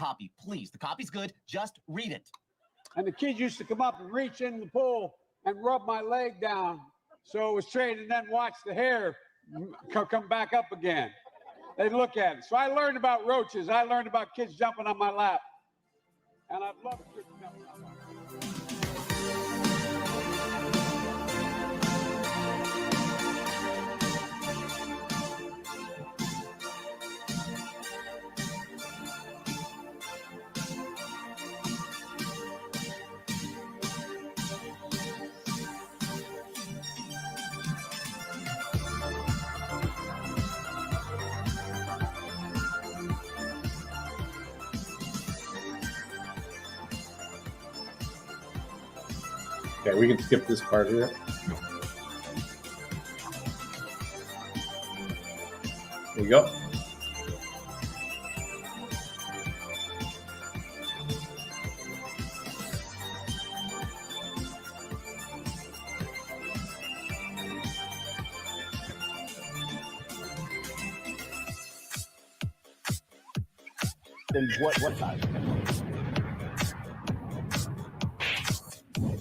copy, please. The copy's good. Just read it. And the kids used to come up and reach in the pool and rub my leg down so it was straight, and then watch the hair come back up again. They'd look at it. So I learned about roaches. I learned about kids jumping on my lap. And I'd love to know. Okay, we can skip this part here. There you go. Then what size?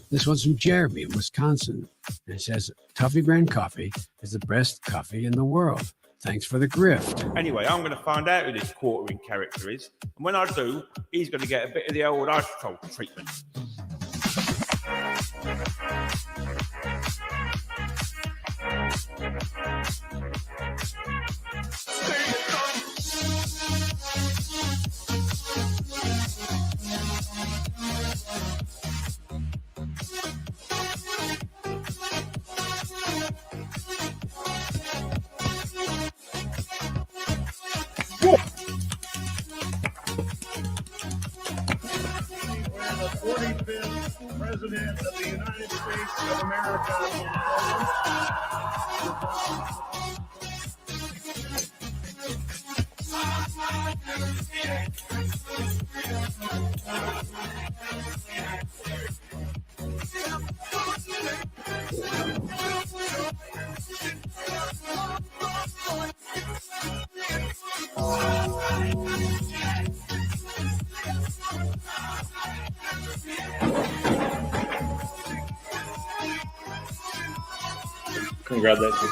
This one's from Jeremy in Wisconsin. And it says, Toffee brand coffee is the best coffee in the world. Thanks for the grift. Anyway, I'm going to find out who this quartering character is. And when I do, he's going to get a bit of the old ice cold treatment. President of the United States of America. Congratulations.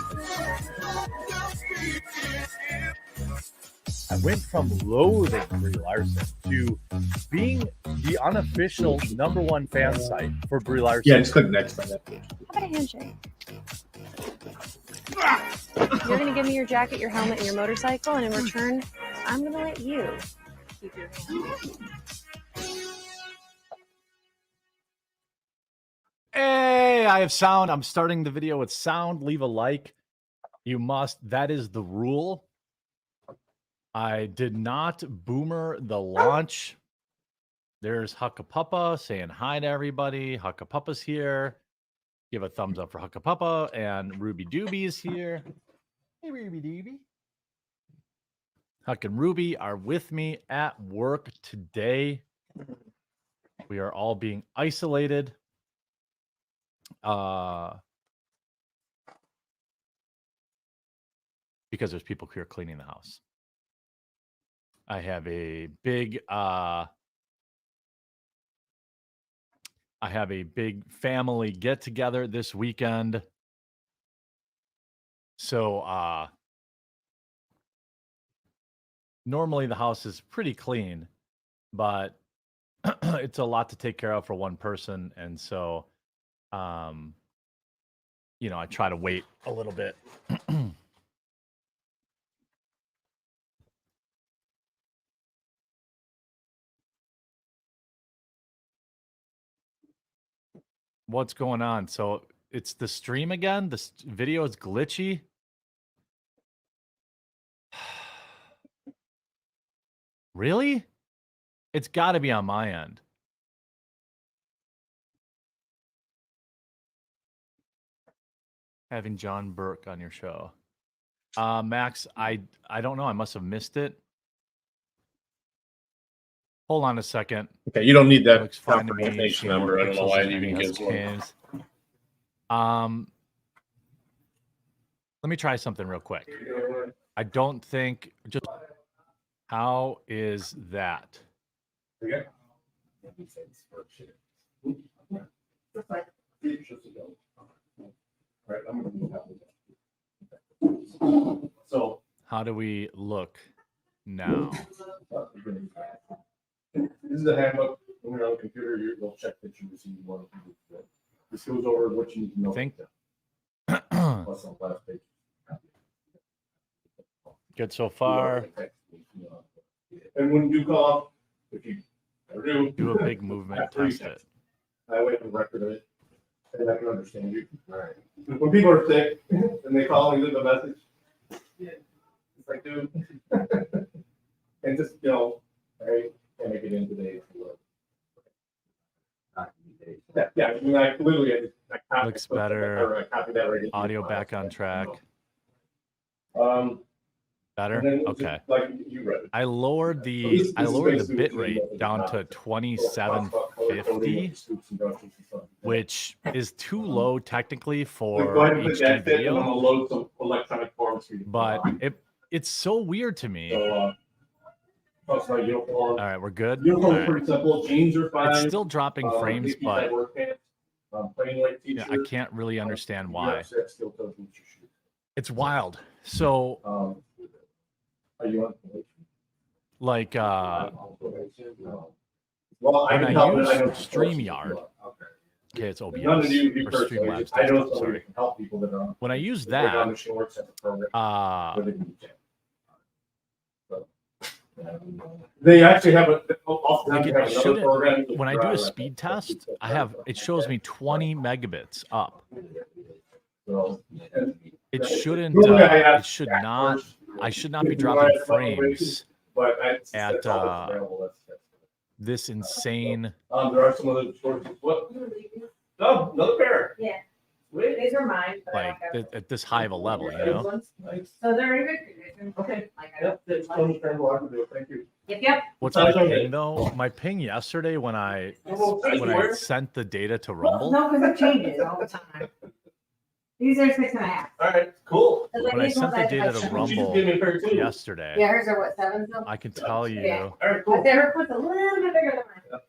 I went from loathing Brie Larson to being the unofficial #1 fan site for Brie Larson. Yeah, just click next on that. How about a handshake? You're going to give me your jacket, your helmet, and your motorcycle, and in return, I'm going to let you keep your hand. Hey, I have sound. I'm starting the video with sound. Leave a like. You must. That is the rule. I did not boomer the launch. There's Huckapuppa saying hi to everybody. Huckapuppa's here. Give a thumbs up for Huckapuppa. And Ruby Doobie is here. Hey, Ruby Doobie. Huck and Ruby are with me at work today. We are all being isolated. Because there's people here cleaning the house. I have a big family get together this weekend. So normally the house is pretty clean, but it's a lot to take care of for one person, and so I try to wait a little bit. What's going on? So it's the stream again. The video is glitchy. Really? It's got to be on my end. Having John Burke on your show. Max, I don't know. I must have missed it. Hold on a second. Okay, you don't need that Looks fine to me. confirmation number. I don't know why it even gives one. Let me try something real quick. I don't think just how is that? Okay. Right, I'm gonna move out. So How do we look now? this is the handbook. When you're on the computer, you'll check that you received one. This goes over what you need to know. Think- Plus on the last page. Good so far. And when you call up, if you ever Do a big movement, test it. I wait and record of it, and I can understand you. Right. When people are sick and they call and leave a message, it's like, dude, and just right, can I get in today? Yeah. I mean, I literally, I copied, Looks better. I copied that right. Audio back on track. And Better? then Okay. just, like you read it. I lowered So the this is basically bit what you rate do. down to 2750, which is too low technically So for go ahead and put HD that fit, and I'm video, gonna load some electronic forms for you. but it's so weird to me. So, that's my uniform. All right, we're good. All Uniform's right. pretty simple. Jeans are fine. It's still dropping frames, safety type but work pants, plain white yeah, t-shirt. I can't really understand You why. have to have steel toes boots or shoes. It's wild. So, Are you on probation? like, Well, when can I help, but use know StreamYard, Okay. okay, it's OBS None of you or personally. Streamlabs I know desktop, somebody sorry. who can help people that are. When I use Right now, that, Machine Works has a program where they can check. So, they actually have a. like it shouldn't, when I do a speed test, it shows me 20 megabits up. So, It shouldn't, Normally I it ask should back not, first, I should not be if you want dropping to have frames But at, that's all that's available. That's this insane. there are some other sources. What? No, another pair. Yeah. Wait. These are mine. But Like at this high of a level, you know? Nice. So they're in good condition. Okay. Like Yep, that's understandable. I can do it. Thank you. Yep. What's my ping though? My ping yesterday when I sent the data to Rumble, No, because it changes all the time. These are 6.5. All right, cool. when I sent the data to You just Rumble give me a pair too. yesterday, Yeah, hers are what, 7 still? I can tell you, Yeah. All right, cool. But their foot's a little bit bigger than mine.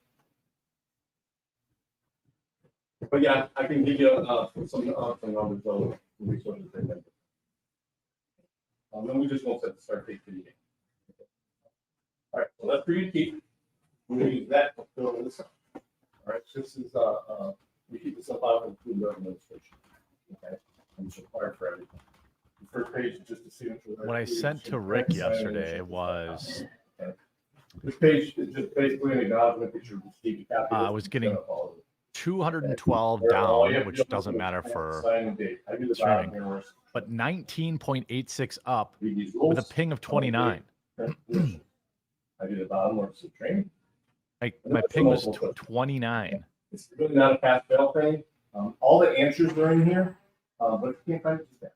But yeah, I can give you some numbers though. Resources. Then we just won't set the start date for the game. All right, so that's for you to keep. We're gonna use that to fill this up. All right, so this is we keep this up out of the food administration. Okay, and it's required for everything. The first page is just a signature. what I sent to Rick yesterday was This page is just basically an acknowledgement that you received a copy. I was getting 212 down, which doesn't matter for streaming, but 19.86 up with a ping of 29. I do the bottom where it's the training. My ping was 29. It's really not a pass fail thing. All the answers are in here, but if you can't find it, just ask.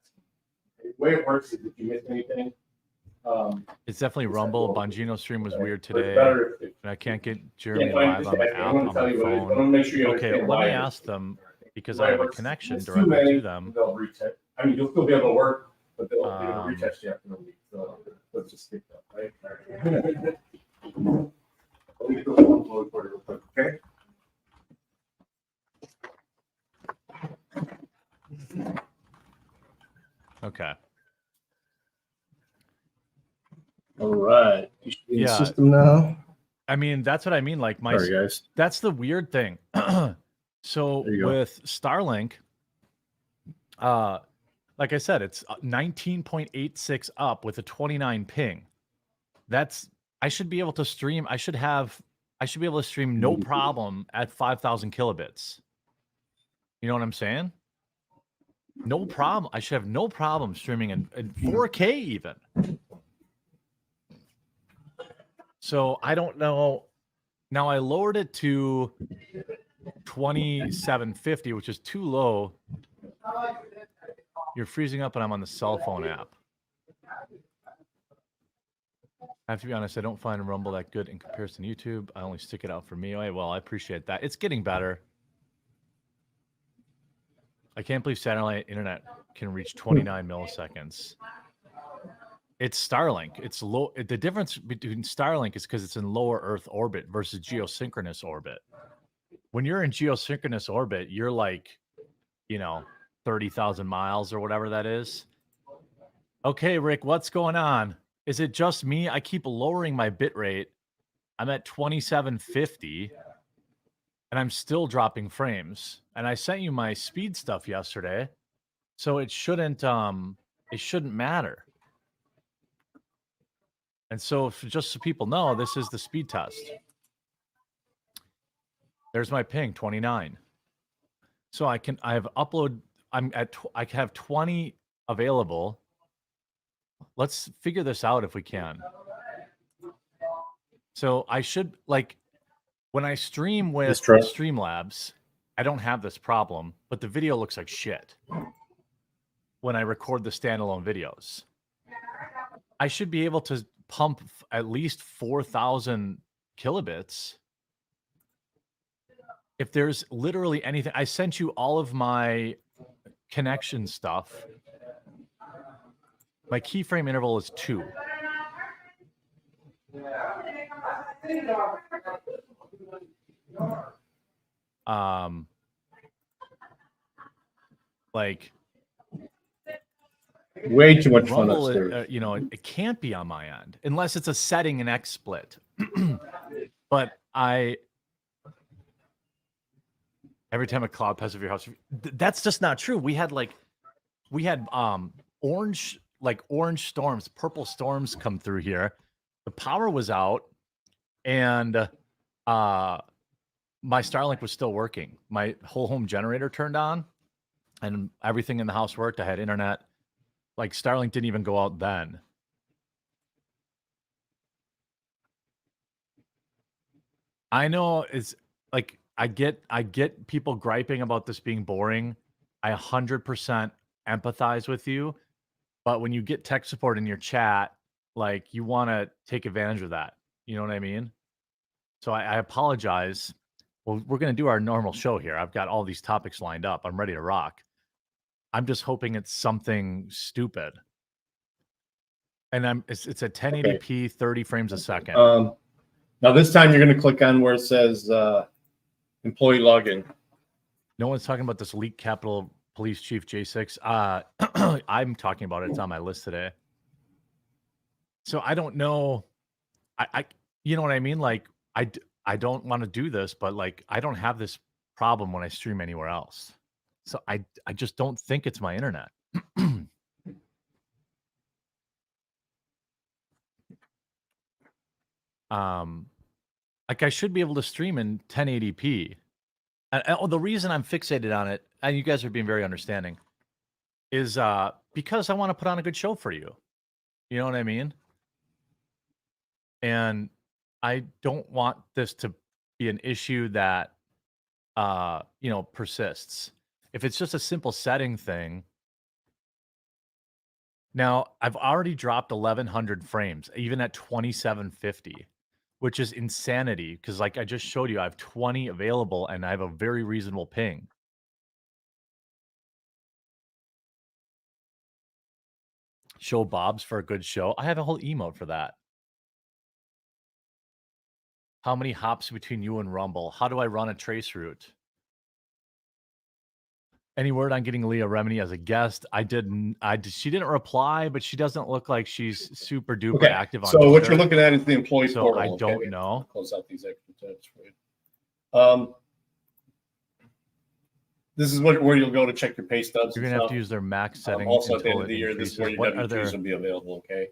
The way it works is if you miss anything. It's definitely Rumble. Bongino stream was weird today, and I can't get Jeremy find live on the it, app I'm on gonna tell my you what it is. I phone. want to make sure you Okay, understand let why me it is. ask them because The way I it have a works, connection it's too directly many, to them. They'll retest. I mean, you'll still be able to work, but they'll retest you after the week. So let's just skip that, right? Let me get the one flow for you real quick, okay? Okay. All right. You should be in the Yeah. system now. I mean, that's what I mean. Like Sorry, guys. that's the weird thing. So There you go. with Starlink, like I said, it's 19.86 up with a 29 ping. I should be able to stream. I should be able to stream no problem at 5,000 kilobits. You know what I'm saying? No problem. I should have no problem streaming in 4K even. So I don't know. Now I lowered it to 2750, which is too low. You're freezing up and I'm on the cell phone app. I have to be honest, I don't find Rumble that good in comparison to YouTube. I only stick it out for me. Well, I appreciate that. It's getting better. I can't believe satellite internet can reach 29 milliseconds. It's Starlink. It's low. The difference between Starlink is because it's in lower Earth orbit versus geosynchronous orbit. When you're in geosynchronous orbit, you're like, 30,000 miles or whatever that is. Okay, Rick, what's going on? Is it just me? I keep lowering my bit rate. I'm at 2750 and I'm still dropping frames. And I sent you my speed stuff yesterday. So it shouldn't matter. And so just so people know, this is the speed test. There's my ping, 29. So I have 20 available. Let's figure this out if we can. So I should, when I stream with Streamlabs, I don't have this problem, but the video looks like shit when I record the standalone videos. I should be able to pump at least 4,000 kilobits. If there's literally anything, I sent you all of my connection stuff. My keyframe interval is 2. Way too much fun Rumble, upstairs. it can't be on my end unless it's a setting in XSplit. But every time a cloud passes over your house, that's just not true. We had orange storms, purple storms come through here. The power was out, and my Starlink was still working. My whole home generator turned on, and everything in the house worked. I had internet. Starlink didn't even go out then. I know it's I get people griping about this being boring. I 100% empathize with you, but when you get tech support in your chat, you want to take advantage of that. You know what I mean? So I apologize. Well, we're going to do our normal show here. I've got all these topics lined up. I'm ready to rock. I'm just hoping it's something stupid. And it's a 1080p, 30 frames a second. Now this time you're going to click on where it says employee login. No one's talking about this leaked Capitol Police Chief J6. I'm talking about it. It's on my list today. So I don't know. I you know what I mean? I don't want to do this, but I don't have this problem when I stream anywhere else. So I just don't think it's my internet. I should be able to stream in 1080p. And the reason I'm fixated on it, and you guys are being very understanding, is because I want to put on a good show for you. You know what I mean? And I don't want this to be an issue that persists. If it's just a simple setting thing. Now, I've already dropped 1,100 frames, even at 2750, which is insanity because, I just showed you, I have 20 available and I have a very reasonable ping. Show Bob's for a good show. I have a whole emote for that. How many hops between you and Rumble? How do I run a trace route? Any word on getting Leah Remini as a guest? She didn't reply, but she doesn't look like she's super duper active on Twitter. What you're looking at is the employee portal. I don't know. Close out these extra tabs for you. This is where you'll go to check your pay stubs. You're gonna have to use their max setting. Also, at the end of the year, this is where your W-2s will be available. Okay.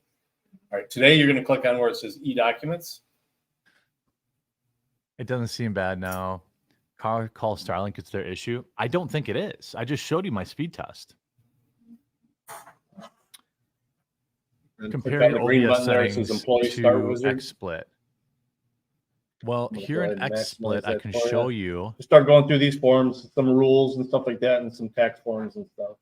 All right. Today, you're going to click on where it says eDocuments. It doesn't seem bad now. Call Starlink, it's their issue. I don't think it is. I just showed you my speed test. Comparing OBS settings to XSplit. Well, here in XSplit, I can show you. Just start going through these forms, some rules and stuff like that, and some tax forms and stuff.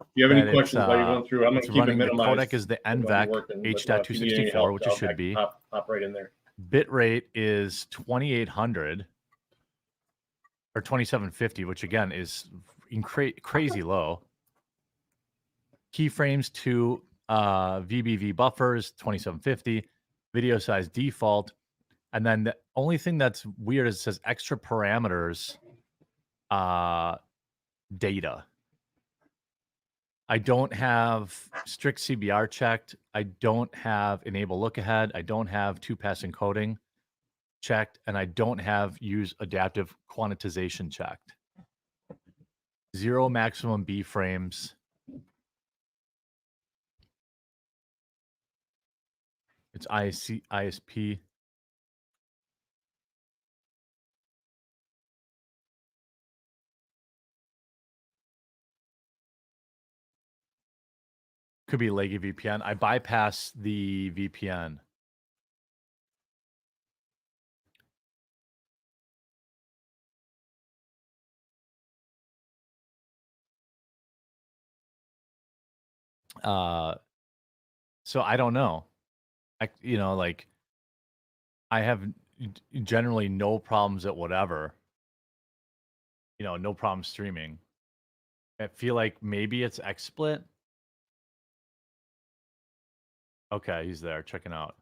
If you have any questions while you're going through, I'm going to keep it minimized. The codec is the NVEC H.264, which it should be. Hop right in there. Bit rate is 2800 or 2750, which again is crazy low. Keyframes 2. VBV buffers 2750, video size default, and then the only thing that's weird is it says extra parameters data. I don't have strict CBR checked. I don't have enable look ahead. I don't have 2-pass encoding checked, and I don't have use adaptive quantization checked. 0 maximum B frames. It's ISP. Could be leggy VPN. I bypass the VPN. So I don't know. I have generally no problems at whatever. No problem streaming. I feel like maybe it's XSplit. Okay, he's there checking out.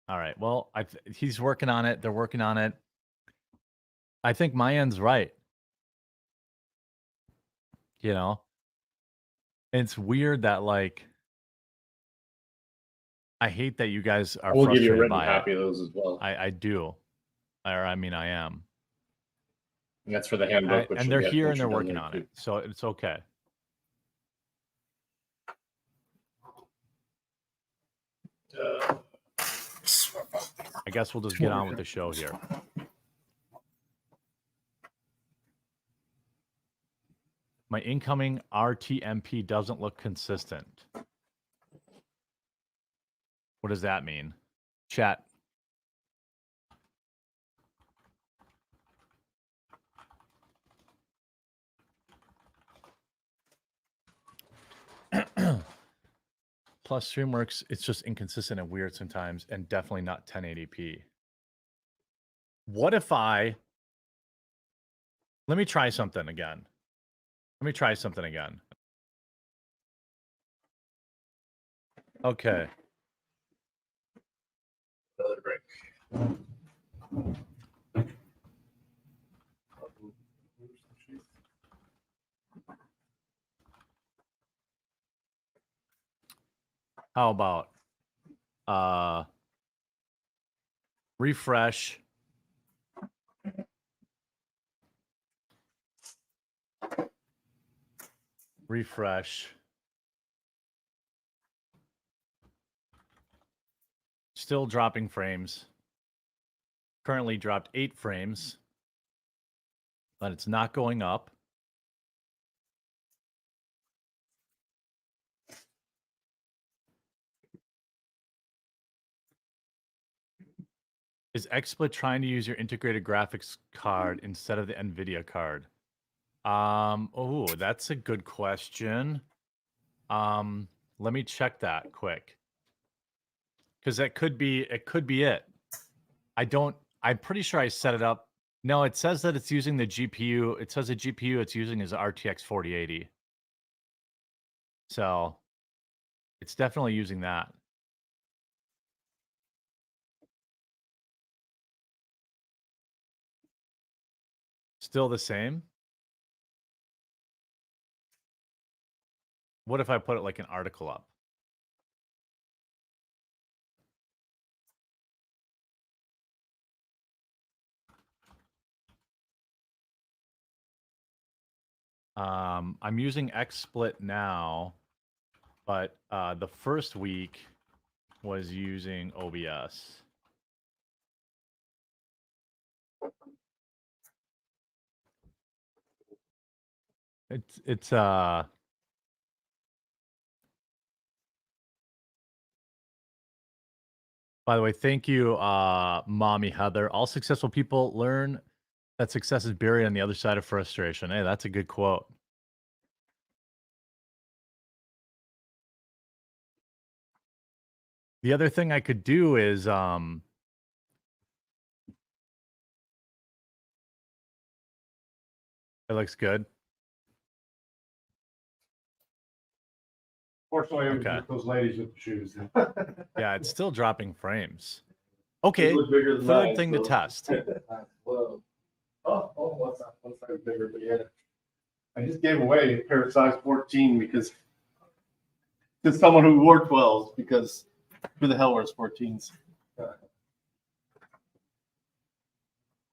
All right. Well, he's working on it. They're working on it. I think my end's right. It's weird that I hate that you guys are We'll give you a frustrated written by copy it. of those as well. I do. I am. And that's for the handbook. And they're here and they're working on it. So it's okay. I guess we'll just get on with the show here. My incoming RTMP doesn't look consistent. What does that mean? Chat. Plus StreamWorks, it's just inconsistent and weird sometimes, and definitely not 1080p. What if let me try something again. Okay. Another break. How about refresh? Refresh. Still dropping frames. Currently dropped 8 frames, but it's not going up. Is XSplit trying to use your integrated graphics card instead of the NVIDIA card? Oh, that's a good question. Let me check that quick. Because it could be it. I'm pretty sure I set it up. No, it says that it's using the GPU. It says the GPU it's using is RTX 4080. So it's definitely using that. Still the same? What if I put it like an article up? I'm using XSplit now, but the first week was using OBS. It's by the way, thank you, Mommy Heather. All successful people learn that success is buried on the other side of frustration. Hey, that's a good quote. The other thing I could do is it looks good. Fortunately, it was Okay. just those ladies with the shoes. Yeah, it's still dropping frames. They Okay, look bigger than third mine, thing to so- test. Whoa. What's that? One size bigger, but yeah. I just gave away a pair of size 14 because to someone who wore 12s because who the hell wears 14s?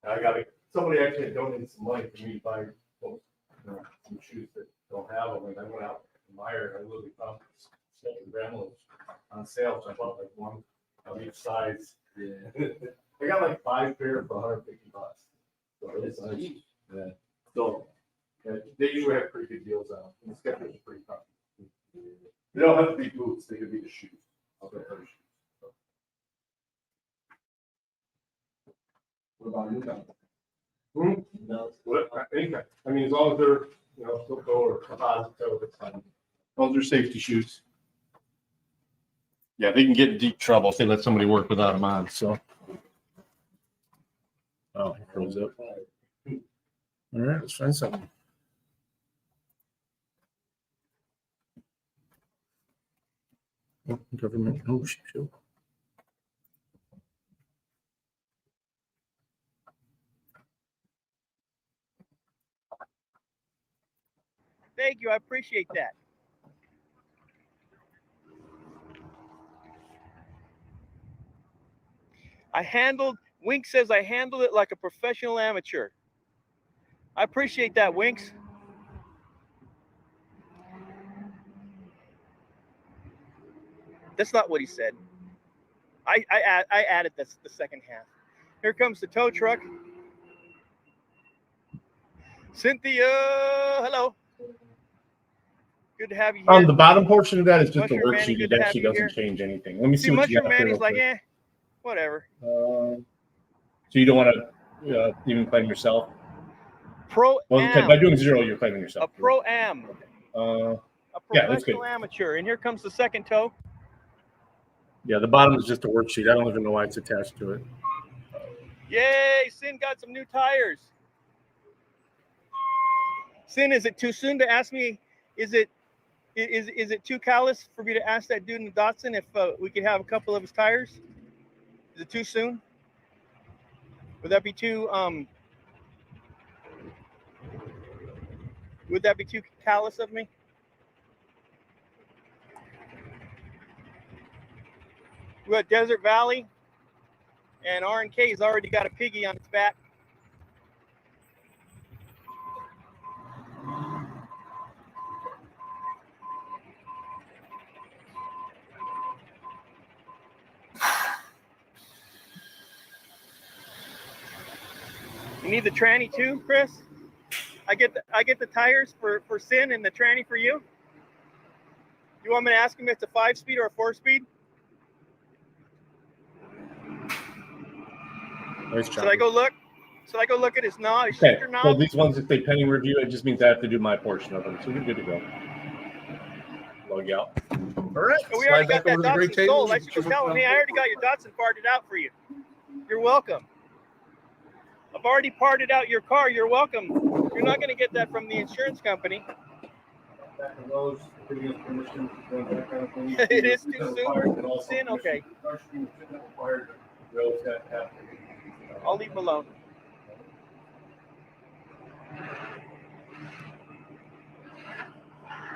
I got it. Somebody actually donated some money for me to buy some shoes that don't have them, and I went out to Meyer and I literally found some grandmas on sale, so I bought like one of each size. Yeah. I got like 5 pairs for $150. So it's nice. Yeah. So yeah, they usually have pretty good deals on them. The Skechers are pretty tough. They don't have to be boots; they could be the shoes. I'll go for the shoes. So. What about you, Tom? No. What? Anything. I mean, as long as they're steel toe or composite toe, it's fine. Those are safety shoes. Yeah, they can get in deep trouble if they let somebody work without them on. So. Oh, it froze up. All right, let's find something. Oh, government. Oh, shoot. Thank you. I appreciate that. Wink says I handled it like a professional amateur. I appreciate that, Winks. That's not what he said. I added the second half. Here comes the tow truck. Cynthia, hello. Good to have you here. The bottom portion of that is just a Mushroom Manny, worksheet. good It to have actually you doesn't here. change anything. Let me see See, what you Mushroom got there Manny's real like, quick. whatever. So you don't want to even claim yourself? Pro Am. By doing 0, you're claiming yourself. A Pro Am. A professional that's good. amateur. And here comes the second toe. Yeah, the bottom is just a worksheet. I don't even know why it's attached to it. Yay, Sin got some new tires. Sin, is it too soon to ask me? Is it too callous for me to ask that dude in the Datsun if we could have a couple of his tires? Is it too soon? Would that be too callous of me? We got Desert Valley, and R&K's already got a piggy on its back. You need the tranny too, Chris? I get the tires for Sin and the tranny for you. You want me to ask him if it's a 5-speed or a 4-speed? Nice job. Should I go look? Should I go look at his knob, his Okay, shifter knob? so these ones, if they pending review, it just means I have to do my portion of them. So you're good to go. Log out. All right. So we slide already back got that over to the great Datsun table. sold. I should go tell him, hey, I already got your Datsun parted out for you. You're welcome. I've already parted out your car. You're welcome. You're not going to get that from the insurance company. It is too soon. Sin, okay. I'll leave him alone.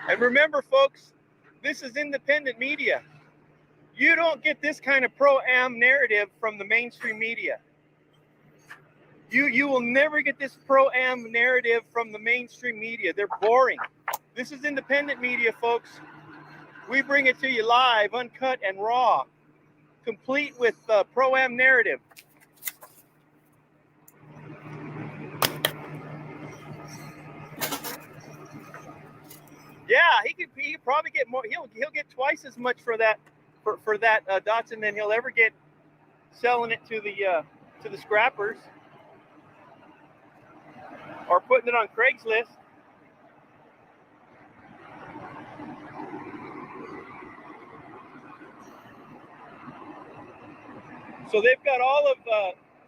And remember, folks, this is independent media. You don't get this kind of pro-am narrative from the mainstream media. You will never get this pro-am narrative from the mainstream media. They're boring. This is independent media, folks. We bring it to you live, uncut and raw, complete with pro-am narrative. Yeah, he could probably get more. He'll get twice as much for that Datsun than he'll ever get selling it to the scrappers or putting it on Craigslist. So they've got all of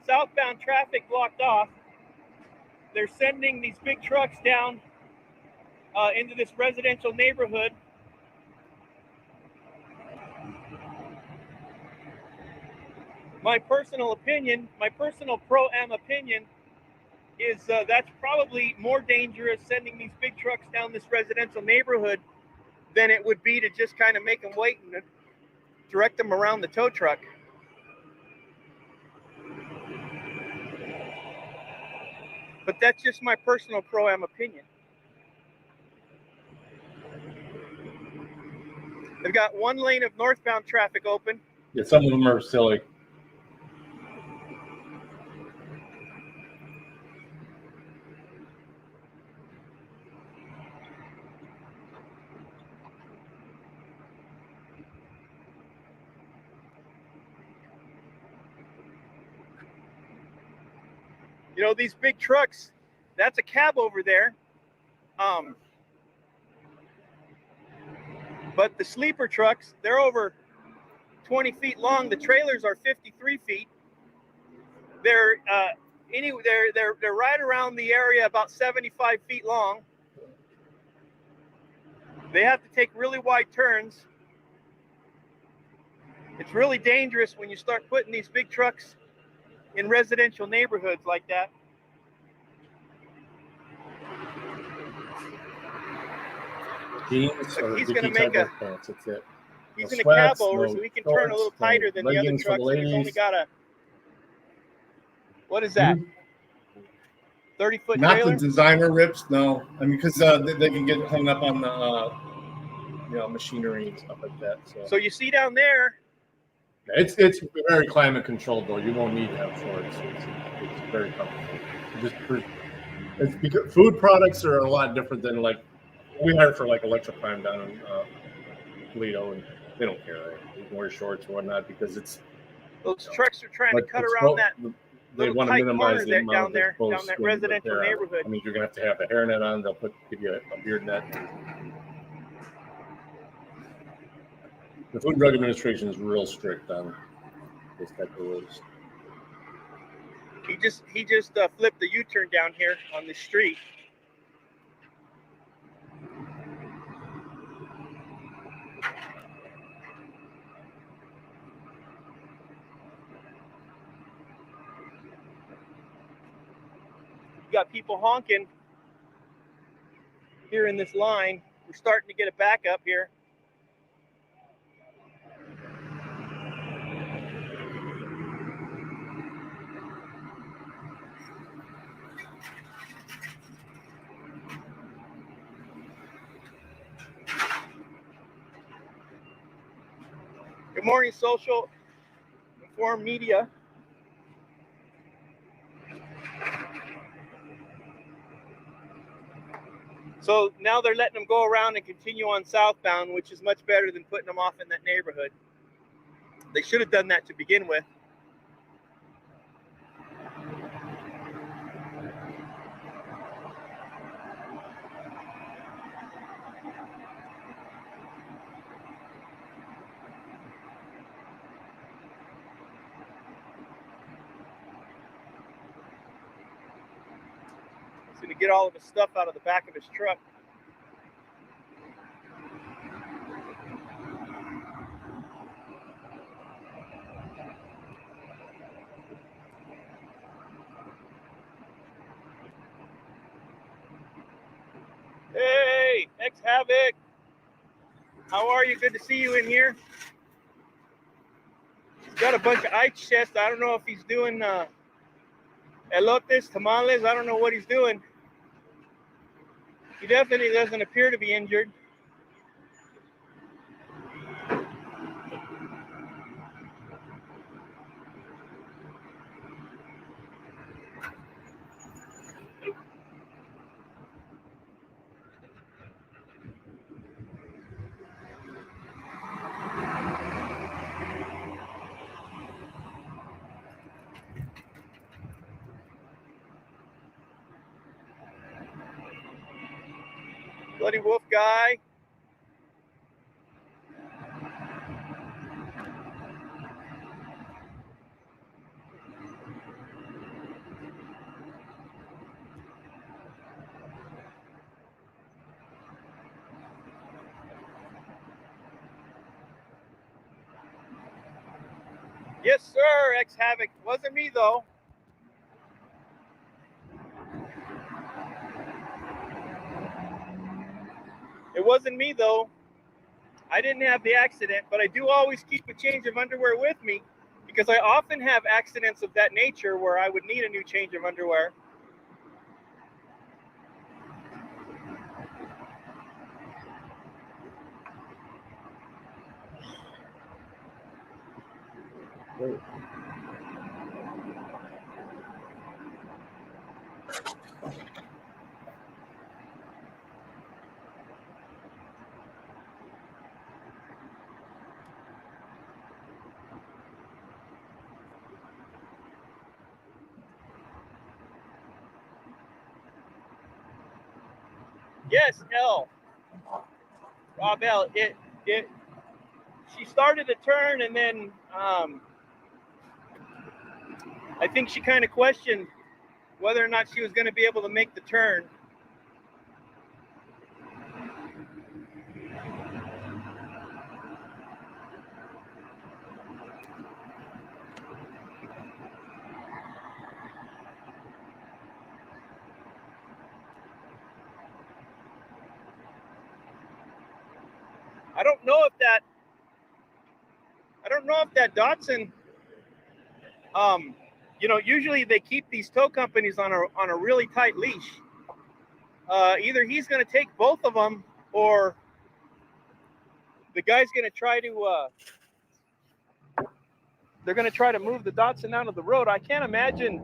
southbound traffic blocked off. They're sending these big trucks down into this residential neighborhood. My personal opinion, my personal pro-am opinion is that's probably more dangerous sending these big trucks down this residential neighborhood than it would be to just kind of make them wait and direct them around the tow truck. But that's just my personal pro-am opinion. They've got one lane of northbound traffic open. Yeah, some of them are silly. You know, these big trucks, that's a cab over there. But the sleeper trucks, they're over 20 feet long. The trailers are 53 feet. They're right around the area about 75 feet long. They have to take really wide turns. It's really dangerous when you start putting these big trucks in residential neighborhoods like that. He's gonna make a- That's it. He's No in a cab sweats, over, no so he can turn a little shorts, no tighter than the other leggings for the trucks. And he's only ladies. got a, what is that? 30-foot Not trailer? the designer rips, no. I mean, because they can get hung up on the machinery and stuff like that. So you see down there, It's very climate controlled though. You won't need to have shorts. It's very comfortable. It's because food products are a lot different than like we hire for like Electroclimb down in Toledo, and they don't care. They can wear shorts or whatnot because it's those trucks are trying to cut around that. They little want to tight minimize corner the there, amount down of there, exposed down that skin with residential hair on it. neighborhood. I mean, you're gonna have a hairnet on. They'll give you a beard net. The Food and Drug Administration is real strict on this type of rules. He just flipped the U-turn down here on the street. You got people honking here in this line. We're starting to get a backup here. Good morning, social informed media. So now they're letting them go around and continue on southbound, which is much better than putting them off in that neighborhood. They should have done that to begin with. He's going to get all of his stuff out of the back of his truck. Hey, ex-Havoc. How are you? Good to see you in here. He's got a bunch of ice chests. I don't know if he's doing elotes, tamales. I don't know what he's doing. He definitely doesn't appear to be injured. Bloody Wolf guy. Yes, sir, X-Havoc. Wasn't me, though. It wasn't me, though. I didn't have the accident, but I do always keep a change of underwear with me because I often have accidents of that nature where I would need a new change of underwear. Yes, L. Rob L. She started to turn, and then I think she kind of questioned whether or not she was going to be able to make the turn. I don't know if that Datsun, usually they keep these tow companies on a really tight leash. Either he's going to take both of them, or the guy's going to try to. They're going to try to move the Datsun out of the road. I can't imagine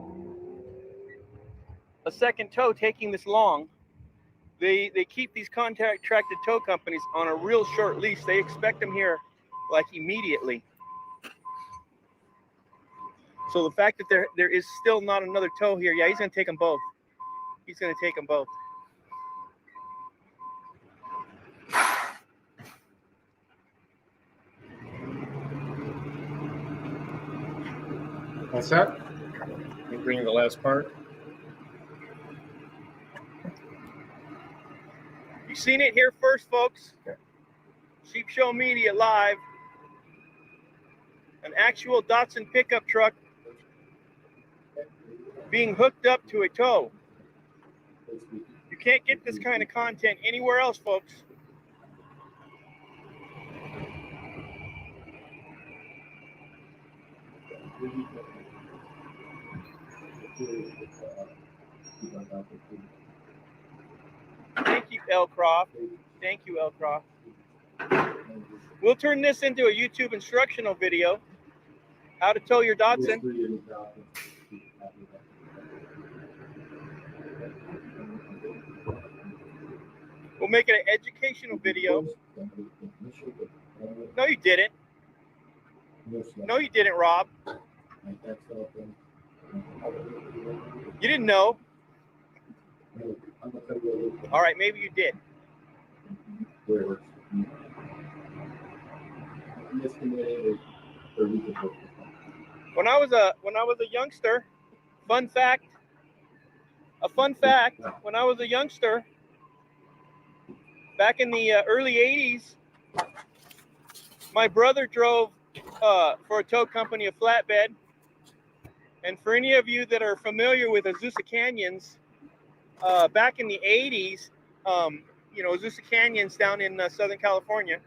a second tow taking this long. They keep these contracted tow companies on a real short leash. They expect them here like immediately. So the fact that there is still not another tow here, yeah, he's going to take them both. He's going to take them both. What's that? You bring the last part. You've seen it here first, folks. Sheep Show Media Live. An actual Datsun pickup truck being hooked up to a tow. You can't get this kind of content anywhere else, folks. Thank you, L. Croft. Thank you, L. Croft. We'll turn this into a YouTube instructional video. How to tow your Datsun. We'll make it an educational video. No, you didn't. No, you didn't, Rob. You didn't know. All right, maybe you did. When I was a youngster, fun fact. When I was a youngster, back in the early 80s, my brother drove for a tow company, a flatbed. And for any of you that are familiar with Azusa Canyons, back in the 80s, Azusa Canyons down in Southern California,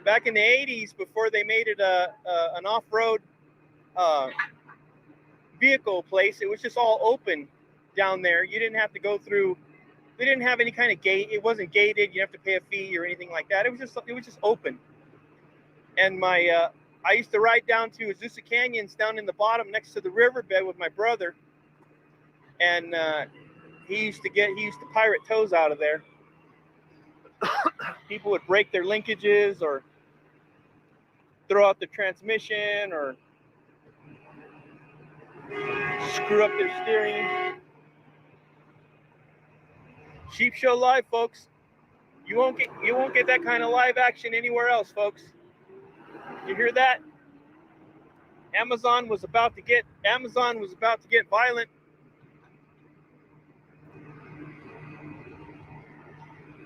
back in the 80s, before they made it an off-road vehicle place, it was just all open down there. You didn't have to go through. They didn't have any kind of gate. It wasn't gated. You didn't have to pay a fee or anything like that. It was just open. And I used to ride down to Azusa Canyons down in the bottom next to the riverbed with my brother, and he used to pirate tows out of there. People would break their linkages or throw out the transmission or screw up their steering. Sheep Show Live, folks. You won't get that kind of live action anywhere else, folks. You hear that? Amazon was about to get violent.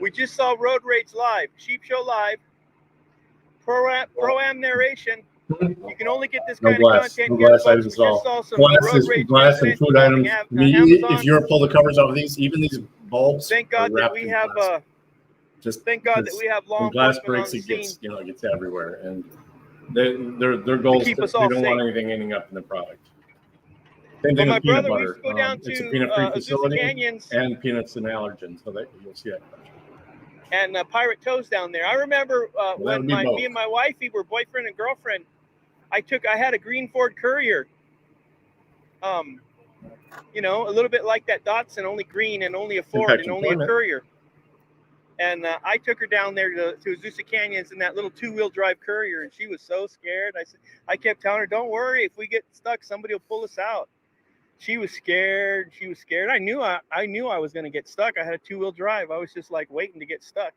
We just saw Road Rage Live, Sheep Show Live, Pro-Am narration. You can only get this No kind glass. of content No here, glass folks. items We at all. just saw some Glass road is rage glass and incident food involving items. If Amazon. you were to pull the covers off of these, even these bulbs Thank are God that wrapped we in have plastic. Just thank God that because we have law when glass enforcement on breaks, the it scene gets it gets everywhere, and their goal is keep us they all don't want safe. anything ending up in the product. Same But thing my with peanut brother, we used butter. to go down It's a to peanut-free Azusa facility, Canyons and peanuts and allergens, so that you'll see that. and Pirate Toes down there. I remember Well, that when would be both. me and my wifey were boyfriend and girlfriend. I had a green Ford Courier. You know, a little bit like that Datsun, only green and only a Ford Impact and only a employment. Courier. And I took her down there to Azusa Canyons in that little 2-wheel drive Courier, and she was so scared. I kept telling her, "Don't worry, if we get stuck, somebody will pull us out." She was scared. She was scared. I knew I was going to get stuck. I had a 2-wheel drive. I was just like waiting to get stuck.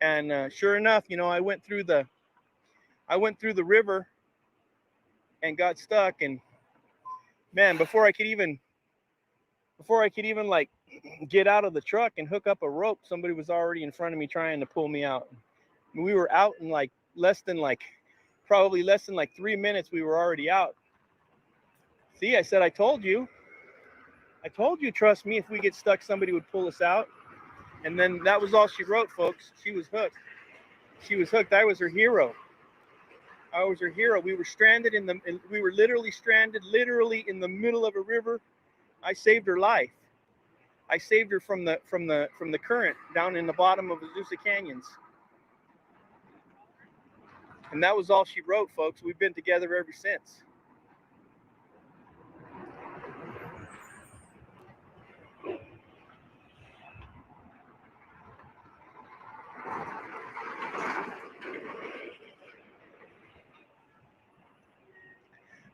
And sure enough, you know, I went through the river and got stuck. And man, before I could even like get out of the truck and hook up a rope, somebody was already in front of me trying to pull me out. We were out in probably less than 3 minutes. We were already out. See, I said, I told you, trust me, if we get stuck, somebody would pull us out. And then that was all she wrote, folks. She was hooked. I was her hero. We were stranded we were literally stranded in the middle of a river. I saved her life. I saved her from the current down in the bottom of Azusa Canyons. And that was all she wrote, folks. We've been together ever since.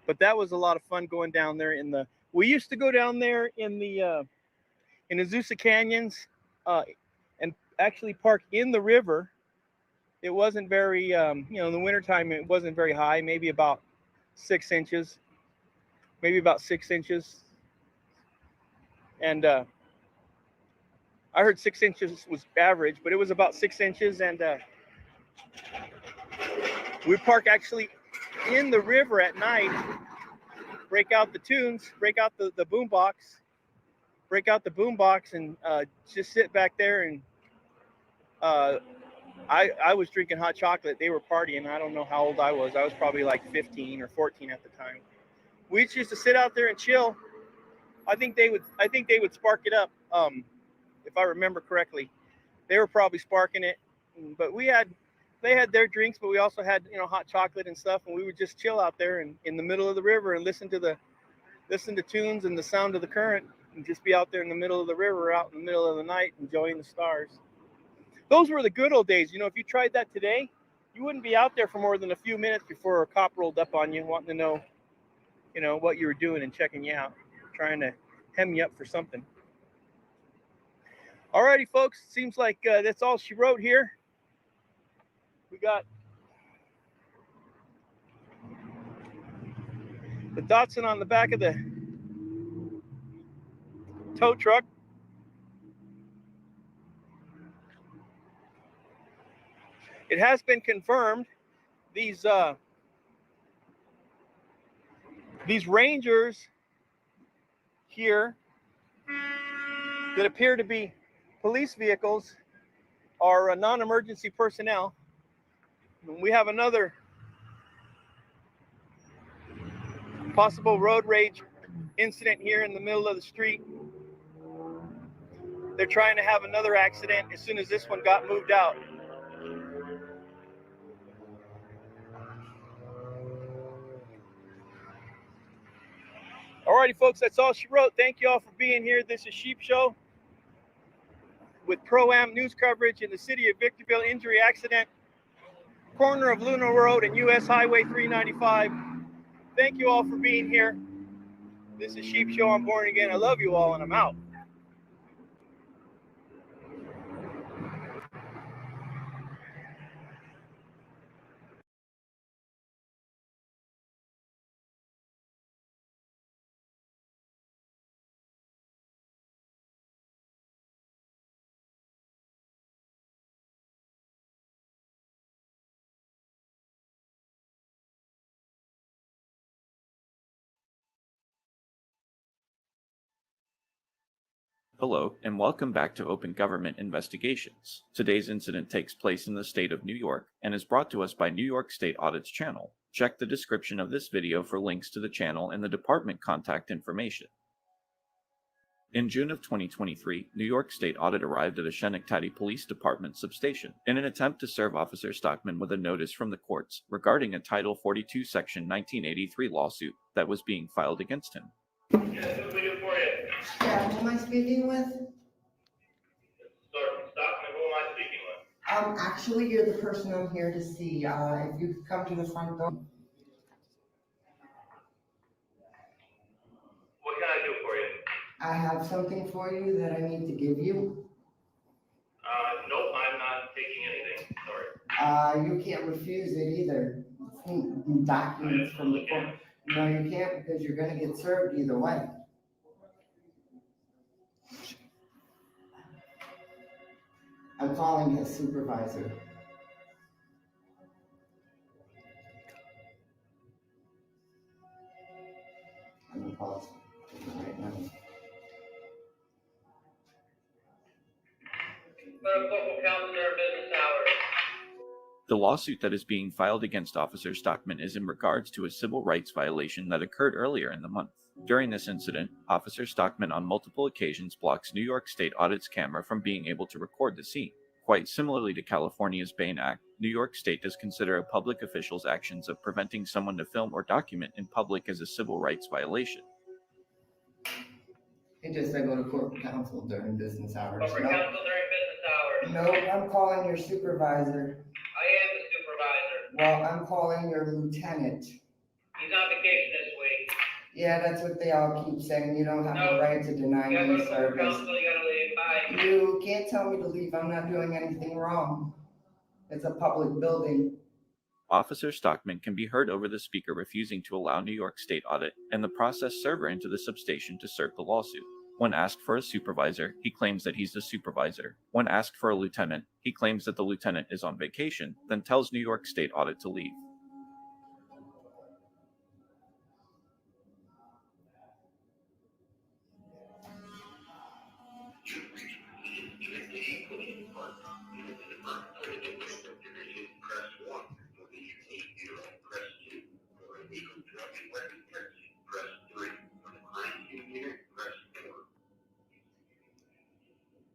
But that was a lot of fun going down there we used to go down there in Azusa Canyons and actually park in the river. It wasn't very, in the wintertime, it wasn't very high, maybe about 6 inches. And I heard 6 inches was average, but it was about 6 inches. And we park actually in the river at night, break out the tunes, break out the boom box, and just sit back there. And I was drinking hot chocolate. They were partying. I don't know how old I was. I was probably like 15 or 14 at the time. We just used to sit out there and chill. I think they would spark it up. If I remember correctly, they were probably sparking it. But they had their drinks, but we also had, hot chocolate and stuff. And we would just chill out there and in the middle of the river and listen to tunes and the sound of the current, and just be out there in the middle of the river, out in the middle of the night, enjoying the stars. Those were the good old days. If you tried that today, you wouldn't be out there for more than a few minutes before a cop rolled up on you, wanting to know, what you were doing and checking you out, trying to hem you up for something. Alrighty, folks. Seems like that's all she wrote here. We got the Datsun on the back of the tow truck. It has been confirmed these Rangers here that appear to be police vehicles are non-emergency personnel. We have another possible road rage incident here in the middle of the street. They're trying to have another accident as soon as this one got moved out. Alrighty, folks, that's all she wrote. Thank you all for being here. This is Sheep Show with Pro-Am news coverage in the city of Victorville. Injury accident, corner of Luna Road and US Highway 395. Thank you all for being here. This is Sheep Show. I'm Born Again. I love you all, and I'm out. Hello, and welcome back to Open Government Investigations. Today's incident takes place in the state of New York and is brought to us by New York State Audit's channel. Check the description of this video for links to the channel and the department contact information. In June of 2023, New York State Audit arrived at a Schenectady Police Department substation in an attempt to serve Officer Stockman with a notice from the courts regarding a Title 42 Section 1983 lawsuit that was being filed against him. Yes, what can we do for you? Yeah, who am I speaking with? Stockman, who am I speaking with? Actually, you're the person I'm here to see. If you could come to the front door. What can I do for you? I have something for you that I need to give you. Nope, I'm not taking anything, sorry. You can't refuse it either. Documents from the court. No, you can't because you're gonna get served either way. I'm calling his supervisor. I'm gonna pause right now. Local counsel during business hours. The lawsuit that is being filed against Officer Stockman is in regards to a civil rights violation that occurred earlier in the month. During this incident, Officer Stockman on multiple occasions blocks New York State Audit's camera from being able to record the scene. Quite similarly to California's Bain Act, New York State does consider a public official's actions of preventing someone to film or document in public as a civil rights violation. He just said go to corporate counsel during business hours. Corporate No. counsel during business hours. No, I'm calling your supervisor. I am the supervisor. Well, I'm calling your lieutenant. He's on vacation this week. Yeah, that's what they all keep saying. You don't have No. the right to deny You gotta go me to corporate service. counsel, you gotta leave, bye. You can't tell me to leave. I'm not doing anything wrong. It's a public building. Officer Stockman can be heard over the speaker refusing to allow New York State Audit and the process server into the substation to serve the lawsuit. When asked for a supervisor, he claims that he's the supervisor. When asked for a lieutenant, he claims that the lieutenant is on vacation, then tells New York State Audit to leave.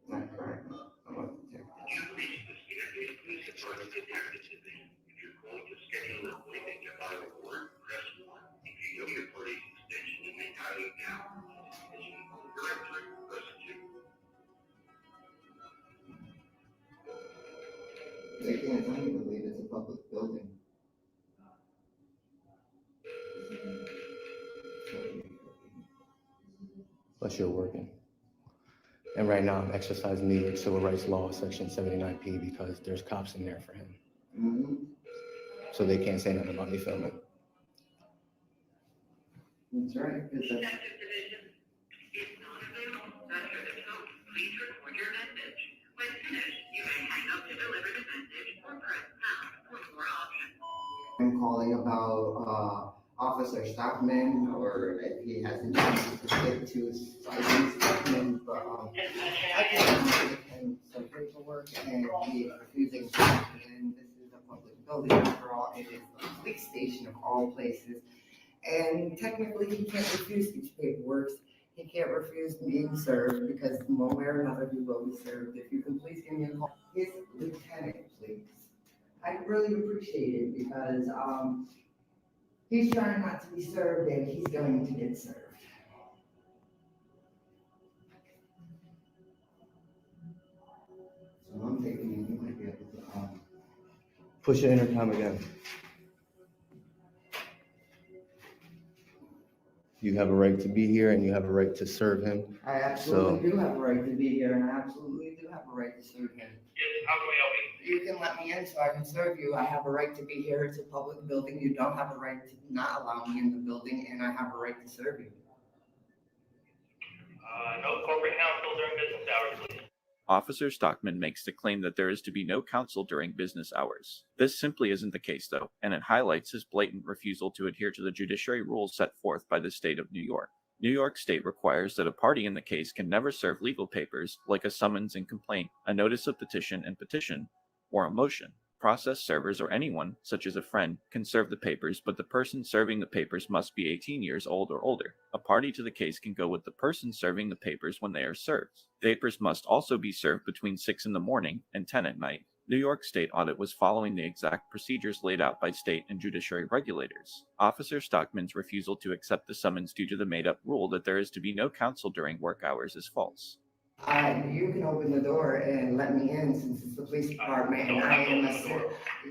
Not correct. I'm a detective. They can't tell me to leave. It's a public building. But you're working. And right now I'm exercising New York Civil Rights Law, Section 79P, because there's cops in there for him. Mm-hmm. So they can't say nothing about me filming. That's right. It's a, I'm calling about Officer Stockman, or if he has a chance to get to Sergeant Stockman, but I can give him some paperwork and he is refusing to, and this is a public building after all, it is a police station of all places. And technically he can't refuse these paperwork, he can't refuse being served because one way or another he will be served. If you can please give me a call, his lieutenant, please. I'd really appreciate it because he's trying not to be served and he's going to get served. So I'm thinking you might be able to Push your intercom again. You have a right to be here and you have a right to serve him. I absolutely do have a right to be here and I absolutely do have a right to serve him. Yes, how can we help you? You can let me in so I can serve you. I have a right to be here. It's a public building. You don't have a right to not allow me in the building and I have a right to serve you. No corporate counsel during business hours, please. Officer Stockman makes the claim that there is to be no counsel during business hours. This simply isn't the case, though, and it highlights his blatant refusal to adhere to the judiciary rules set forth by the state of New York. New York State requires that a party in the case can never serve legal papers like a summons and complaint, a notice of petition and petition, or a motion. Process servers or anyone, such as a friend, can serve the papers, but the person serving the papers must be 18 years old or older. A party to the case can go with the person serving the papers when they are served. The papers must also be served between 6 in the morning and 10 at night. New York State Audit was following the exact procedures laid out by state and judiciary regulators. Officer Stockman's refusal to accept the summons due to the made-up rule that there is to be no counsel during work hours is false. You can open the door and let me in since it's the police department and I am a citizen.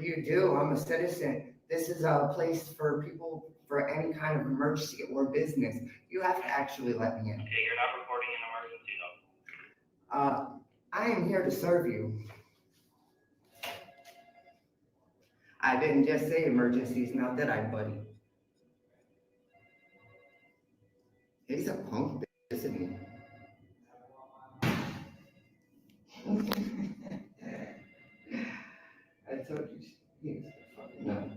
You do, I'm a citizen. This is a place for people for any kind of emergency or business. You have to actually let me in. Okay, you're not reporting an emergency though. I am here to serve you. I didn't just say emergencies, now did I, buddy? He's a punk, isn't he? I told you, he's a fucking nut.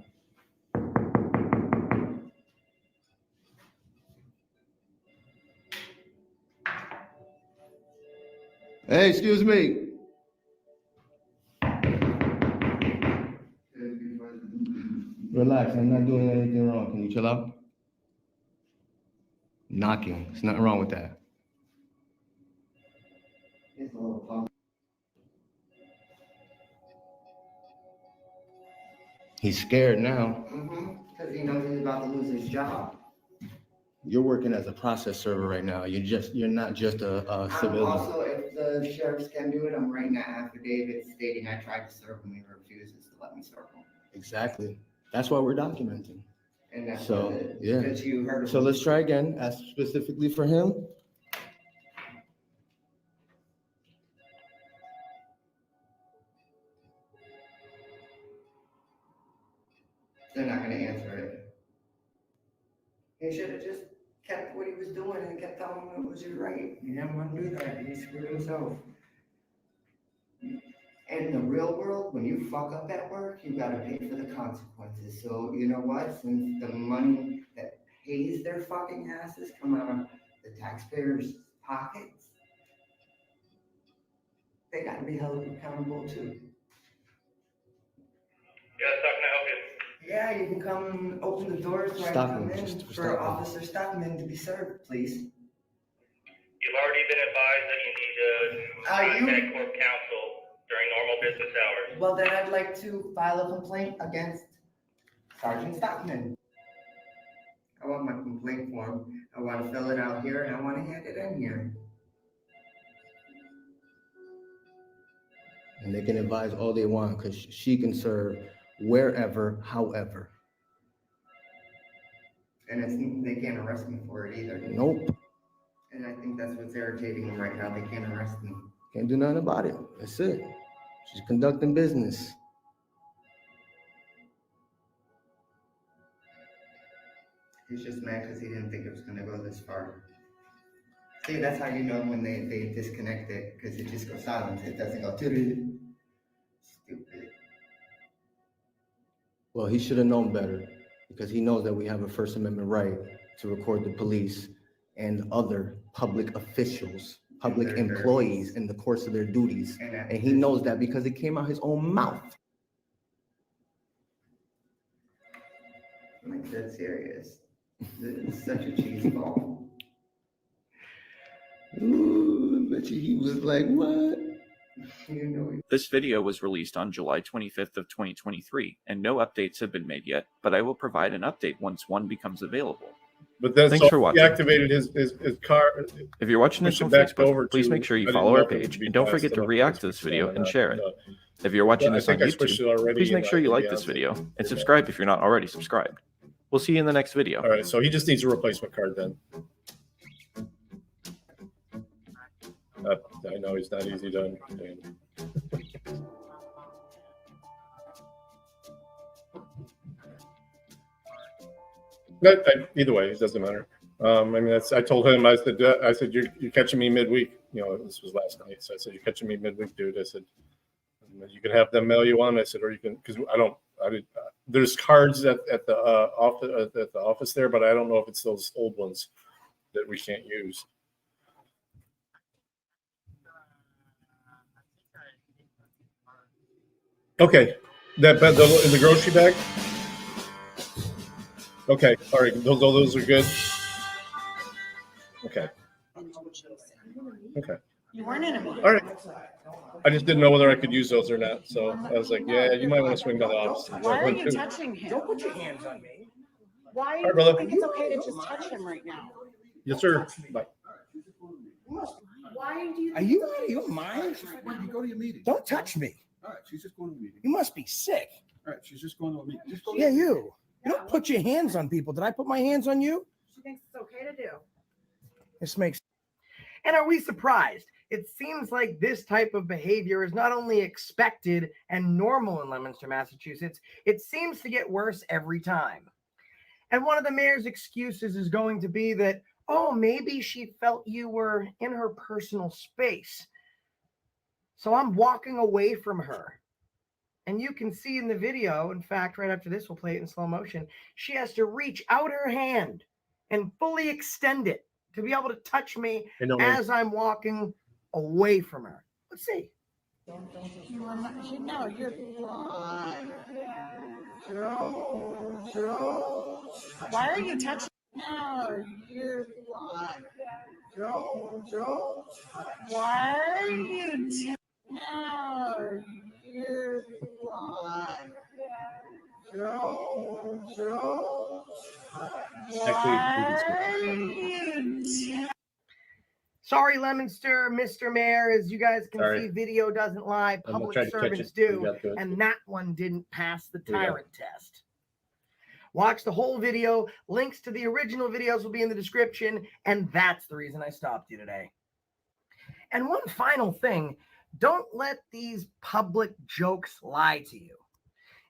Hey, excuse me. Relax, I'm not doing anything wrong. Can you chill out? Knocking, there's nothing wrong with that. He's a little punk. He's scared now. Because he knows he's about to lose his job. You're working as a process server right now. You're not just a civilian. Also, if the sheriffs can do it, I'm writing an affidavit stating I tried to serve him, he refuses to let me serve him. Exactly. That's why we're documenting. And that's So, yeah. because you heard of So let's try again. Ask specifically for him. They're not gonna answer it. He should have just kept what he was doing and kept telling him it was your right. He didn't want to do that. He screwed himself. In the real world, when you fuck up at work, you gotta pay for the consequences. So you know what? Since the money that pays their fucking asses come out of the taxpayers' pockets, they gotta be held accountable too. Yes, how can I help you? Yeah, you can come open the doors so I can Stockman, come in just for Stockman. Officer Stockman to be served, please. You've already been advised that you need to contact court counsel during normal business hours. Well, then I'd like to file a complaint against Sergeant Stockman. I want my complaint form. I want to fill it out here and I want to hand it in here. And they can advise all they want because she can serve wherever, however. And they can't arrest me for it either. Nope. And I think that's what's irritating them right now. They can't arrest me. Can't do nothing about it. That's it. She's conducting business. He's just mad because he didn't think it was going to go this far. See, that's how you know when they disconnect it, because it just goes silent. It doesn't go stupid. Well, he should have known better because he knows that we have a First Amendment right to record the police and other public officials, public employees in the course of their duties. And he knows that because it came out his own mouth. I'm like dead serious. This is such a cheese ball. Ooh, I bet you he was like, what? You know, This video was released on July 25th of 2023, and no updates have been made yet, but I will provide an update once one becomes available. But that's Thanks for watching. He activated his car. If you're watching this on Facebook, please make sure you follow our page, and don't forget to react to this video and share it. If you're watching this on YouTube, please make sure you like this video and subscribe if you're not already subscribed. We'll see you in the next video. All right, so he just needs a replacement card then. I know he's not easy to understand. Either way, it doesn't matter. I mean, I told him, I said, you're catching me midweek. You know, this was last night. So I said, you're catching me midweek, dude. I said, you can have them mail you one. I said, or you can, because there's cards at the office there, but I don't know if it's those old ones. that we can't use. Okay, that in the grocery bag. Okay, all right, those are good. Okay. Okay. You weren't in a meeting. All right. I just didn't know whether I could use those or not, so I was like, yeah, you might want to swing by the office. Why are you touching him? Don't put your hands on me. Why right, brother. do you think it's okay to just touch him right now? Yes, sir. Bye. Why do you? Are you out of your mind? When you go to your meeting. Don't touch me. All right, she's just going to a meeting. You must be sick. All right, she's just going to a meeting. Just go Yeah, you. You don't put your hands on people. Did I put my hands on you? She thinks it's okay to do. This makes. And are we surprised? It seems like this type of behavior is not only expected and normal in Leominster, Massachusetts, it seems to get worse every time. And one of the mayor's excuses is going to be that, oh, maybe she felt you were in her personal space. So I'm walking away from her. And you can see in the video, in fact, right after this, we'll play it in slow motion, she has to reach out her hand and fully extend it to be able to touch me as I'm walking away from her. Let's see. No, you're. Why are you touching? No, you're. Why are you? No, you're. Sorry, Leominster, Mr. Mayor, as you guys can Sorry. see, video doesn't lie, public servants do, and that one didn't pass the tyrant test. Watch the whole video. Links to the original videos will be in the description, and that's the reason I stopped you today. And one final thing, don't let these public jokes lie to you.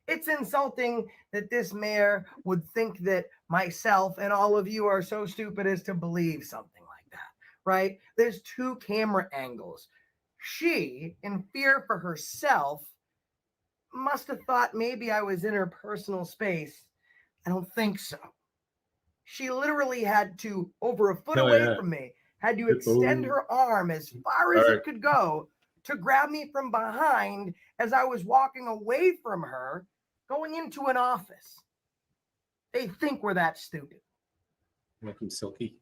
It's insulting that this mayor would think that myself and all of you are so stupid as to believe something like that, right? There's two camera angles. She, in fear for herself, must have thought maybe I was in her personal space. I don't think so. She literally had to, over a foot away from me, had to extend her arm as far as it could go to grab me from behind as I was walking away from her, going into an office. They think we're that stupid. Welcome, Silky.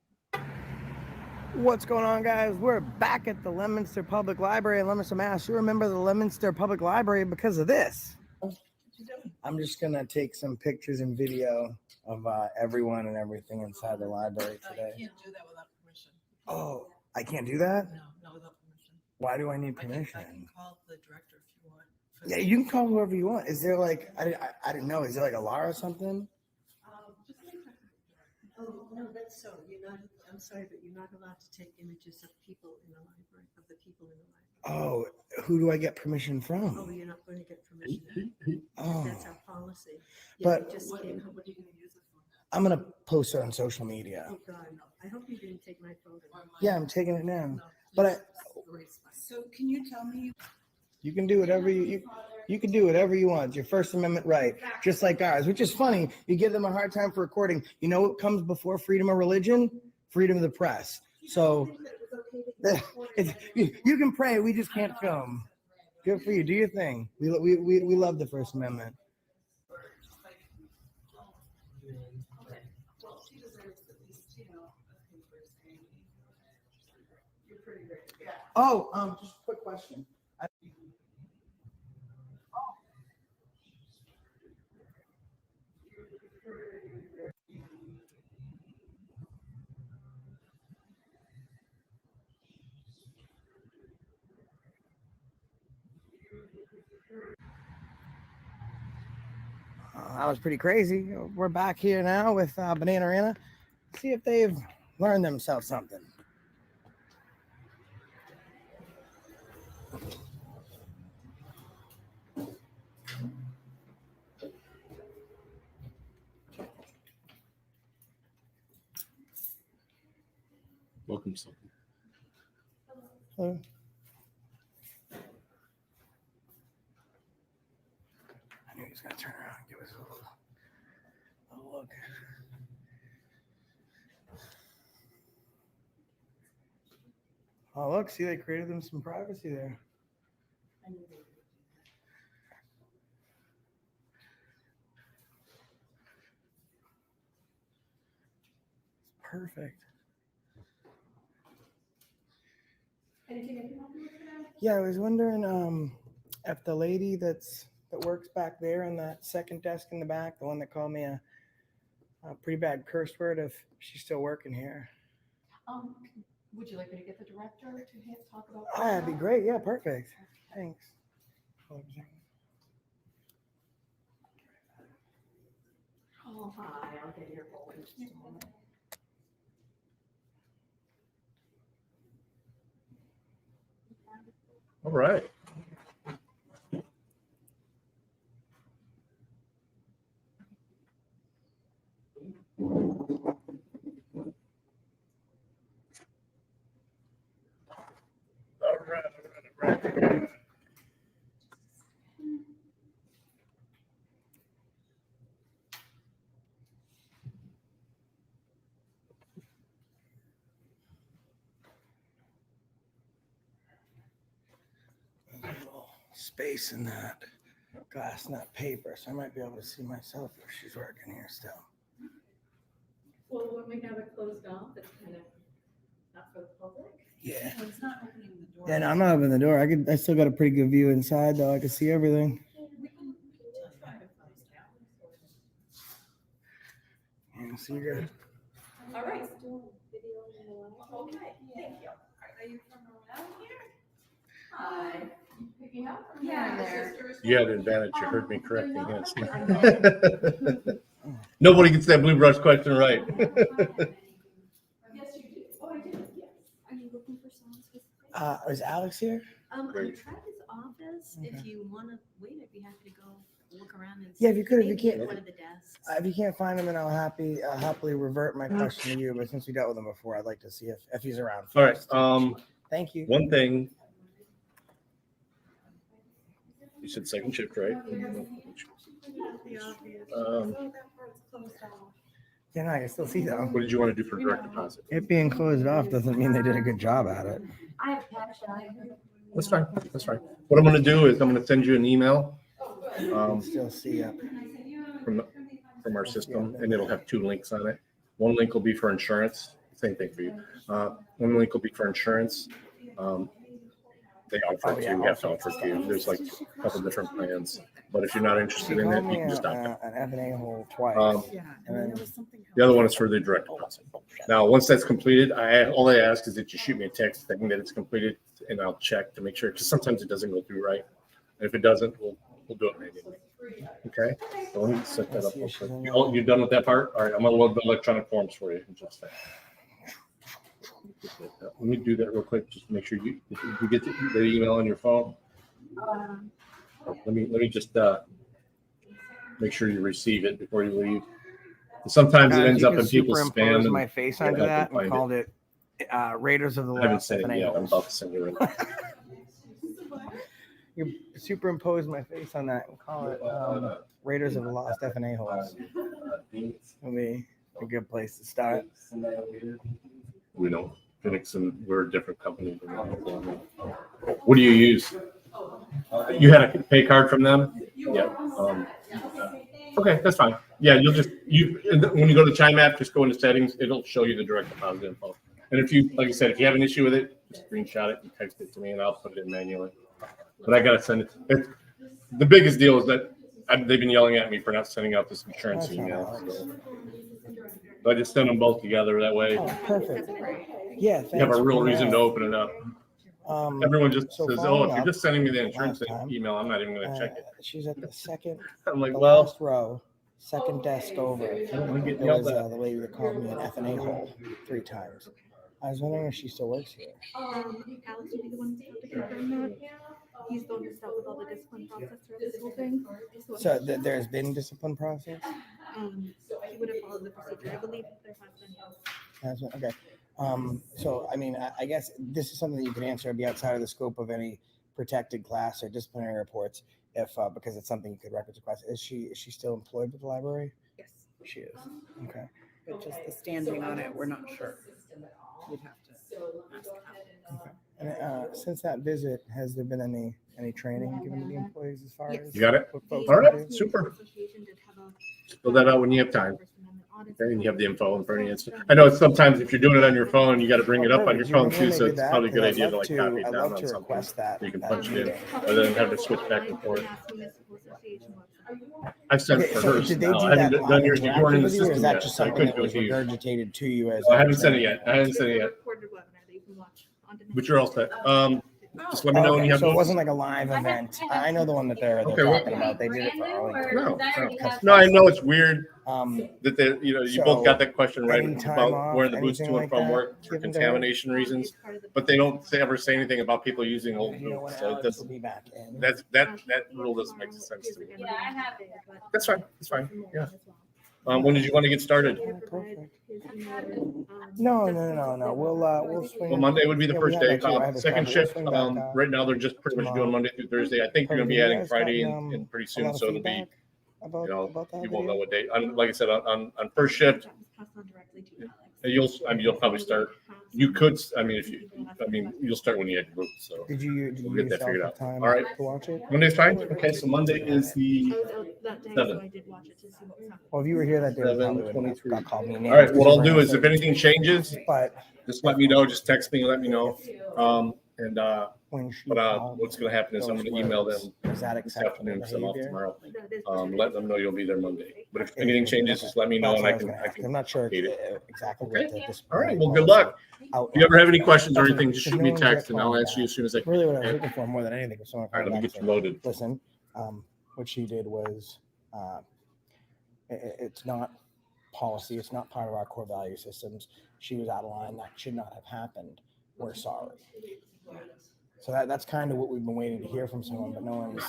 What's going on, guys? We're back at the Leominster Public Library in Leominster, Mass. You remember the Leominster Public Library because of this. I'm just going to take some pictures and video of everyone and everything inside the library today. You can't do that without permission. Oh, I can't do that? No, not without permission. Why do I need permission? I can call the director if you want. Yeah, you can call whoever you want. Is there like, I didn't know, is there like a law or something? Oh, no, that's so. You're not, I'm sorry, but you're not allowed to take images of people in the library, of the people in the library. Oh, who do I get permission from? Oh, you're not going to get permission. Oh, That's our policy. But- You just can't, what are you going to use it for? I'm going to post it on social media. Oh, God, no. I hope you didn't take my photo. Yeah, I'm taking it now. No, But so can you tell me? you can do whatever you can do whatever you want. It's your First Amendment right, just like ours, which is funny. You give them a hard time for recording. You know what comes before freedom of religion? Freedom of the press. So you can pray. We just can't film. Good for you. Do your thing. We love the First Amendment. Oh, just a quick question. That was pretty crazy. We're back here now with Banana Rana. See if they've learned themselves something. Welcome, Silky. Hello. I knew he was going to turn around and give us a little look. Oh, look, see, they created them some privacy there. Perfect. Anything I can help you with today? Yeah, I was wondering if the lady that works back there on that second desk in the back, the one that called me a pretty bad curse word, if she's still working here. Would you like me to get the director to talk about? Oh, that'd be great. Yeah, perfect. Thanks. Oh, hi, I'll get your phone in just a moment. All right. There's a little space in that glass, not paper, so I might be able to see myself if she's working here still. Well, when we have it closed off, it's kind of not for the public. Yeah. Well, it's not opening the door. Yeah, no, I'm not opening the door. I still got a pretty good view inside, though. I can see everything. We can try to close down. Yeah, so you're good. All right. Okay, thank you. Are you from around here? Hi. Picking up? Yeah, there. You had an advantage. You heard me correcting yes. Nobody gets that blue brush question right. Yes, you do. Oh, I did, yes. Are you looking for someone specific? Is Alex here? I'm at his office. If you want to wait, I'd be happy to go look around and. Yeah, if you could, if you maybe can't. at one of the desks. If you can't find him, then I'll happily revert my question to you. But since we dealt with him before, I'd like to see if he's around. All right. Thank you. One thing. You said second shift, right? Yeah, no, I can still see them. What did you want to do for direct deposit? It being closed off doesn't mean they did a good job at it. I have CashApp. That's fine. That's fine. What I'm going to do is I'm going to send you an email Still see up. from our system, and it'll have 2 links on it. One link will be for insurance. Same thing for you. One link will be for insurance. They offer it to you. You have to offer it to you. There's like a couple different plans, but if you're not interested in it, you can just opt out. An F&A hole twice. And then The other one is for the direct deposit. Now, once that's completed, all I ask is that you shoot me a text saying that it's completed, and I'll check to make sure, because sometimes it doesn't go through right. And if it doesn't, we'll do it manually. Okay? So let me set that up real quick. You done with that part? All right, I'm gonna load the electronic forms for you in just a second. Let me do that real quick, just to make sure you get the email on your phone. Let me just make sure you receive it before you leave. Sometimes it ends up in people's spam. My face onto that and called it Raiders of the I haven't Lost. sent it yet. I'm about to send it right now. You superimpose my face on that and call it Raiders of the Lost F&A holes. It'll be a good place to start. We know Phoenix, and we're a different company. What do you use? You had a pay card from them? Yeah. Okay, that's fine. Yeah, when you go to the Chime app, just go into settings. It'll show you the direct deposit info. And if you, like I said, if you have an issue with it, just screenshot it and text it to me, and I'll put it in manually. But I gotta send it. The biggest deal is that they've been yelling at me for not sending out this insurance email. So I just send them both together. That way, Perfect. Yeah, you have a real reason to open it up. Everyone just says, "Oh, if you're just sending me the insurance email, I'm not even going to check it." She's at the second, I'm like, the well, last row, second desk over. It was the lady that called me an F&A hole 3 times. I was wondering if she still works here. Alex would be the one to confirm that. He's the one who's dealt with all the discipline process throughout this whole thing. So there's been discipline process? He would have followed the procedure. I believe there has been. Okay. So, I mean, I guess this is something that you can answer. It'd be outside of the scope of any protected class or disciplinary reports, if because it's something you could record to class. Is she still employed with the library? Yes. She is. Okay. But just the standing on it, we're not sure. We'd have to. And since that visit, has there been any training given to the employees as far as You got it? what folks All can right, do? super. Fill that out when you have time. Okay, and you have the info in front of you. I know it's sometimes if you're doing it on your phone, you got to bring it up on your phone too, so it's probably a good idea to like copy it down on something. So you can punch it in, rather than have to switch back and forth. I've sent it for hers Did they now. do I haven't that done yours. live You weren't in the interactive with you, or system is that yet, just so I something couldn't that do was it to you. regurgitated to you as? I haven't sent it yet. I haven't sent it yet. But you're all set. Just let me know when you have. So it wasn't like a live event. I know the one that they're Okay, well- talking about. They did it for Arlington. No, I know it's weird Um, that they, you So, both got that question right any time about off, wearing the boots anything to and like from that work for given to her? contamination reasons, but they don't ever say anything about people using old you know when boots. So it Alex will doesn't, be back in? that rule doesn't make sense to me. Yeah, I have it, but. That's fine. That's fine. Yeah. When did you want to get started? No. We'll swing. Well, Monday would be the Yeah, we first have day. that too. I have a Second schedule. We'll shift. swing back, Right now they're just pretty much tomorrow. doing Monday through Thursday. I think you're going to be Have you adding guys Friday gotten, in pretty a soon, lot of so it'll be, feedback about that you won't know video? what date. Like I said, on first shift, you'll probably start. You could, you'll start when you have your boots. So Did you we'll get that yourself figured have out. time All right. to watch it? Monday's fine. Okay, so Monday is the That day, so 7th. I did watch it to see what was happening. Well, if you were here that day, we probably would have 7:23. got called me. All right, what I'll do is if anything changes, But just let me know. Just text me and let me know. when she But called what's going to happen is I'm those going to email words, them is that this acceptable afternoon because I'm off behavior? tomorrow. Let them know you'll be there Monday. But if anything changes, just let me know and I can. I'm not sure update it. exactly Okay. what this. All right. Well, good luck. If you ever have any questions or anything, just shoot me a text and I'll answer you as soon as I can. Really, what I was Okay? looking for more than anything was someone. All right, let me get you loaded. Listen, what she did was, it's not policy. It's not part of our core value systems. She was out of line. That should not have happened. We're sorry. So that's kind of what we've been waiting to hear from someone, but no one's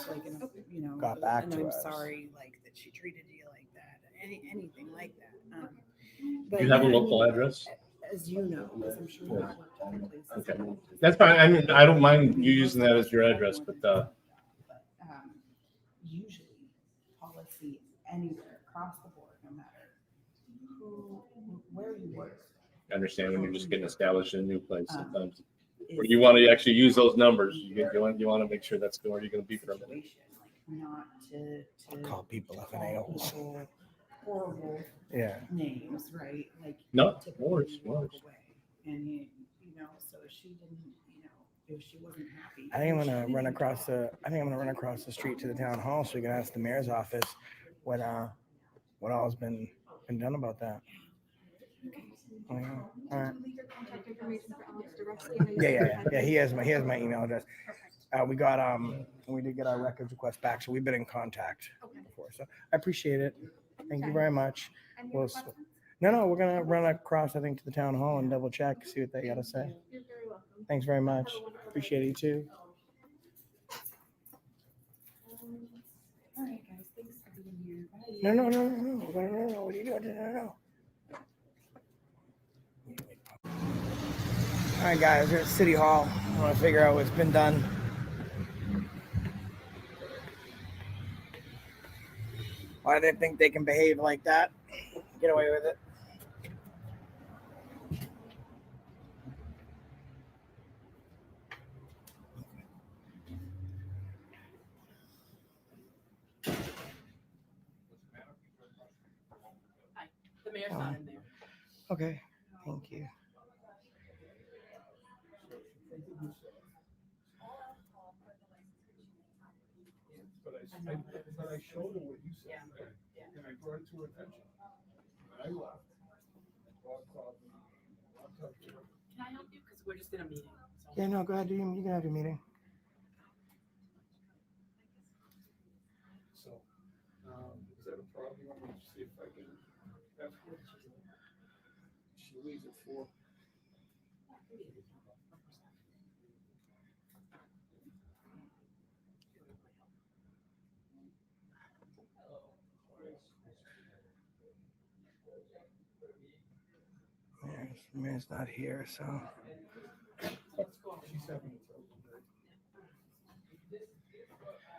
got back to us. Sorry, like that she treated you like that. Anything like that. Do you have a local address? As you know, because I'm sure you know what places. Okay. That's fine. I mean, I don't mind you using that as your address, but Usually policy anywhere across the board, no matter where you work. I understand when you're just getting established in a new place sometimes. Or you want to actually use those numbers. You want to make sure that's where you're going to be for a minute. Not to Call people FNAs. horrible names, right? Like No typically worries, you no walk worries. away. And you know, so if she didn't, if she wasn't happy. I think I'm gonna run across the street to the town hall so we can ask the mayor's office what all's been done about that. Oh, yeah. All right. Yeah. He has my email address. We did get our records request back, so we've been in contact before. So I appreciate it. Thank you very much. No, we're gonna run across, I think, to the town hall and double check, see what they gotta say. Thanks very much. Appreciate you too. All right, guys, thanks for being here. Bye. No. What are you doing? No. All right, guys, we're at City Hall. I want to figure out what's been done. Why do they think they can behave like that? Get away with it. The mayor's not in there. Okay, thank you. But I showed her what you said, right? And I brought it to her attention. And I left. Can I help you? Because we're just in a meeting. So. Yeah, no, go ahead. You can have your meeting. So, is that a problem? I'm going to see if I can. She leaves at 4. Mayor's not here, so.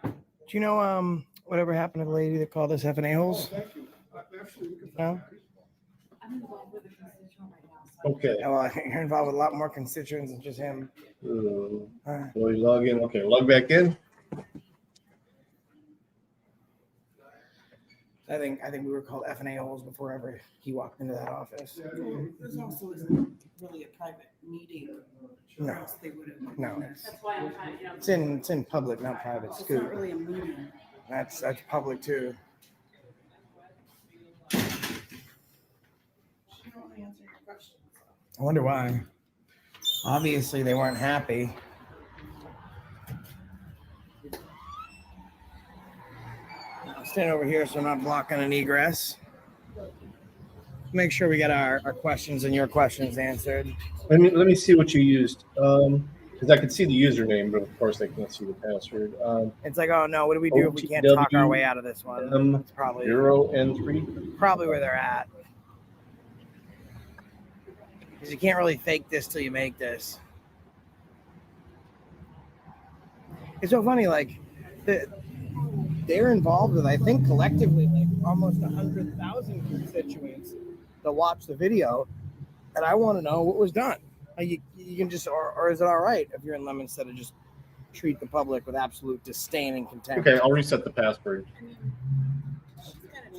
Do you know whatever happened to the lady that called us F and A-holes? Thank you. Actually, we can. No? I'm involved with a constituent right now, so Okay. Well, you're involved with a lot more constituents than just him. Will we log in? Okay, log back in. I think we were called F&A holes before ever he walked into that office. This also isn't really a private meeting. No. Or else they would have. No. That's why I'm kind of, you know. It's in public, not private. It's Scoop. not really a meeting. That's public too. She don't answer your questions. I wonder why. Obviously, they weren't happy. I'll stand over here so I'm not blocking an egress. Make sure we get our questions and your questions answered. Let me see what you used. Because I can see the username, but of course I can't see the password. It's like, oh no, what do we do if we can't talk our way out of this one? It's probably 0N3. Probably where they're at. Because you can't really fake this till you make this. It's so funny, like they're involved with, I think, collectively like almost 100,000 constituents that watch the video, and I want to know what was done. You can just, or is it all right if you're in Leominster to just treat the public with absolute disdain and contempt? Okay, I'll reset the password.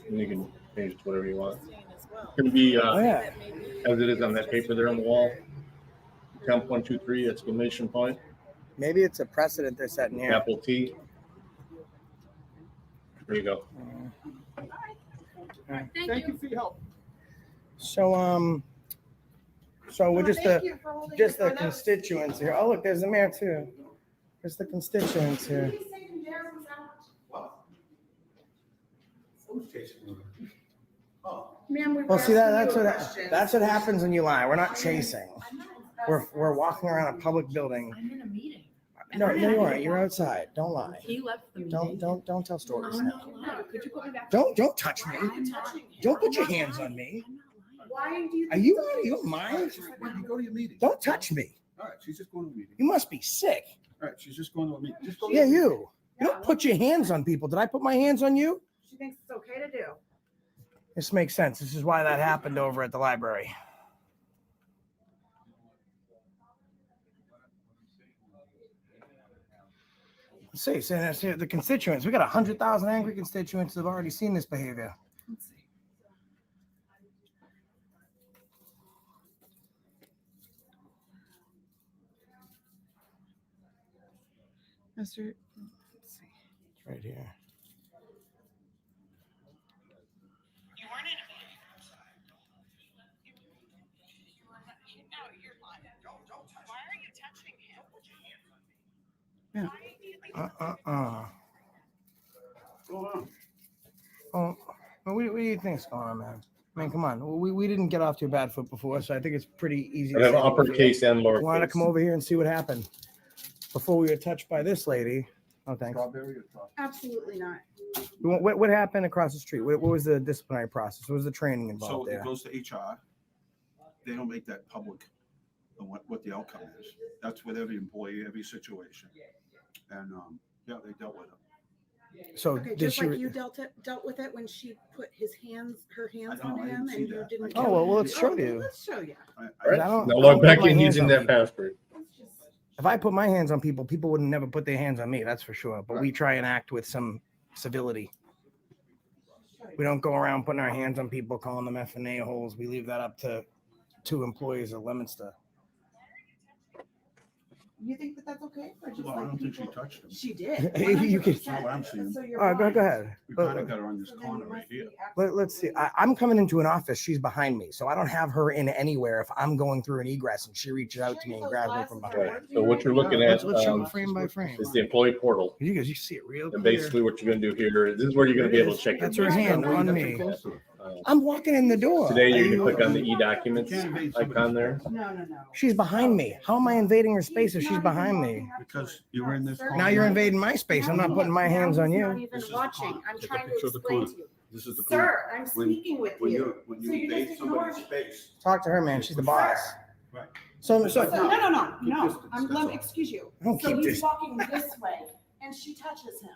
And you can change it to whatever you want. It's going to be as it is on that paper there on the wall. Temp 123 exclamation point. Maybe it's a precedent they're setting here. Capital T. There you go. Thank you for your help. So we're just the constituents here. Oh look, there's the mayor too. There's the constituents here. Ma'am, Well, see that's what happens when you lie. We're not chasing. We're walking around a public building. I'm in a meeting. No, you aren't. You're outside. Don't lie. He left the meeting. Don't tell stories. I'm not lying. Could you put me back? Don't touch me. I'm touching him. Don't put your hands on me. Why do you? Are you out of your mind? You go to your meeting. Don't touch me. All right, she's just going to a meeting. You must be sick. All right, she's just going to a meeting. Just go to Yeah, a meeting. you. You don't put your hands on people. Did I put my hands on you? She thinks it's okay to do. This makes sense. This is why that happened over at the library. Let's see, so the constituents. We got 100,000 angry constituents that have already seen this behavior. Let's see. Let's see. It's right here. You weren't in a meeting. No, you're lying. Why are you touching him? Yeah. Go on. Oh, what do you think's going on, man? I mean, come on. We didn't get off to a bad foot before, so I think it's pretty easy. I have uppercase and lowercase. Want to come over here and see what happened before we were touched by this lady? Oh, thanks. Strawberry or chocolate? Absolutely not. What happened across the street? What was the disciplinary process? What was the training involved So there? it goes to HR. They don't make that public, what the outcome is. That's with every employee, every situation. And, yeah, they dealt with it. So Okay, did just she? like you dealt with it when she put her hands I know, on I didn't him see and you that. didn't. Oh, well, let's show you. Let's show you. All right. I don't- Now I log don't back put my in hands using on that people. password. If I put my hands on people, people would never put their hands on me. That's for sure. But we try and act with some civility. We don't go around putting our hands on people, calling them F&A holes. We leave that up to two employees of Leominster. You think that that's okay? Or just Well, I like don't think she people- touched him. She did. You could- That's not what I'm seeing. So you're Go blind. ahead. We kind of got her on this corner right here. Let's see. I'm coming into an office. She's behind me. So I don't have her in anywhere if I'm going through an egress and she reaches out to me and grabs me from behind. Right. So what you're looking at Let's show them frame by frame. is the employee portal. You guys, you see it real And clear. basically what you're going to do here, this is where you're going to be able to check. That's your her hand on me. I'm walking in the door. Today you're going to click on the e-documents icon there. No. She's behind me. How am I invading her space if she's behind me? Because you were in this. Now you're invading my space. I'm not putting my hands on Not you. even This is the watching. con. I'm Take a trying to picture of the explain con. to you. This is the. Sir, con. I'm When- speaking with when you. When So you you invade just ignore somebody's me. space. Talk to her, man. She's the boss. Right. So No. Keep Let distance, me that's all. excuse you. I don't So keep he's distance. walking this way and she touches him.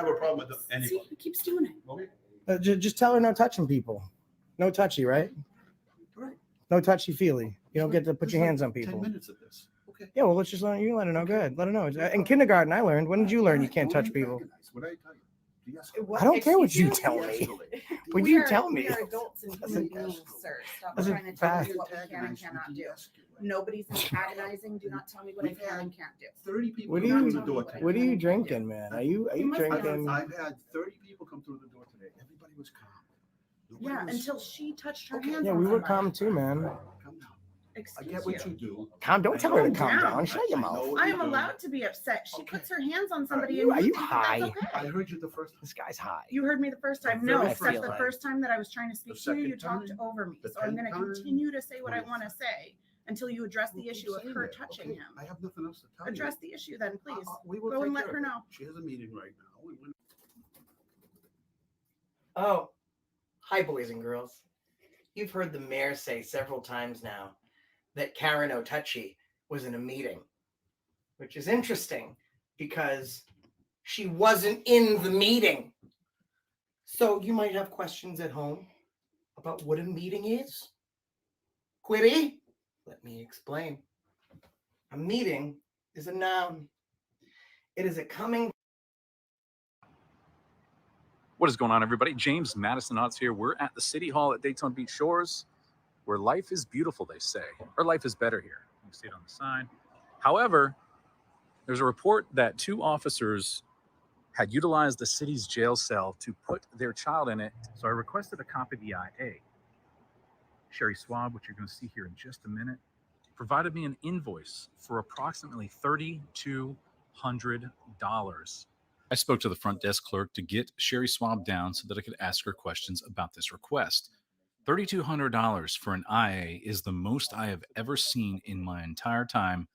have a problem with See, anybody. he keeps doing it. Okay. Just tell her no touching people. No touchy, right? Right. No touchy feely. You don't get to put There's your like hands on 10 people. minutes of this. Okay. Yeah, well, let's just let her know. Go ahead. Let her know. In kindergarten, I learned. When did you learn you can't Don't touch people? antagonize. What did I tell you? I don't care what you tell me. What you tell me? We are adults and human beings, sir. Stop That's a trying to tell fact. me what we can and cannot do. Nobody's antagonizing. Do not tell me what I can and can't do. 30 people What are come through you? the door today. What are you drinking, man? Are you drinking? I've had 30 people come through the door today. Everybody was calm. Nobody Yeah, was- until she touched her hands. Yeah, on we were somebody. calm too, man. Calm down. I Excuse get what you do. Calm. Don't tell her to calm down. down. Shut your I know mouth. what I you am do. allowed to be upset. She puts her hands on somebody. Are and you think high? that's okay. I heard you the first time. This guy's high. You heard me the first time. The No, very except first the time. first time that I was trying to speak The to you, you second talked time? over me. The So I'm going to 10th time? continue to say what I What want to say until you address the issue of her touching him. I have nothing else to tell you. Address the issue then, please. We will Go and take let care her of it. know. She has a meeting right now. Oh, hi, boys and girls. You've heard the mayor say several times now that Karen Otucci was in a meeting, which is interesting because she wasn't in the meeting. So you might have questions at home about what a meeting is. Quitty, let me explain. A meeting is a noun. It is a coming. What is going on, everybody? James Madison Odds here. We're at the City Hall at Daytona Beach Shores, where life is beautiful, they say, or life is better here. You see it on the sign. However, there's a report that 2 officers had utilized the city's jail cell to put their child in it. So I requested a copy of the IA. Sherry Swab, which you're going to see here in just a minute, provided me an invoice for approximately $3,200. I spoke to the front desk clerk to get Sherry Swab down so that I could ask her questions about this request. $3,200 for an IA is the most I have ever seen in my entire time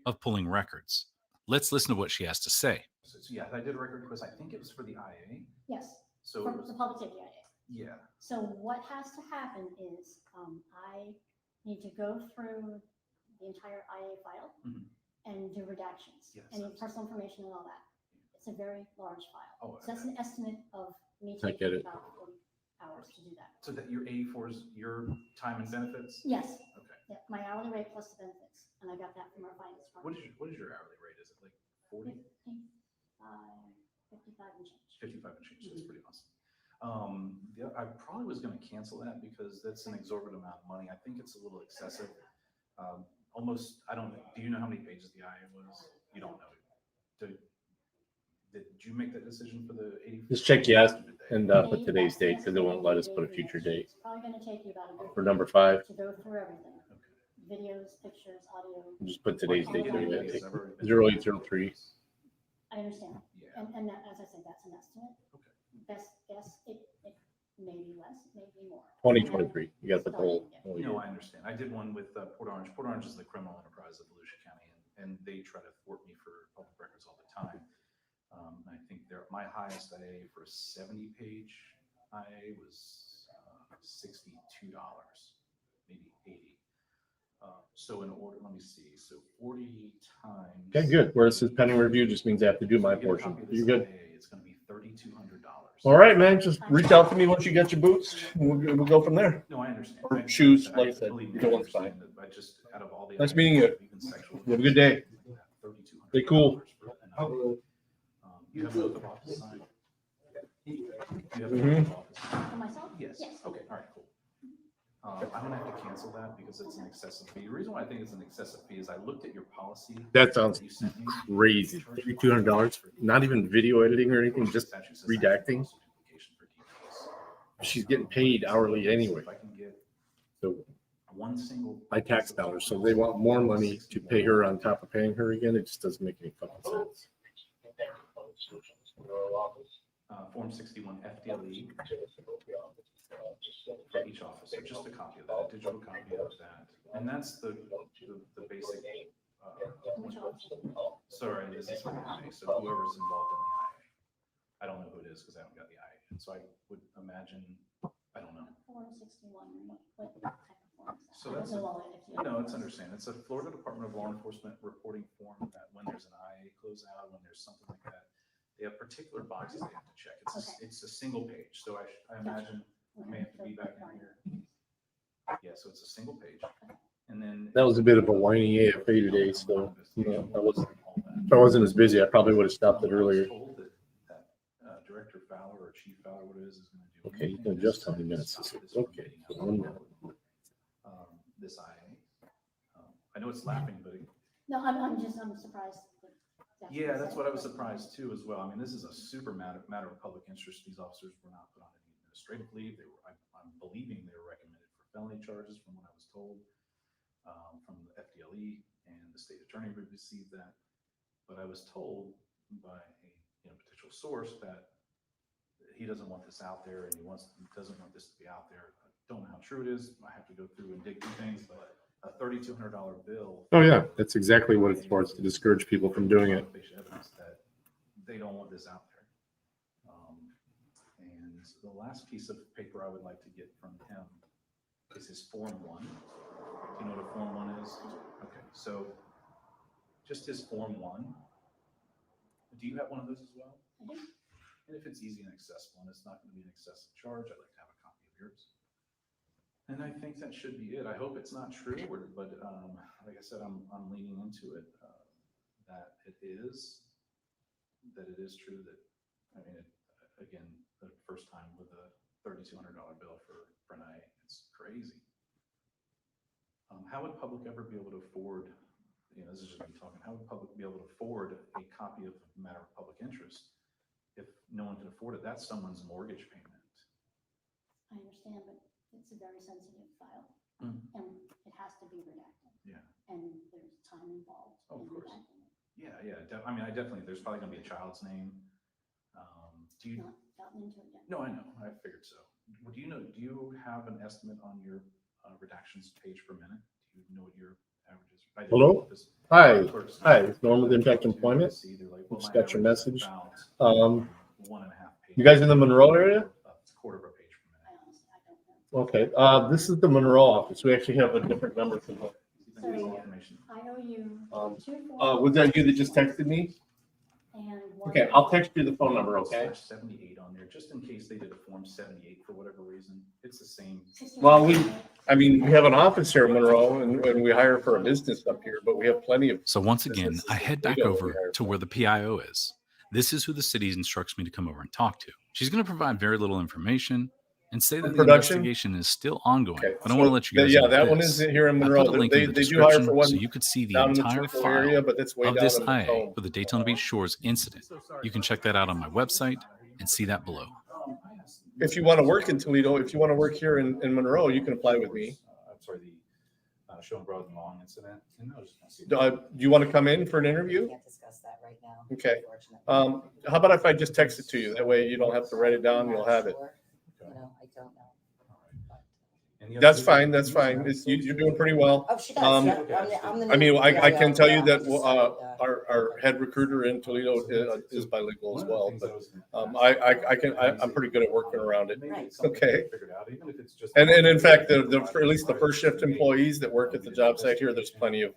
of pulling records. Let's listen to what she has to say. So yeah, I did a record request. I think it was for the IA. Yes, So for the public safety IA. yeah. So what has to happen is I need to go through the entire IA file and do redactions, Yes, any personal information and all that. It's a very large file. Oh, So that's an estimate of me I get taking it. about 40 hours to do that. So that your 84 is your time and benefits? Yes. Okay. Yeah, my hourly rate plus the benefits, and I got that from our finance department. What is your hourly rate? Is it like 40? 55 and change. 55 and change. That's pretty awesome. Yeah, I probably was going to cancel that because that's an exorbitant amount of money. I think it's a little excessive. Almost, I don't know. Do you know how many pages the IA was? You don't know. Did you make that decision for the 80? Just check yes and put today's date because it won't let us put a future date. It's probably going to take you about a good For number 5. to go through everything. Videos, pictures, audio. Just put today's date there. All Yeah, that. 0803. I understand. And that, as I said, that's an estimate. Best guess, it may be less, it may be more. 2023. You got to put the whole year. No, I understand. I did one with Port Orange. Port Orange is the criminal enterprise of Volusia County, and they try to thwart me for public records all the time. I think my highest IA for a 70-page IA was $62, maybe 80. So in order, let me see. So 40 times. Okay, good. Where it says pending review just means I have to do my portion. You're good. It's going to be $3,200. All right, man. Just reach out to me once you get your boots, and we'll go from there. No, I understand. Or shoes, like I said. Believe me, Either I one's fine. understand that. I just, out of all the Nice IAs, meeting you. even sexual You have a good day. $3,200 Stay cool. for an IA. You have another office sign? You have Mhm. another office sign? For myself? Yes. Okay, all right, cool. I'm gonna have to cancel that because it's an excessive fee. The reason why I think it's an excessive fee is I looked at your policy. That sounds you sent me. crazy. $3,200. Not even video editing or anything, just redacting. She's getting paid hourly anyway. If I can get So one single. my tax dollars, so they want more money to pay her on top of paying her again. It just doesn't make any fucking sense. Form 61 FDLE for each officer, just a copy of that, a digital copy of that. And that's the basic, sorry, this is for the IA, so whoever's involved in the IA. I don't know who it is because I haven't got the IA yet, so I would imagine, I don't know. Form 61, what type of form is that? So that's, no, it's understandable. It's a Florida Department of Law Enforcement reporting form that when there's an IA closeout, when there's something like that, they have particular boxes they have to check. It's a single page, so I imagine I may have to be back in here. Yeah, so it's a single page. And then That was a bit of a whiny AFA today, so if I wasn't as busy, I probably would have stopped it earlier. Director Fowler Okay, you can adjust how many minutes this is. Okay, 1 minute. This IA. I know it's laughing, but No, I'm surprised. yeah, that's what I was surprised too as well. I mean, this is a super matter of public interest. These officers were not put on any administrative leave. They were, I'm believing they were recommended for felony charges from what I was told from the FDLE, and the state attorney received that. But I was told by a potential source that he doesn't want this out there, and he doesn't want this to be out there. I don't know how true it is. I have to go through and dig through things, but a $3,200 bill. Oh yeah, that's exactly what it's for. It's to discourage people from doing it. Evidence that they don't want this out there. And the last piece of paper I would like to get from him is his Form 1. Do you know what a Form 1 is? Okay, so just his Form 1. Do you have one of those as well? And if it's easy and accessible and it's not going to be an excessive charge, I'd like to have a copy of yours. And I think that should be it. I hope it's not true, but like I said, I'm leaning into it, that it is true that, I mean, again, the first time with a $3,200 bill for an IA, it's crazy. How would public ever be able to afford, this is just me talking, how would public be able to afford a copy of a matter of public interest if no one can afford it? That's someone's mortgage payment. I understand, but it's a very sensitive file, Mm. and it has to be redacted. Yeah. And there's time involved Oh, in of course. redacting it. Yeah. I mean, I definitely, there's probably going to be a child's name. Do you? Not gotten into it yet. No, I know. I figured so. Do you have an estimate on your redactions page per minute? Do you know what your average is? I didn't Hello? know this. Hi. Clerks- Hi, it's Norm with Impact Employment. See, they're like, well, Just my got your average is message. about 1.5 pages. You guys in the Monroe area? A quarter of a page per minute. I honestly, I don't know. Okay, this is the Monroe office. We actually have a different number for that. So I owe you two Was that you that just texted me? and one. Okay, I'll text you the phone number, okay? Slash 78 on there, just in case they did a Form 78 for whatever reason. It's the same. Well, we have an office here in Monroe and we hire for a business up here, but we have plenty of. So once again, I head back over to where the PIO is. This is who the city instructs me to come over and talk to. She's going to provide very little information and say that the Production? investigation is still ongoing. Okay, But I want to let you guys yeah, know that one this. is here in I Monroe. put a link in the They do hire description for one so you could see the down in the entire Toledo file area, but that's way of down this in the IA zone. for the Daytona Beach Shores incident. You can check that out on my website and see that below. If you want to work in Toledo, if you want to work here in Monroe, you can apply with me. I'm sorry, the Show and Broad and Long incident. Do you want to come in for an interview? Can't discuss that right now. Okay. unfortunately. How about if I just text it to you? That way you don't have to write it down, you'll have it. You know, I don't know. That's fine, that's fine. You're doing pretty well. Oh, she does, yeah. I'm the I mean, new I can PIO, tell you yeah, that just so, our head recruiter in Toledo is bilingual as well, but I'm pretty good at working around it. Okay. And in fact, for at least the first shift employees that work at the job site here, there's plenty of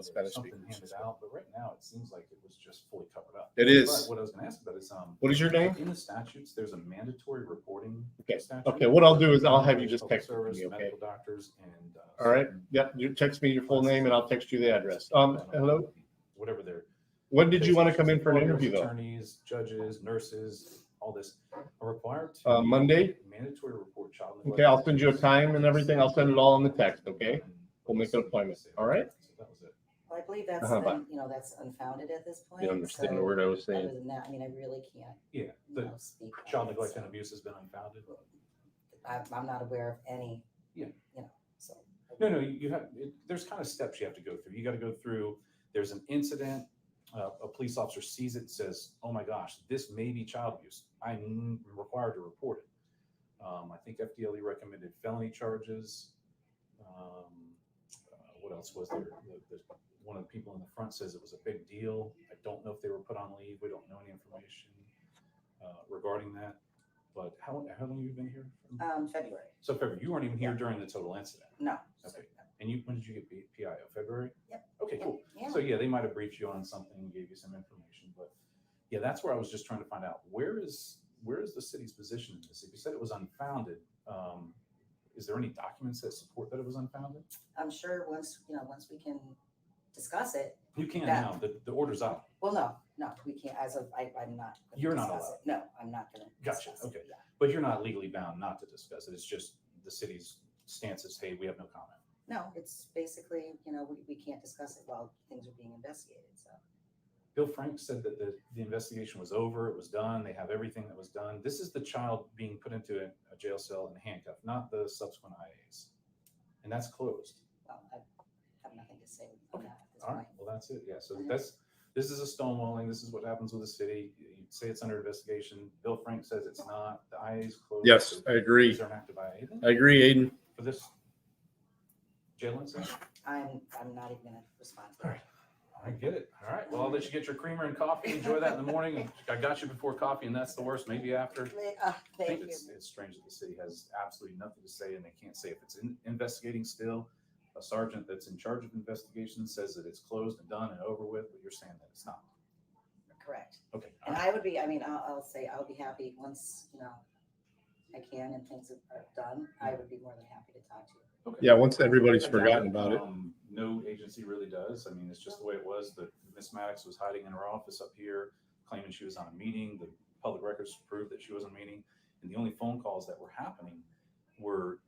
Spanish speakers. But right now, it seems like it was just fully covered up. It is. But what I was going to ask about is, What is your name? In the statutes, there's a mandatory reporting. Okay. statute. Okay, what I'll do is I'll have you just text it to Service, me, okay? medical doctors, and All right, yeah, you text me your full name and I'll text you the address. Hello? whatever they're. When did you want to come in for an interview though? Attorneys, judges, nurses, all this are required to. Monday? Mandatory report child neglect. Okay, I'll send you a time and everything. I'll send it all in the text, okay? We'll make an appointment, all right? So that was it. Well, I believe that's, Bye. that's unfounded at this point. You understand so the word I was saying? Other than that, I mean, I really can't. Yeah, the speak on child it, neglect so and abuse has been unfounded. I'm not aware of any. Yeah. So. No, you have, there's kind of steps you have to go through. You got to go through, there's an incident, a police officer sees it, says, oh my gosh, this may be child abuse. I'm required to report it. I think FDLE recommended felony charges. What else was there? One of the people in the front says it was a big deal. I don't know if they were put on leave. We don't know any information regarding that. But how long have you been here? February. So February, you weren't even here during the total incident. No. Okay. And when did you get PIO? February? Yep. Okay, cool. Yeah. So yeah, they might have briefed you on something, gave you some information, but yeah, that's where I was just trying to find out where is the city's position in this? If you said it was unfounded, is there any documents that support that it was unfounded? I'm sure once we can discuss it, You can That- now. The order's out. Well, no, we can't, as of, I'm not. gonna You're not discuss allowed. it. No, I'm not gonna. Gotcha. discuss it, Okay. yeah. But you're not legally bound not to discuss it. It's just the city's stance is, hey, we have no comment. No, it's basically, we can't discuss it while things are being investigated, so. Bill Frank said that the investigation was over, it was done, they have everything that was done. This is the child being put into a jail cell and handcuffed, not the subsequent IAs. And that's closed. Well, I have nothing to say on that at this All point. right, well, that's it. Yeah, so this is a stonewalling. This is what happens with the city. You say it's under investigation. Bill Frank says it's not. The IA's closed. Yes, So I agree. is there an active IA then? I agree, Aiden. For this jail incident? I'm not even gonna respond to that. I get it. All right. Well, I'll let you get your creamer and coffee. Enjoy that in the morning. I got you before coffee, and that's the worst. Maybe after. I Thank think you. it's strange that the city has absolutely nothing to say, and they can't say if it's investigating still. A sergeant that's in charge of investigations says that it's closed and done and over with, but you're saying that it's not. Correct. Okay. And I would be, I'll say, I'll be happy once, I can and things are done, I would be more than happy to talk to you. Okay. Yeah, once everybody's forgotten about it. No agency really does. I mean, it's just the way it was. But Miss Maddox was hiding in her office up here, claiming she was on a meeting. The public records proved that she was on a meeting. And the only phone calls that were happening were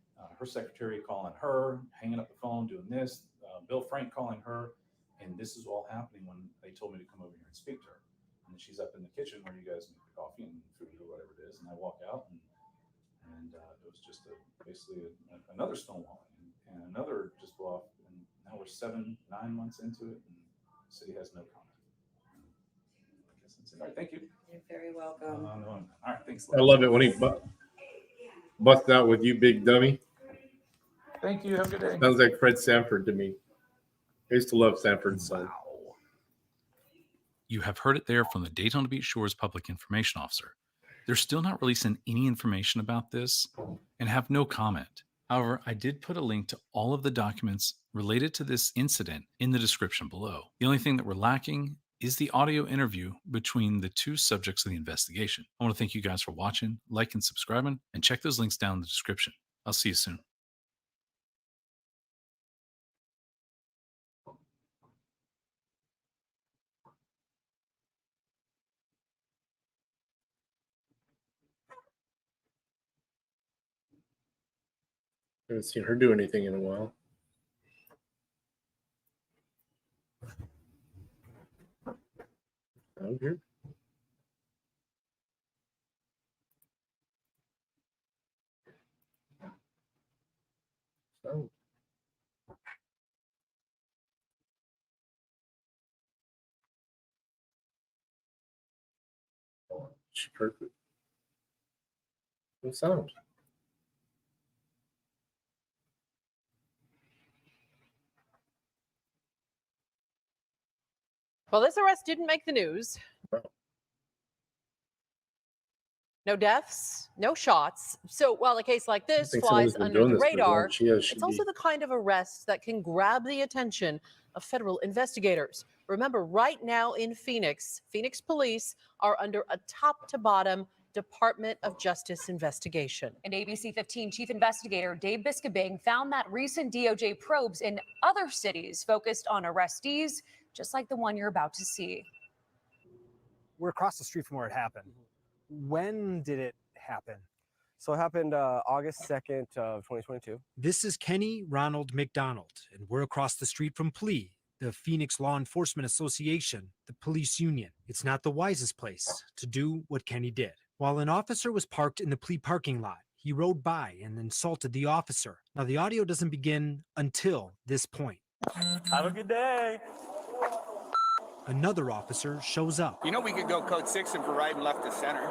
her secretary calling her, hanging up the phone, doing this, Bill Frank calling her. And this is all happening when they told me to come over here and speak to her. And she's up in the kitchen where you guys make the coffee and food or whatever it is. And I walk out and it was just basically another stonewalling and another just blow off. And now we're 7-9 months into it, and the city has no comment. I guess that's it. All right, thank you. You're very welcome. All right, thanks. I love it when he busts out with you, big dummy. Thank you. Have a good day. Sounds like Fred Sanford to me. I used to love Sanford's son. You have heard it there from the Daytona Beach Shores Public Information Officer. They're still not releasing any information about this and have no comment. However, I did put a link to all of the documents related to this incident in the description below. The only thing that we're lacking is the audio interview between the two subjects of the investigation. I want to thank you guys for watching, liking, subscribing, and check those links down in the description. I'll see you soon. I haven't seen her do anything in a while. Oh, here. Oh. She perfect. No sound. Well, this arrest didn't make the news. No deaths, no shots. So while a case like this think flies someone's been under doing the this for as long radar, as she is. it's also the kind of arrest that can grab the attention of federal investigators. Remember, right now in Phoenix, Phoenix police are under a top-to-bottom Department of Justice investigation. And ABC 15 Chief Investigator Dave Biscabing found that recent DOJ probes in other cities focused on arrestees, just like the one you're about to see. We're across the street from where it happened. When did it happen? So it happened August 2nd of 2022. This is Kenny Ronald McDonald, and we're across the street from PLEA, the Phoenix Law Enforcement Association, the police union. It's not the wisest place to do what Kenny did. While an officer was parked in the PLEA parking lot, he rode by and insulted the officer. Now, the audio doesn't begin until this point. Have a good day. Another officer shows up. You know, we could go code 6 and for right and left to center.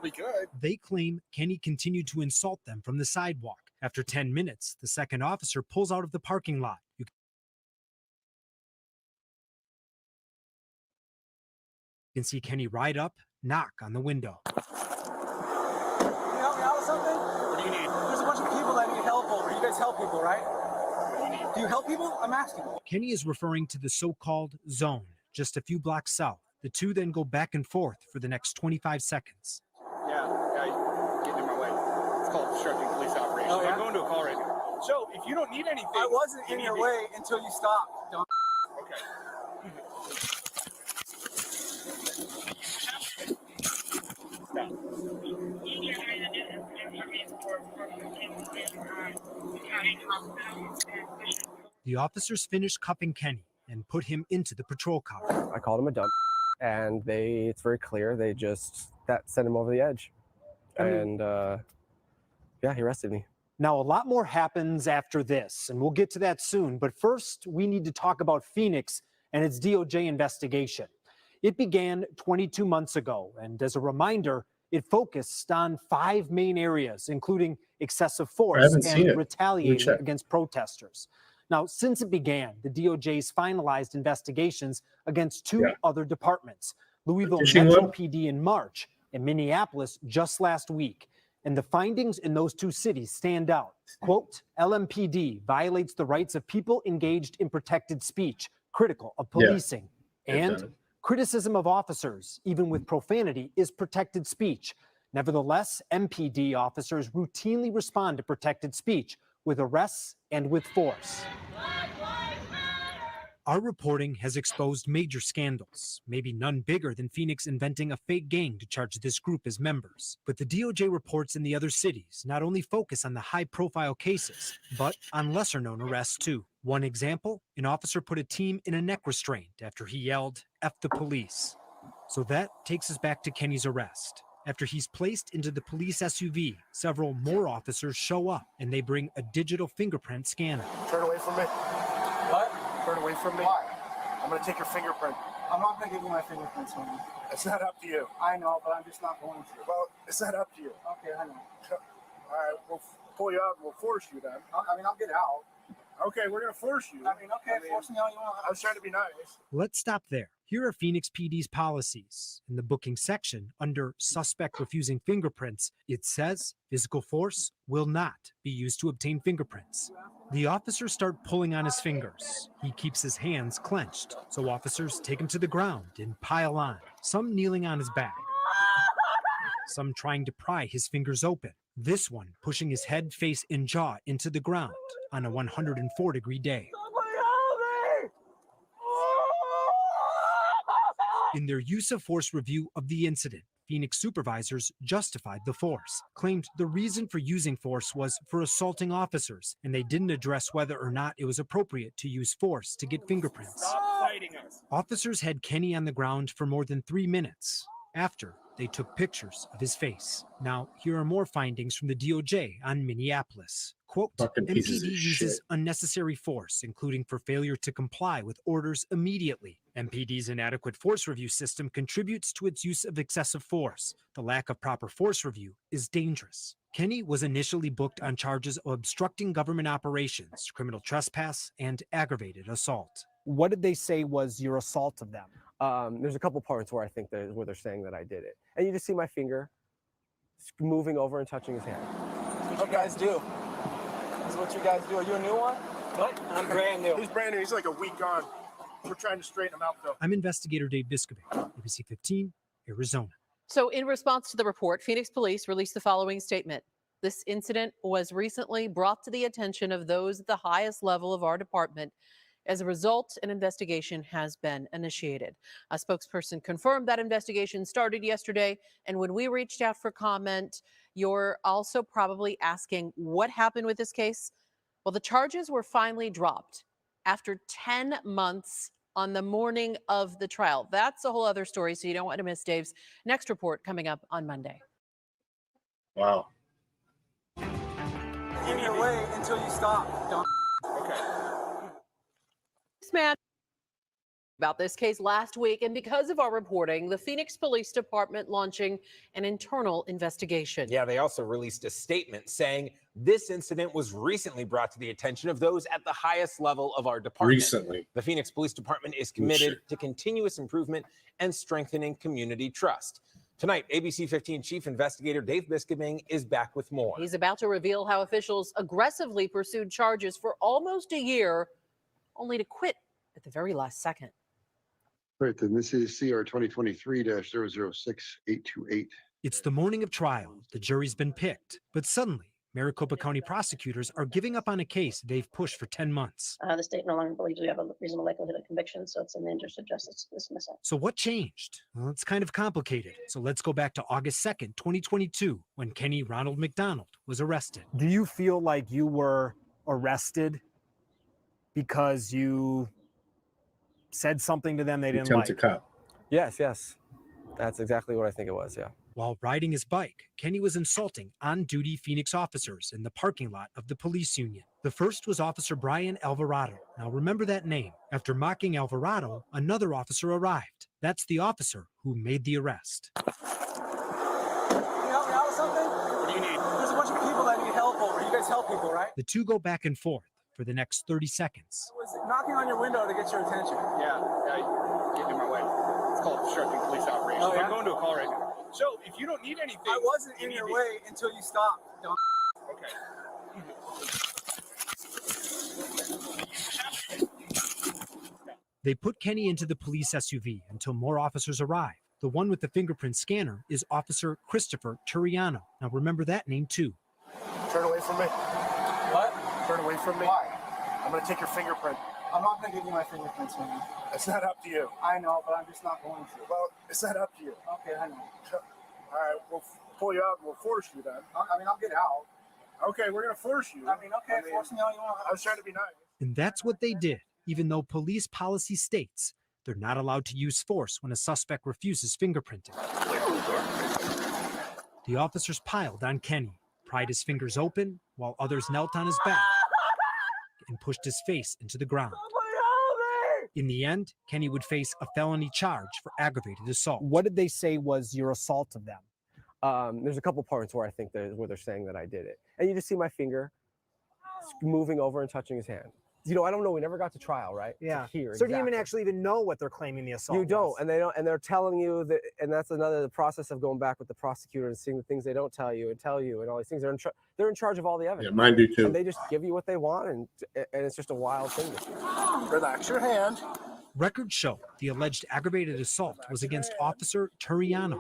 We could. They claim Kenny continued to insult them from the sidewalk. After 10 minutes, the second officer pulls out of the parking lot. You can see Kenny ride up, knock on the window. Can you help me out with something? What do you need? There's a bunch of people that need help over. You guys help people, right? What do you need? Do you help people? I'm asking. Kenny is referring to the so-called zone, just a few blocks south. The two then go back and forth for the next 25 seconds. Yeah, getting in my way. It's called obstructing police operations. Oh, yeah? I'm going to a call right now. Joe, if you don't need anything, I wasn't in your way until you stopped. Don't. Okay. The officers finished cuffing Kenny and put him into the patrol car. I called him a dumb, and it's very clear, they just, that sent him over the edge. And yeah, he arrested me. Now, a lot more happens after this, and we'll get to that soon. But first, we need to talk about Phoenix and its DOJ investigation. It began 22 months ago, and as a reminder, it focused on 5 main areas, including excessive force and retaliating against protesters. Now, since it began, the DOJ's finalized investigations against 2 other departments, Louisville Metro PD in March and Minneapolis just last week. And the findings in those 2 cities stand out. Quote, LMPD violates the rights of people engaged in protected speech, critical of policing. And criticism of officers, even with profanity, is protected speech. Nevertheless, MPD officers routinely respond to protected speech with arrests and with force. Our reporting has exposed major scandals, maybe none bigger than Phoenix inventing a fake gang to charge this group as members. But the DOJ reports in the other cities not only focus on the high-profile cases, but on lesser-known arrests too. One example, an officer put a team in a neck restraint after he yelled, "F the police." So that takes us back to Kenny's arrest. After he's placed into the police SUV, several more officers show up and they bring a digital fingerprint scanner. Turn away from me. What? Turn away from me. Why? I'm going to take your fingerprint. I'm not going to give you my fingerprints, homie. It's not up to you. I know, but I'm just not going to. Well, it's not up to you. Okay, I know. All right, we'll pull you out and we'll force you then. I mean, I'll get out. Okay, we're going to force you. I mean, force me all you want. I was trying to be nice. Let's stop there. Here are Phoenix PD's policies. In the booking section, under suspect refusing fingerprints, it says physical force will not be used to obtain fingerprints. The officers start pulling on his fingers. He keeps his hands clenched, so officers take him to the ground and pile on, some kneeling on his back, some trying to pry his fingers open. This one pushing his head, face, and jaw into the ground on a 104-degree day. In their use of force review of the incident, Phoenix supervisors justified the force, claimed the reason for using force was for assaulting officers, and they didn't address whether or not it was appropriate to use force to get fingerprints. Stop fighting us. Officers had Kenny on the ground for more than 3 minutes. After, they took pictures of his face. Now, here are more findings from the DOJ on Minneapolis. Quote, MPD uses unnecessary force, including for failure to comply with orders immediately. MPD's inadequate force review system contributes to its use of excessive force. The lack of proper force review is dangerous. Kenny was initially booked on charges of obstructing government operations, criminal trespass, and aggravated assault. What did they say was your assault of them? There's a couple parts where I think where they're saying that I did it. And you just see my finger moving over and touching his hand. That's what you guys do. That's what you guys do. Are you a new one? What? I'm brand new. He's brand new. He's like a week on. We're trying to straighten him out, though. I'm investigator Dave Biscobing, ABC 15, Arizona. So in response to the report, Phoenix police released the following statement. This incident was recently brought to the attention of those at the highest level of our department. As a result, an investigation has been initiated. A spokesperson confirmed that investigation started yesterday. And when we reached out for comment, you're also probably asking what happened with this case. Well, the charges were finally dropped after 10 months on the morning of the trial. That's a whole other story, so you don't want to miss Dave's next report coming up on Monday. Wow. In your way until you stop. Don't. Okay. Man about this case last week, and because of our reporting, the Phoenix Police Department launching an internal investigation. Yeah, they also released a statement saying this incident was recently brought to the attention of those at the highest level of our department. Recently. The Phoenix Police Department is committed to continuous improvement and strengthening community trust. Tonight, ABC 15 Chief Investigator Dave Biscobing is back with more. He's about to reveal how officials aggressively pursued charges for almost a year, only to quit at the very last second. Right, then this is CR 2023-006828. It's the morning of trial. The jury's been picked. But suddenly, Maricopa County prosecutors are giving up on a case they've pushed for 10 months. The state no longer believes we have a reasonable likelihood of conviction, so it's in the interest of justice to dismiss it. So what changed? Well, it's kind of complicated. So let's go back to August 2nd, 2022, when Kenny Ronald McDonald was arrested. Do you feel like you were arrested because you said something to them they didn't like? cop. Yes, yes. That's exactly what I think it was, yeah. While riding his bike, Kenny was insulting on-duty Phoenix officers in the parking lot of the police union. The first was Officer Brian Alvarado. Now remember that name. After mocking Alvarado, another officer arrived. That's the officer who made the arrest. Can you help me out with something? What do you need? There's a bunch of people that need help over. You guys help people, right? The two go back and forth for the next 30 seconds. I was knocking on your window to get your attention. Yeah, get in my way. It's called obstructing police operations. I'm going to a call right now. So if you don't need anything, I wasn't in your way until you stopped. They put Kenny into the police SUV until more officers arrive. The one with the fingerprint scanner is Officer Christopher Turiano. Now remember that name too. Turn away from me. What? Turn away from me. Why? I'm going to take your fingerprint. I'm not going to give you my fingerprints, man. It's not up to you. I know, but I'm just not going to. Well, it's not up to you. Okay, I know. All right, we'll pull you out and we'll force you then. I mean, I'll get out. Okay, we're going to force you. Okay, force me all you want. I was trying to be nice. And that's what they did, even though police policy states they're not allowed to use force when a suspect refuses fingerprinting. The officers piled on Kenny, pried his fingers open while others knelt on his back and pushed his face into the ground. In the end, Kenny would face a felony charge for aggravated assault. What did they say was your assault of them? There's a couple parts where I think where they're saying that I did it. And you just see my finger moving over and touching his hand. You know, I don't know. We never got to trial, right? Yeah. To hear So do you exactly. actually even know what they're claiming the assault You don't, was? and they don't, and they're telling you that, and that's another process of going back with the prosecutor and seeing the things they don't tell you and tell you and all these things. They're in charge of all the evidence. Yeah, mine do too. And they just give you what they want, and it's just a wild thing. Relax your hand. Records show the alleged aggravated assault was against Officer Turiano.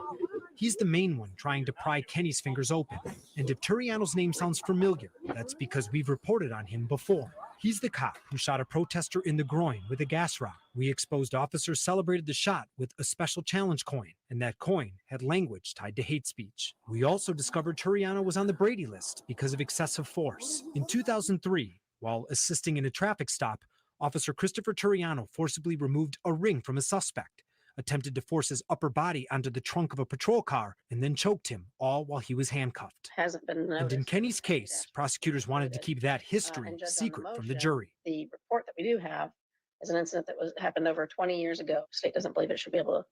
He's the main one trying to pry Kenny's fingers open. And if Turiano's name sounds familiar, that's because we've reported on him before. He's the cop who shot a protester in the groin with a gas rod. We exposed officers celebrated the shot with a special challenge coin, and that coin had language tied to hate speech. We also discovered Turiano was on the Brady list because of excessive force. In 2003, while assisting in a traffic stop, Officer Christopher Turiano forcibly removed a ring from a suspect, attempted to force his upper body onto the trunk of a patrol car, and then choked him, all while he was handcuffed. Hasn't been noticed. And in Kenny's case, prosecutors wanted to keep that history secret from the jury. The report that we do have is an incident that happened over 20 years ago. The state doesn't believe it should be able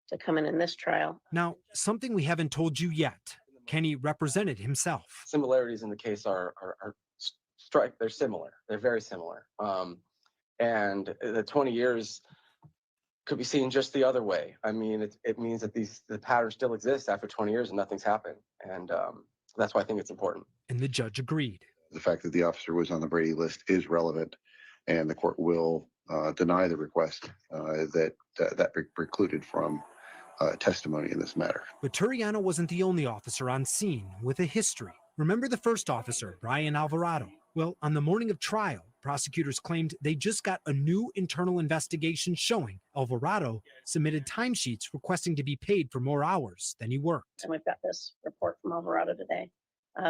to come in this trial. Now, something we haven't told you yet. Kenny represented himself. Similarities in the case are they're similar. They're very similar. And the 20 years could be seen just the other way. I mean, it means that the pattern still exists after 20 years and nothing's happened. And that's why I think it's important. And the judge agreed. The fact that the officer was on the Brady list is relevant, and the court will deny the request that precluded from testimony in this matter. But Turiano wasn't the only officer on scene with a history. Remember the first officer, Brian Alvarado? Well, on the morning of trial, prosecutors claimed they just got a new internal investigation showing Alvarado submitted timesheets requesting to be paid for more hours than he worked. And we've got this report from Alvarado today.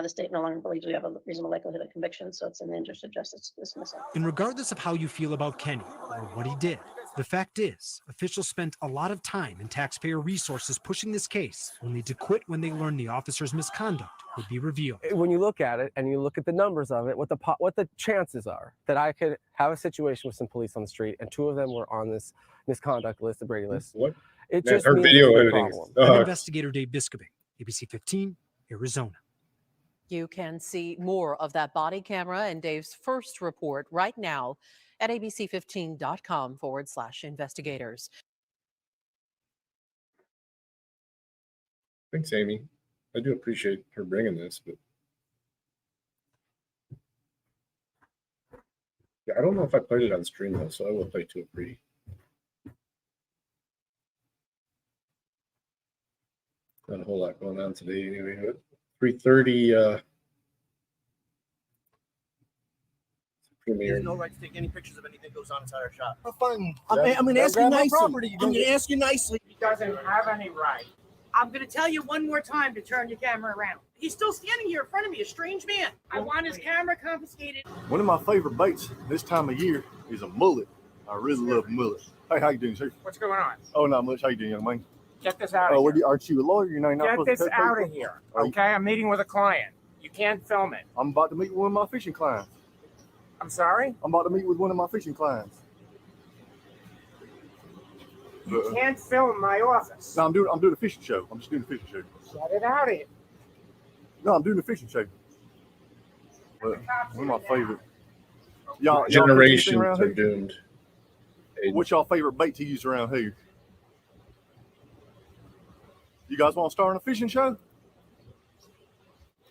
The state no longer believes we have a reasonable likelihood of conviction, so it's in the interest of justice to dismiss it. And regardless of how you feel about Kenny or what he did, the fact is, officials spent a lot of time and taxpayer resources pushing this case, only to quit when they learned the officer's misconduct would be revealed. When you look at it and you look at the numbers of it, what the chances are that I could have a situation with some police on the street and two of them were on this misconduct list, the Brady list. What? It Man, just her means video it's a editing problem. I'm investigator Dave Biskobing, ABC 15, Arizona. You can see more of that body camera and Dave's first report right now at abc15.com/investigators. Thanks, Amy. I do appreciate her bringing this, but yeah, I don't know if I played it on stream though, so I will play to it pretty. Not a whole lot going on today anyway. But 3:30 He has no right to take any pictures of anything that goes on inside our shop. Fine. I'm going to ask you nicely. I'm going to ask you nicely. He doesn't have any right. I'm gonna tell you one more time to turn your camera around. He's still standing here in front of me, a strange man. I want his camera confiscated. One of my favorite baits this time of year is a mullet. I really love mullet. Hey, how you doing, sir? What's going on? Oh, not much. How you doing, young man? Get this out of here. Aren't you a lawyer? You're not Get supposed to this touch out people? of here. Okay, I'm meeting with a client. You can't film it. I'm about to meet one of my fishing clients. I'm sorry? I'm about to meet with one of my fishing clients. You can't film my office. No, I'm doing a fishing show. I'm just doing a fishing show. Get it out of here. No, I'm doing a fishing show. But one of my favorite. Y'all Generations around are here? doomed. What's y'all favorite bait to use around here? You guys want to start on a fishing show?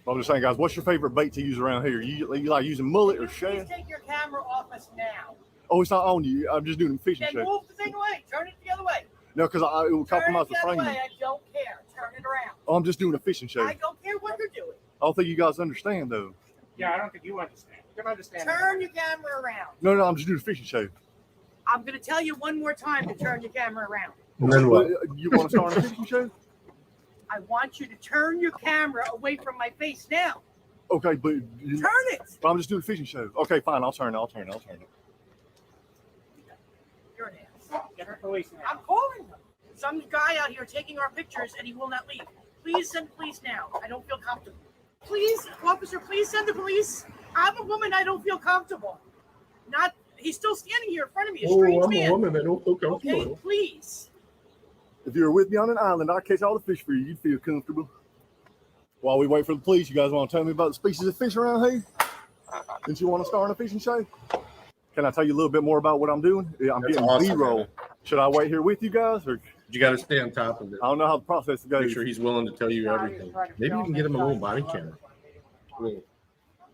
I'm just saying, guys, what's your favorite bait to use around here? You like using mullet or shad? Please take your camera off us now. Oh, it's not on you. I'm just doing a fishing Then show. move the thing away. Turn it the other way. No, because it will Turn compromise it the the other framing. way. I don't care. Turn it around. Oh, I'm just doing a fishing show. I don't care what you're doing. I don't think you guys understand, though. Yeah, I don't think you understand. You can understand. Turn your camera around. No, I'm just doing a fishing show. I'm gonna tell you one more time to turn your camera around. And then what? You want to start on a fishing show? I want you to turn your camera away from my face now. Okay, but Turn it. But I'm just doing a fishing show. Okay, fine. I'll turn it. You're an ass. Get the police now. I'm calling them. Some guy out here taking our pictures and he will not leave. Please send police now. I don't feel comfortable. Please, officer, please send the police. I'm a woman. I don't feel comfortable. He's still standing here in front of me, a strange man. a woman. I don't feel comfortable. Okay, please. If you were with me on an island, I'd catch all the fish for you. You'd feel comfortable. While we wait for the police, you guys want to tell me about the species of fish around here? Didn't you want to start on a fishing show? Can I tell you a little bit more about what I'm doing? I'm That's getting awesome, B-roll. man. Should I wait here with you guys? Or You got to stay on top of it. I don't know how the process goes. Make sure he's willing to tell you everything. Maybe you can get him a little body camera.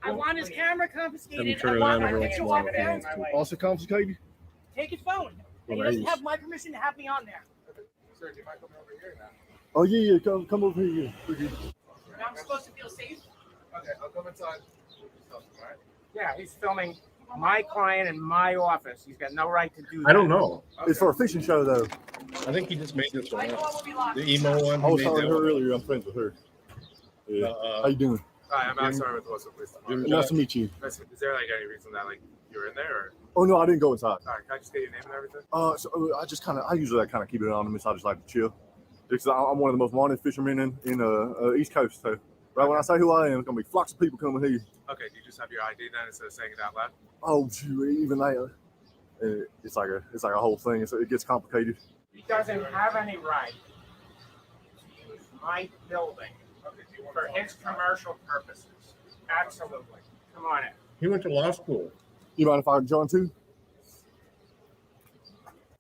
I want his camera Have him confiscated. turn I it want on my every picture once off in a while down. if he wants Also confiscated? Take his phone. And he Well, doesn't nice. have my permission to have me on there. Sir, do you mind coming over here now? Oh, yeah, come over here. Yeah. Now I'm supposed to feel safe. Okay, I'll come inside. Yeah, he's filming my client in my office. He's got no right to do that. I don't know. It's for a fishing show, though. I think he just made this one My door up. will be locked. The emo one. I was he made talking to that her one. earlier. I'm friends with her. Yeah. How you doing? Hi, I'm outside with the Wilson Police Department. Nice to meet you. Is there like any reason that like you were in there? Or? Oh, no, I didn't go inside. All right, can I just get your name and everything? So I usually keep it anonymous. I just like to chill. Because I'm one of the most wanted fishermen in East Coast. So right when I say who I am, it's gonna be flocks of people coming here. Okay, do you just have your ID then instead of saying it out loud? Oh, shoot, even that. It's like a whole thing. It gets complicated. He doesn't have any right to use my building for his commercial purposes. Absolutely. Come on in. He went to law school. You mind if I join too?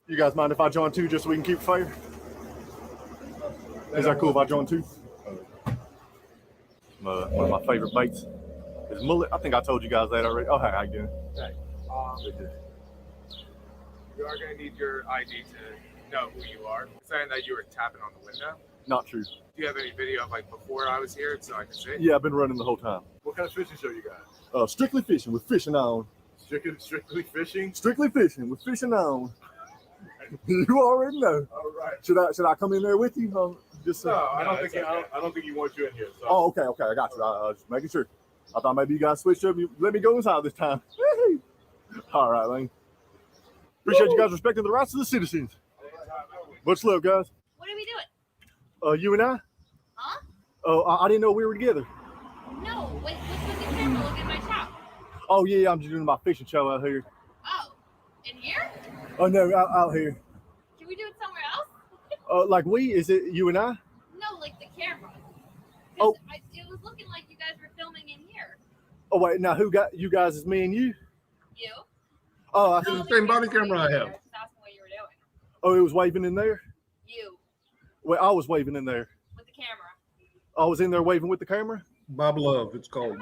You guys mind if I join too, just so we can keep it fair? Is that cool if I join too? One of my favorite baits is mullet. I think I told you guys that already. Oh, hey, how you doing? Okay. You are going to need your ID to know who you are. Saying that you were tapping on the window. Not true. Do you have any video of like before I was here so I can see? Yeah, I've been running the whole time. What kind of fishing show you got? Strictly fishing with fishing on. Strictly fishing? Strictly fishing with fishing on. You already know. All right. Should I come in there with you? I don't think you want you in here. So. Oh, okay, I got you. Just making sure. I thought maybe you guys switched up. You let me go inside this time. All right, Lane. Appreciate you guys respecting the rights of the citizens. Much love, guys. What are we doing? You and I? Huh? Oh, I didn't know we were together. No, what's with the camera? Look at my shop. Oh, yeah, I'm just doing my fishing show out here. Oh, in here? Oh, no, out here. Can we do it somewhere else? Like is it you and I? No, like the camera. Oh. It was looking like you guys were filming in here. Oh, wait, now who got you guys is me and you? You? Oh, I It's the same body camera I have. Just asking what you were doing. Oh, it was waving in there? You, Well, I was waving in there. with the camera. I was in there waving with the camera? Bob Love, it's called.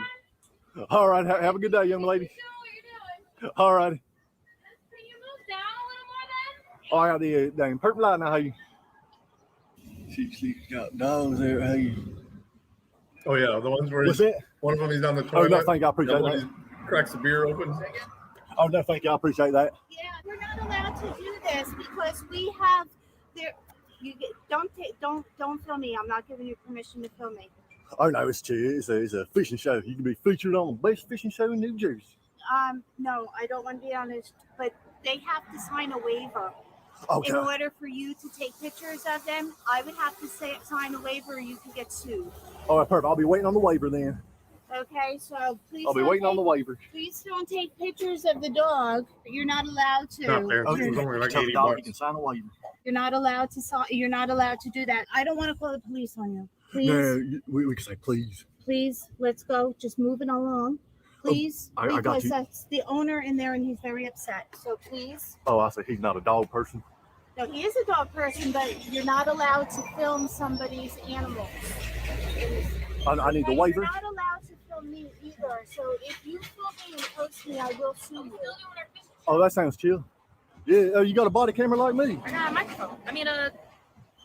All right, have a good day, young lady. You know what you're doing. All right. Can you move down a little more then? All right, the dang purple light now, how you? She's got dogs there, how you? Oh yeah, the ones where What's that? one of them he's on the Oh, toilet. no, thank you, I appreciate the other that. one he cracks the beer open. Oh, no, thank you. I appreciate that. Yeah, we're not allowed to do this because we have there. Don't film me. I'm not giving you permission to film me. Oh, no, it's chill. It's a fishing show. You can be featured on the best fishing show in New Jersey. No, I don't want to be honest, but they have to sign a waiver. Okay. In order for you to take pictures of them, I would have to sign a waiver or you could get sued. All right, perfect. I'll be waiting on the waiver then. Okay, so please. I'll be waiting on the waiver. Please don't take pictures of the dog. You're not allowed to. Not fair. Okay, don't worry. Tell the dog you can sign a waiver. You're not allowed to. You're not allowed to do that. I don't want to call the police on you. Please. No, we can say please. Please, let's go. Just moving along. Please, I got because you. that's the owner in there and he's very upset. So please. Oh, I say he's not a dog person. No, he is a dog person, but you're not allowed to film somebody's animals. I need the waiver. You're not allowed to film me either. So if you film me and post me, I will sue you. Oh, that sounds chill. Yeah, you got a body camera like me? I got a microphone. I mean a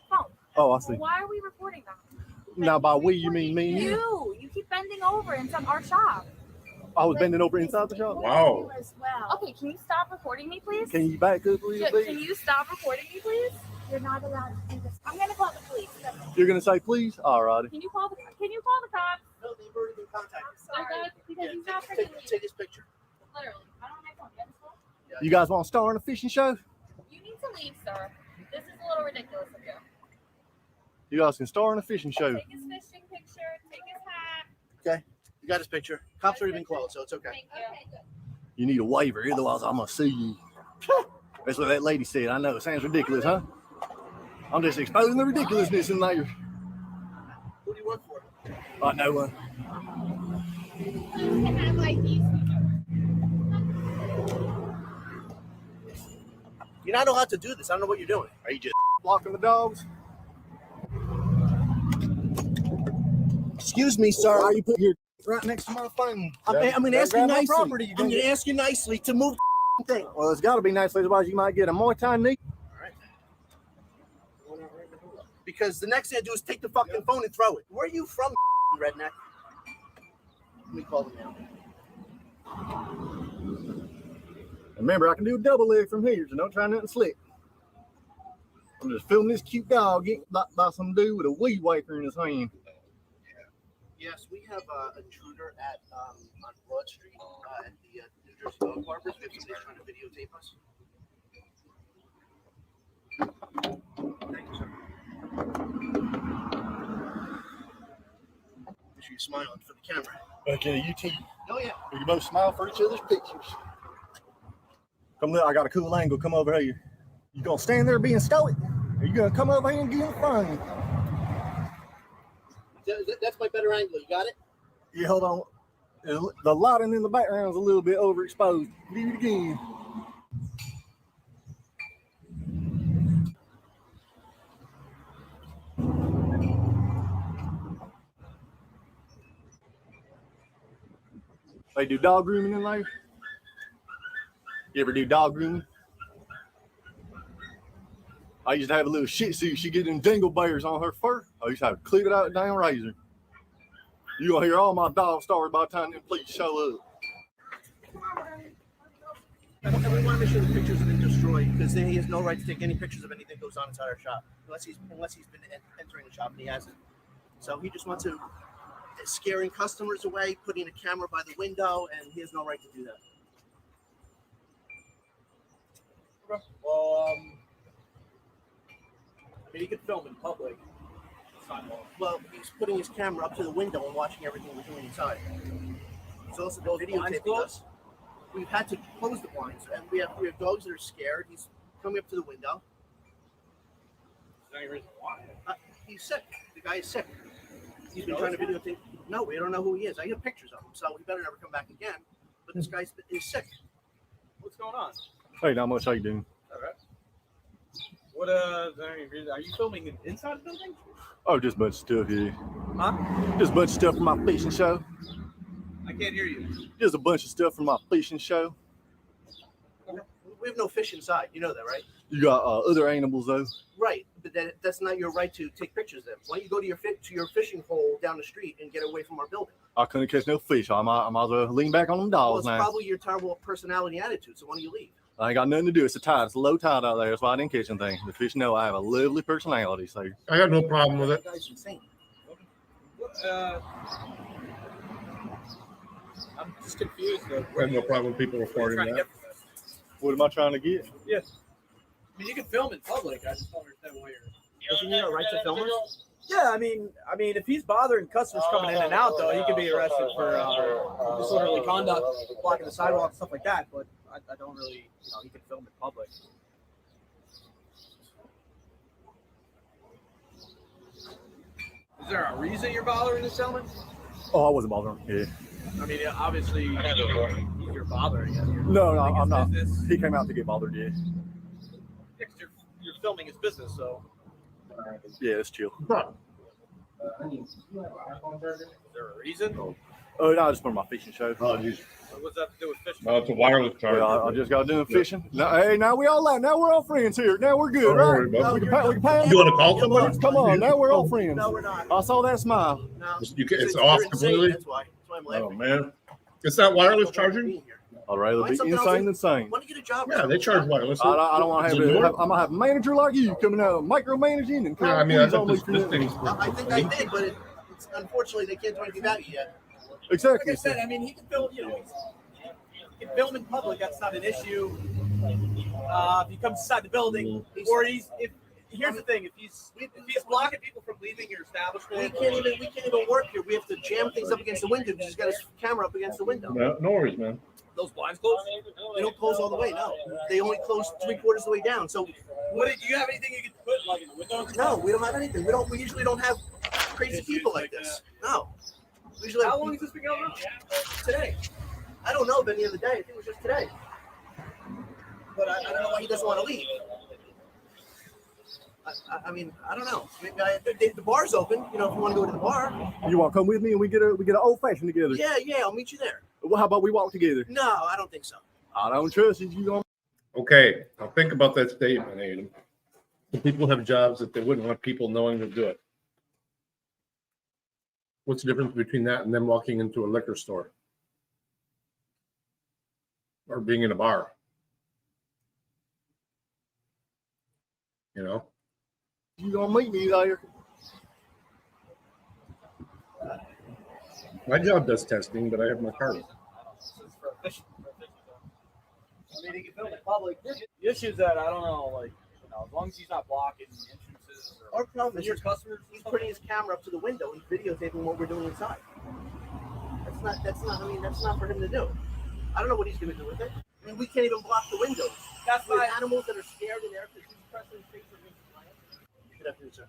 phone. Oh, I see. Why are we recording that? Now, by we, you mean me and you? You keep bending over in our shop. I was bending over inside the shop? Wow. As well. Okay, can you stop recording me, please? Can you back up a little bit? Can you stop recording me, please? You're not allowed to do this. I'm going to call the police. You're going to say please? All righty. Can you call the cops? No, they've already been contacted. I'm sorry. Because he's not Take this picture. Literally. I don't have my phone. You understand? You guys want to star in a fishing show? You need to leave, sir. This is a little ridiculous of you. You guys can star in a fishing show. Take his fishing picture. Take his hat. Okay. You got his picture. Cops already been called, so it's okay. Thank you. You need a waiver, otherwise I'm going to sue you. That's what that lady said. I know. It sounds ridiculous, huh? I'm just exposing the ridiculousness in there. Who do you work for? No one. You can have like these. You're not allowed to do this. I don't know what you're doing. Are you just blocking the dogs? Excuse me, sir. Why are you putting your right next to my phone? I'm going to ask you nicely. I'm going to ask you nicely to move the thing. Well, it's got to be nicely, otherwise you might get a Muay Thai knee. All right. Because the next thing I do is take the fucking phone and throw it. Where are you from, redneck? Let me call them now. Remember, I can do a double leg from here, so don't try nothing slick. I'm just filming this cute dog getting knocked by some dude with a weed waker in his hand. Yes, we have an intruder at on Broad Street at the New Jersey Dog Barbers. We have somebody trying to videotape us. Thank you, sir. Make sure you're smiling for the camera. Okay, you two. Oh yeah. We can both smile for each other's pictures. Come look, I got a cool angle. Come over here. You gonna stand there being stoic? Or you gonna come over here and get in the phone? That's my better angle. You got it? Yeah, hold on. The lighting in the background is a little bit overexposed. Do it again. They do dog grooming in there? You ever do dog grooming? I used to have a little shih tzu. She get them dingle bears on her fur. I used to have to clip it out with a damn razor. You gonna hear all my dog stories by the time them police show up. And we want to make sure the pictures have been destroyed because he has no right to take any pictures of anything that goes on inside our shop unless he's been entering the shop and he hasn't. So he just wants to scaring customers away, putting a camera by the window, and he has no right to do that. Well, I mean, he could film in public. It's not long. Well, he's putting his camera up to the window and watching everything we're doing inside. So also videotaping us. We've had to close the blinds, and we have dogs that are scared. He's coming up to the window. Is there any reason why? He's sick. The guy is sick. He's been trying to videotape. No, we don't know who he is. I have pictures of him, so he better never come back again. But this guy is sick. What's going on? Hey, not much. How you doing? All right. What is there any reason? Are you filming inside the building? Oh, just a bunch of stuff here. Huh? Just a bunch of stuff from my fishing show. I can't hear you. Just a bunch of stuff from my fishing show. We have no fish inside. You know that, right? You got other animals though. Right, but that's not your right to take pictures of them. Why don't you go to your fishing hole down the street and get away from our building? I couldn't catch no fish. I might as well lean back on them Well, dogs it's now. probably your terrible personality and attitude. So why don't you leave? I ain't got nothing to do. It's a tide. It's a low tide out there. That's why I didn't catch anything. The fish know I have a lovely personality. So I got no problem with it. That guy's insane. I'm just confused. Though. I have no problem with people reporting that. what am I trying to get? Yeah. I mean, you can film in public. I just don't understand why you're. Doesn't he have a right to film us? Yeah, I mean, if he's bothering customers coming in and out, though, he could be arrested for disorderly conduct, blocking the sidewalk, and stuff like that. But I don't really, he can film in public. Is there a reason you're bothering this gentleman? Oh, I wasn't bothering. Yeah. I mean, obviously, you're bothering him. No, I'm not. He came out to get bothered. Yeah. You're filming his business, so. Yeah, it's chill. Is there a reason? Oh, no, I just went to my fishing show. What's that to do with fishing? No, it's a wireless charger. I just got done fishing. Now, hey, now we all laugh. Now we're all friends here. Now we're good, Don't right? worry about We it. can pay You want to call somebody? Come on, now we're all friends. No, we're not. I saw that smile. No. It's You're off insane, completely? That's why I'm Oh, laughing. man. It's not wireless charging? I'd rather Find be something else. insane than sane. Why don't you get a job? Yeah, they charge wireless. I don't want to have I'm gonna have a manager like you coming out micromanaging and Yeah, I mean, I calling think police this on me. thing's. I think I did, but it's unfortunately they can't do anything about you yet. Exactly. Like I said, he can film, he can film in public. That's not an issue. If he comes inside the building, or here's the thing: if he's blocking people from leaving your establishment, We can't even work here. We have to jam things up against the window because he's got his camera up against the window. No worries, man. those blinds closed. They don't close all the way. No, they only close 3/4 of the way down. So, do you have anything you can put like in the window? No, we don't have anything. We usually don't have crazy people like this. No. Usually. How long has this been going on? Today. I don't know, but the other day, I think it was just today. But I don't know why he doesn't want to leave. I mean, I don't know. The bar's open. You know, if you want to go to the bar. You want to come with me and we get an old fashioned together? Yeah, I'll meet you there. Well, how about we walk together? No, I don't think so. I don't trust you. You don't. Okay, now think about that statement, Adam. The people have jobs that they wouldn't want people knowing to do it. What's the difference between that and them walking into a liquor store? Or being in a bar? You know? You gonna meet me there? My job does testing, but I have my card. I mean, he can film in public. The issue is that I don't know, like, as long as he's not blocking entrances or Our problem is your customers. he's putting his camera up to the window and videotaping what we're doing inside. That's not for him to do. I don't know what he's gonna do with it. I mean, we can't even block the windows. That's with why animals that are scared in there because he's pressing his face against the glass. Good afternoon, sir.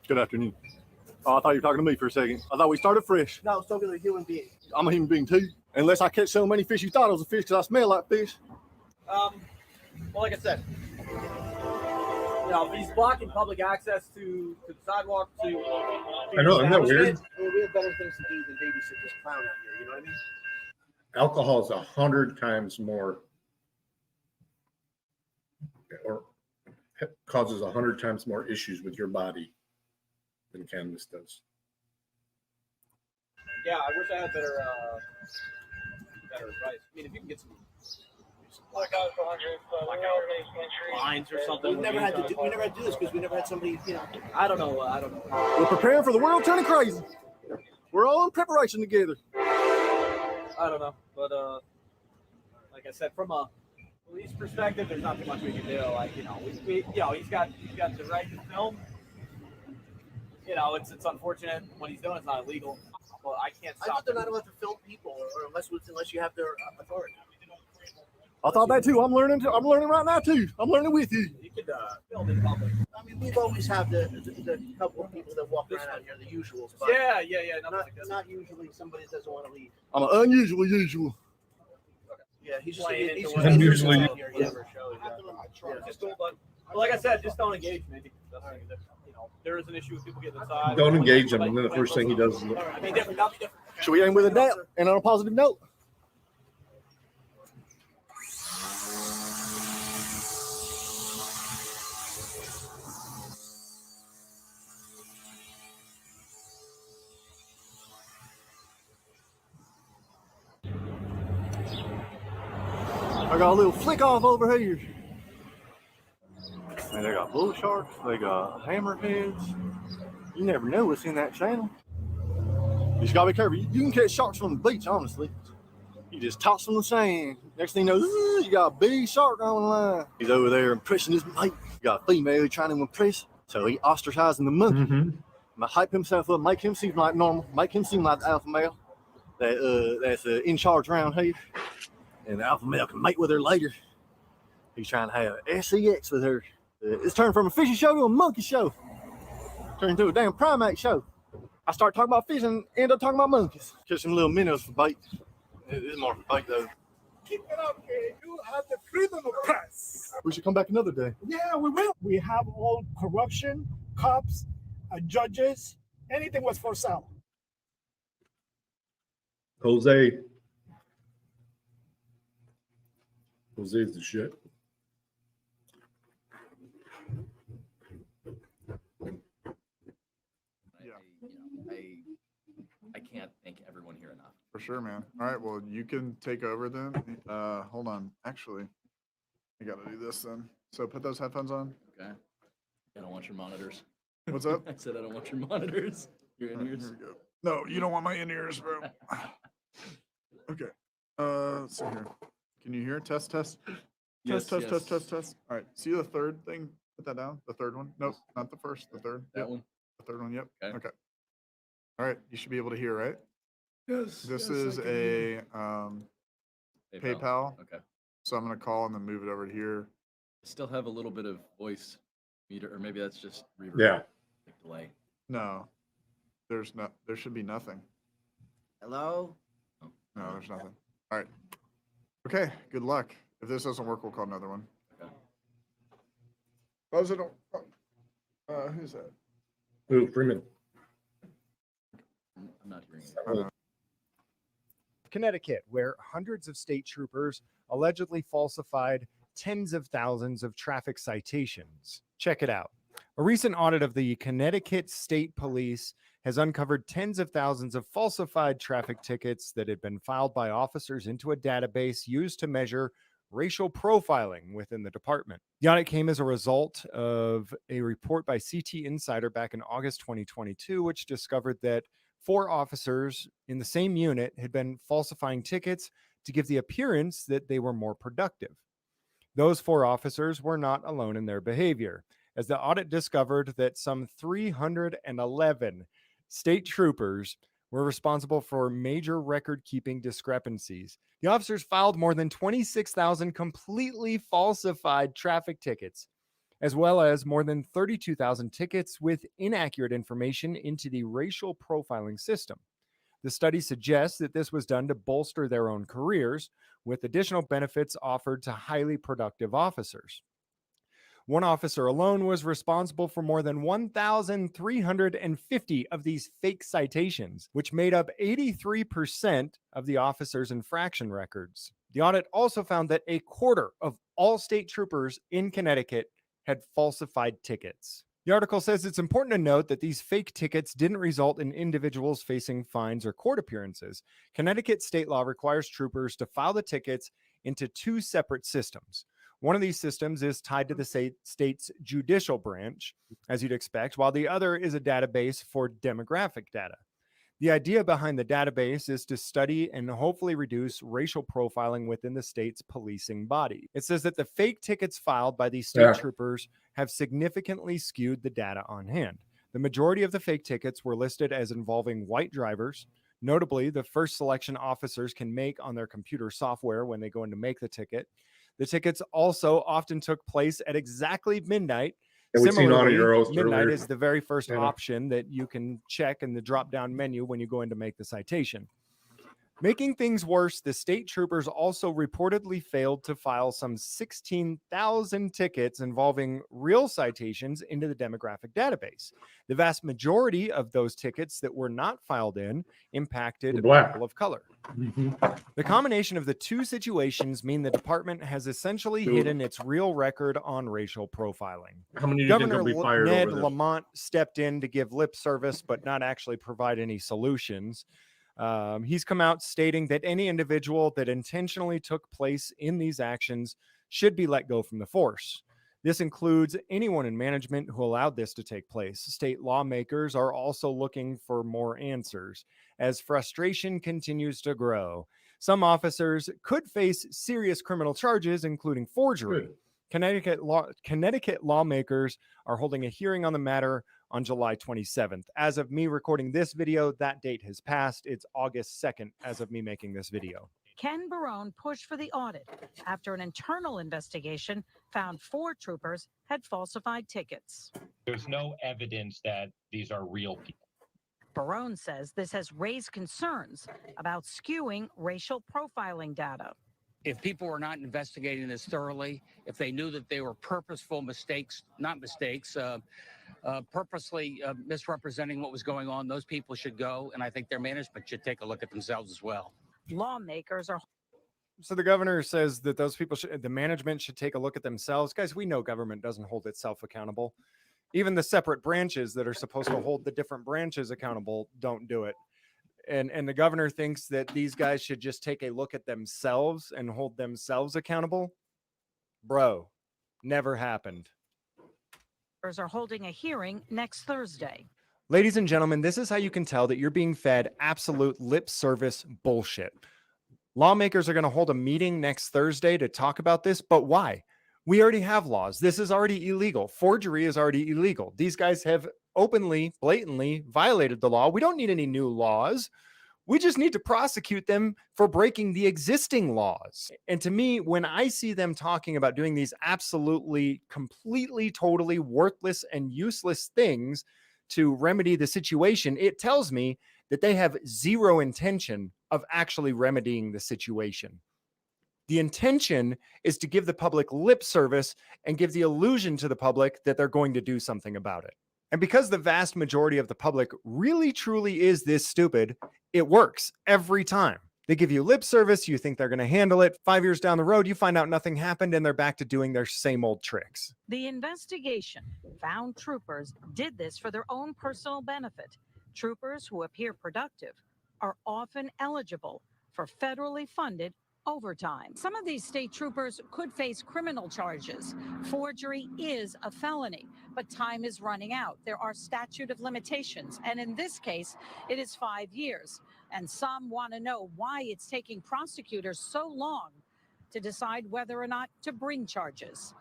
Good afternoon. Oh, I thought you were talking to me for a second. I thought we started fresh. No, I was talking to a human being. I'm a human being too. Unless I catch so many fish you thought it was a fish because I smell like fish. well, like I said, if he's blocking public access to the sidewalk, to I know, isn't that weird? I mean, we have better things to do than babysit this clown out here. You know what I mean? Alcohol is 100 times more, or causes 100 times more issues with your body than cannabis does. yeah, I wish I had better advice. I mean, if you can get some blackout lines or something. We never had to do this because we never had somebody. I don't know. We're preparing for the world turning crazy. We're all in preparation together. I don't know, but like I said, from a police perspective, there's not too much we can do. Like he's got the right to film. It's unfortunate what he's doing. It's not illegal, but I can't I stop. thought they're not allowed to film people, or unless you have their authority. I thought that too. I'm learning right now too. I'm learning with you. You could film in public. I mean, we've always had the couple of people that walk around out here, the usuals. But Yeah. not usually somebody that doesn't want to leave. I'm an unusual usual. Yeah, he's just Playing he's into just what unusually here. Yeah. Just cool, but like I said, just don't engage, man. There is an issue with people getting inside. Don't engage him, and then the first thing he does is I mean, different. Should we end with a dab and on a positive note? I got a little flick off over here. And they got bull sharks, they got hammerheads. You never know what's in that channel. You just gotta be careful. You can catch sharks from the beach, honestly. You just toss them in the sand. Next thing you know, you got a big shark on the line. He's over there impressing his mate. You got a female trying to impress, so he ostracizing the monkey. Hype himself up, make him seem like normal, make him seem like the alpha male that's in charge around here. And the alpha male can mate with her later. He's trying to have sex with her. It's turned from a fishing show to a monkey show. Turned into a damn primate show. I start talking about fishing, end up talking about monkeys. Catch some little minnows for bait. It is more for bait though. Keep it up, kid. You have the freedom of press. We should come back another day. Yeah, we will. We have all corruption, cops, judges. Anything was for sale. Jose's the shit. I can't thank everyone here enough. For sure, man. All right, well, you can take over then. Hold on. Actually, I got to do this then. So put those headphones on. Okay. I don't want your monitors. What's up? I said I don't want your monitors. Your in-ears. Here we go. No, you don't want my in-ears, bro. Okay. Let's see here. Can you hear? Test, test. Yes, Test, yes. test, test, test. All right. See the third thing? Put that down. The third one. Nope, not the first. The third. That Yep. one? The third one. Yep. Okay. Okay. All right. You should be able to hear, right? Yes. This yes, I is can a hear. PayPal. Okay. So I'm gonna call and then move it over to here. I still have a little bit of voice meter, or maybe that's just reverb. Yeah. Like delay. No, there's not. There should be nothing. Hello? No, there's nothing. All right. Okay. Good luck. If this doesn't work, we'll call another one. Okay. Close it. Who's that? Ooh, Freeman. I'm not hearing it. Connecticut, where hundreds of state troopers allegedly falsified tens of thousands of traffic citations. Check it out. A recent audit of the Connecticut State Police has uncovered tens of thousands of falsified traffic tickets that had been filed by officers into a database used to measure racial profiling within the department. The audit came as a result of a report by CT Insider back in August 2022, which discovered that 4 officers in the same unit had been falsifying tickets to give the appearance that they were more productive. Those 4 officers were not alone in their behavior, as the audit discovered that some 311 state troopers were responsible for major record-keeping discrepancies. The officers filed more than 26,000 completely falsified traffic tickets, as well as more than 32,000 tickets with inaccurate information into the racial profiling system. The study suggests that this was done to bolster their own careers, with additional benefits offered to highly productive officers. One officer alone was responsible for more than 1,350 of these fake citations, which made up 83% of the officer's infraction records. The audit also found that a quarter of all state troopers in Connecticut had falsified tickets. The article says it's important to note that these fake tickets didn't result in individuals facing fines or court appearances. Connecticut state law requires troopers to file the tickets into 2 separate systems. One of these systems is tied to the state's judicial branch, as you'd expect, while the other is a database for demographic data. The idea behind the database is to study and hopefully reduce racial profiling within the state's policing body. It says that the fake tickets filed by these state troopers have significantly skewed the data on hand. The majority of the fake tickets were listed as involving white drivers. Notably, the first selection officers can make on their computer software when they go in to make the ticket. The tickets also often took place at exactly midnight. Yeah, we've seen auto Euros midnight earlier. is the very first option that you can check in the drop-down menu when you go in to make the citation. Making things worse, the state troopers also reportedly failed to file some 16,000 tickets involving real citations into the demographic database. The vast majority of those tickets that were not filed in impacted people of color. The combination of the 2 situations mean the department has essentially hidden its real record on racial profiling. How many do you think Governor will be fired Ned over this? Lamont stepped in to give lip service, but not actually provide any solutions. He's come out stating that any individual that intentionally took place in these actions should be let go from the force. This includes anyone in management who allowed this to take place. State lawmakers are also looking for more answers as frustration continues to grow. Some officers could face serious criminal charges, including forgery. Connecticut lawmakers are holding a hearing on the matter on July 27th. As of me recording this video, that date has passed. It's August 2nd as of me making this video. Ken Barone pushed for the audit after an internal investigation found 4 troopers had falsified tickets. There's no evidence that these are real people. Barone says this has raised concerns about skewing racial profiling data. If people were not investigating this thoroughly, if they knew that they were purposeful mistakes, not mistakes, purposely misrepresenting what was going on, those people should go, and I think their management should take a look at themselves as well. Lawmakers are. So the governor says that those people the management should take a look at themselves. Guys, we know government doesn't hold itself accountable. Even the separate branches that are supposed to hold the different branches accountable don't do it. And the governor thinks that these guys should just take a look at themselves and hold themselves accountable. Bro, never happened. Are holding a hearing next Thursday. Ladies and gentlemen, this is how you can tell that you're being fed absolute lip service bullshit. Lawmakers are going to hold a meeting next Thursday to talk about this, but why? We already have laws. This is already illegal. Forgery is already illegal. These guys have openly, blatantly violated the law. We don't need any new laws. We just need to prosecute them for breaking the existing laws. And to me, when I see them talking about doing these absolutely, completely, totally worthless and useless things to remedy the situation, it tells me that they have zero intention of actually remedying the situation. The intention is to give the public lip service and give the illusion to the public that they're going to do something about it. And because the vast majority of the public really truly is this stupid, it works every time. They give you lip service, you think they're going to handle it. 5 years down the road, you find out nothing happened and they're back to doing their same old tricks. The investigation found troopers did this for their own personal benefit. Troopers who appear productive are often eligible for federally funded overtime. Some of these state troopers could face criminal charges. Forgery is a felony, but time is running out. There are statute of limitations, and in this case, it is 5 years. And some want to know why it's taking prosecutors so long to decide whether or not to bring charges.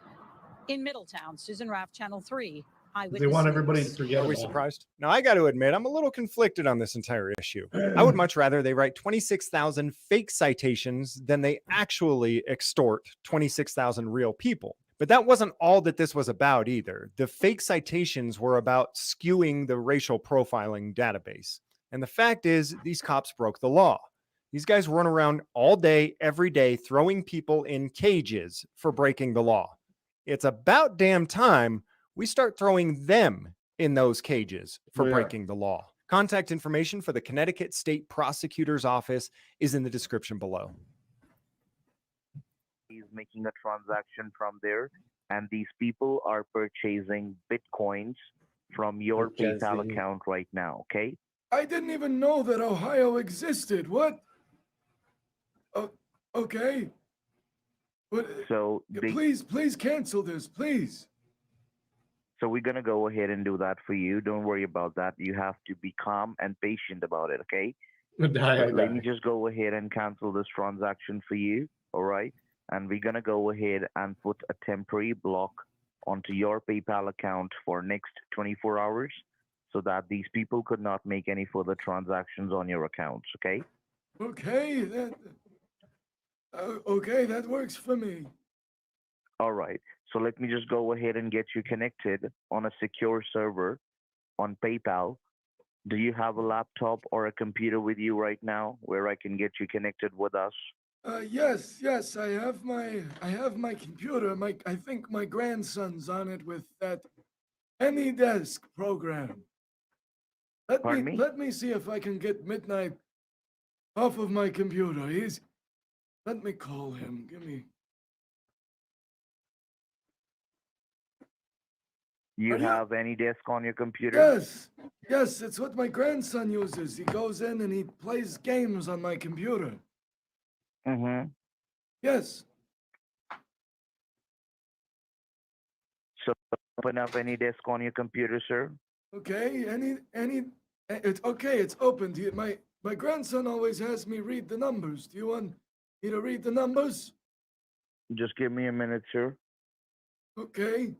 In Middletown, Susan Raff, Channel 3. They want everybody to forget. Are we surprised? Now, I got to admit, I'm a little conflicted on this entire issue. I would much rather they write 26,000 fake citations than they actually extort 26,000 real people. But that wasn't all that this was about either. The fake citations were about skewing the racial profiling database. And the fact is, these cops broke the law. These guys run around all day, every day, throwing people in cages for breaking the law. It's about damn time we start throwing them in those cages for breaking the law. Contact information for the Connecticut State Prosecutor's Office is in the description below. He's making a transaction from there, and these people are purchasing Bitcoins from your PayPal account right now, okay? I didn't even know that Ohio existed. What? Oh, okay. But, So please cancel this, please. So we're going to go ahead and do that for you. Don't worry about that. You have to be calm and patient about it, okay? Let me just go ahead and cancel this transaction for you, all right? And we're going to go ahead and put a temporary block onto your PayPal account for next 24 hours so that these people could not make any further transactions on your accounts, okay? Okay, okay, that works for me. All right. So let me just go ahead and get you connected on a secure server on PayPal. Do you have a laptop or a computer with you right now where I can get you connected with us? Yes, I have my computer. I think my grandson's on it with that AnyDesk program. Let me see if I can get Midnight off of my computer. Let me call him. Give me. You have any disk on your computer? Yes. Yes, it's what my grandson uses. He goes in and he plays games on my computer. Mm-hmm. Yes. So open up any disk on your computer, sir. Okay. It's okay. It's open. My grandson always has me read the numbers. Do you want me to read the numbers? Just give me a minute, sir. Okay.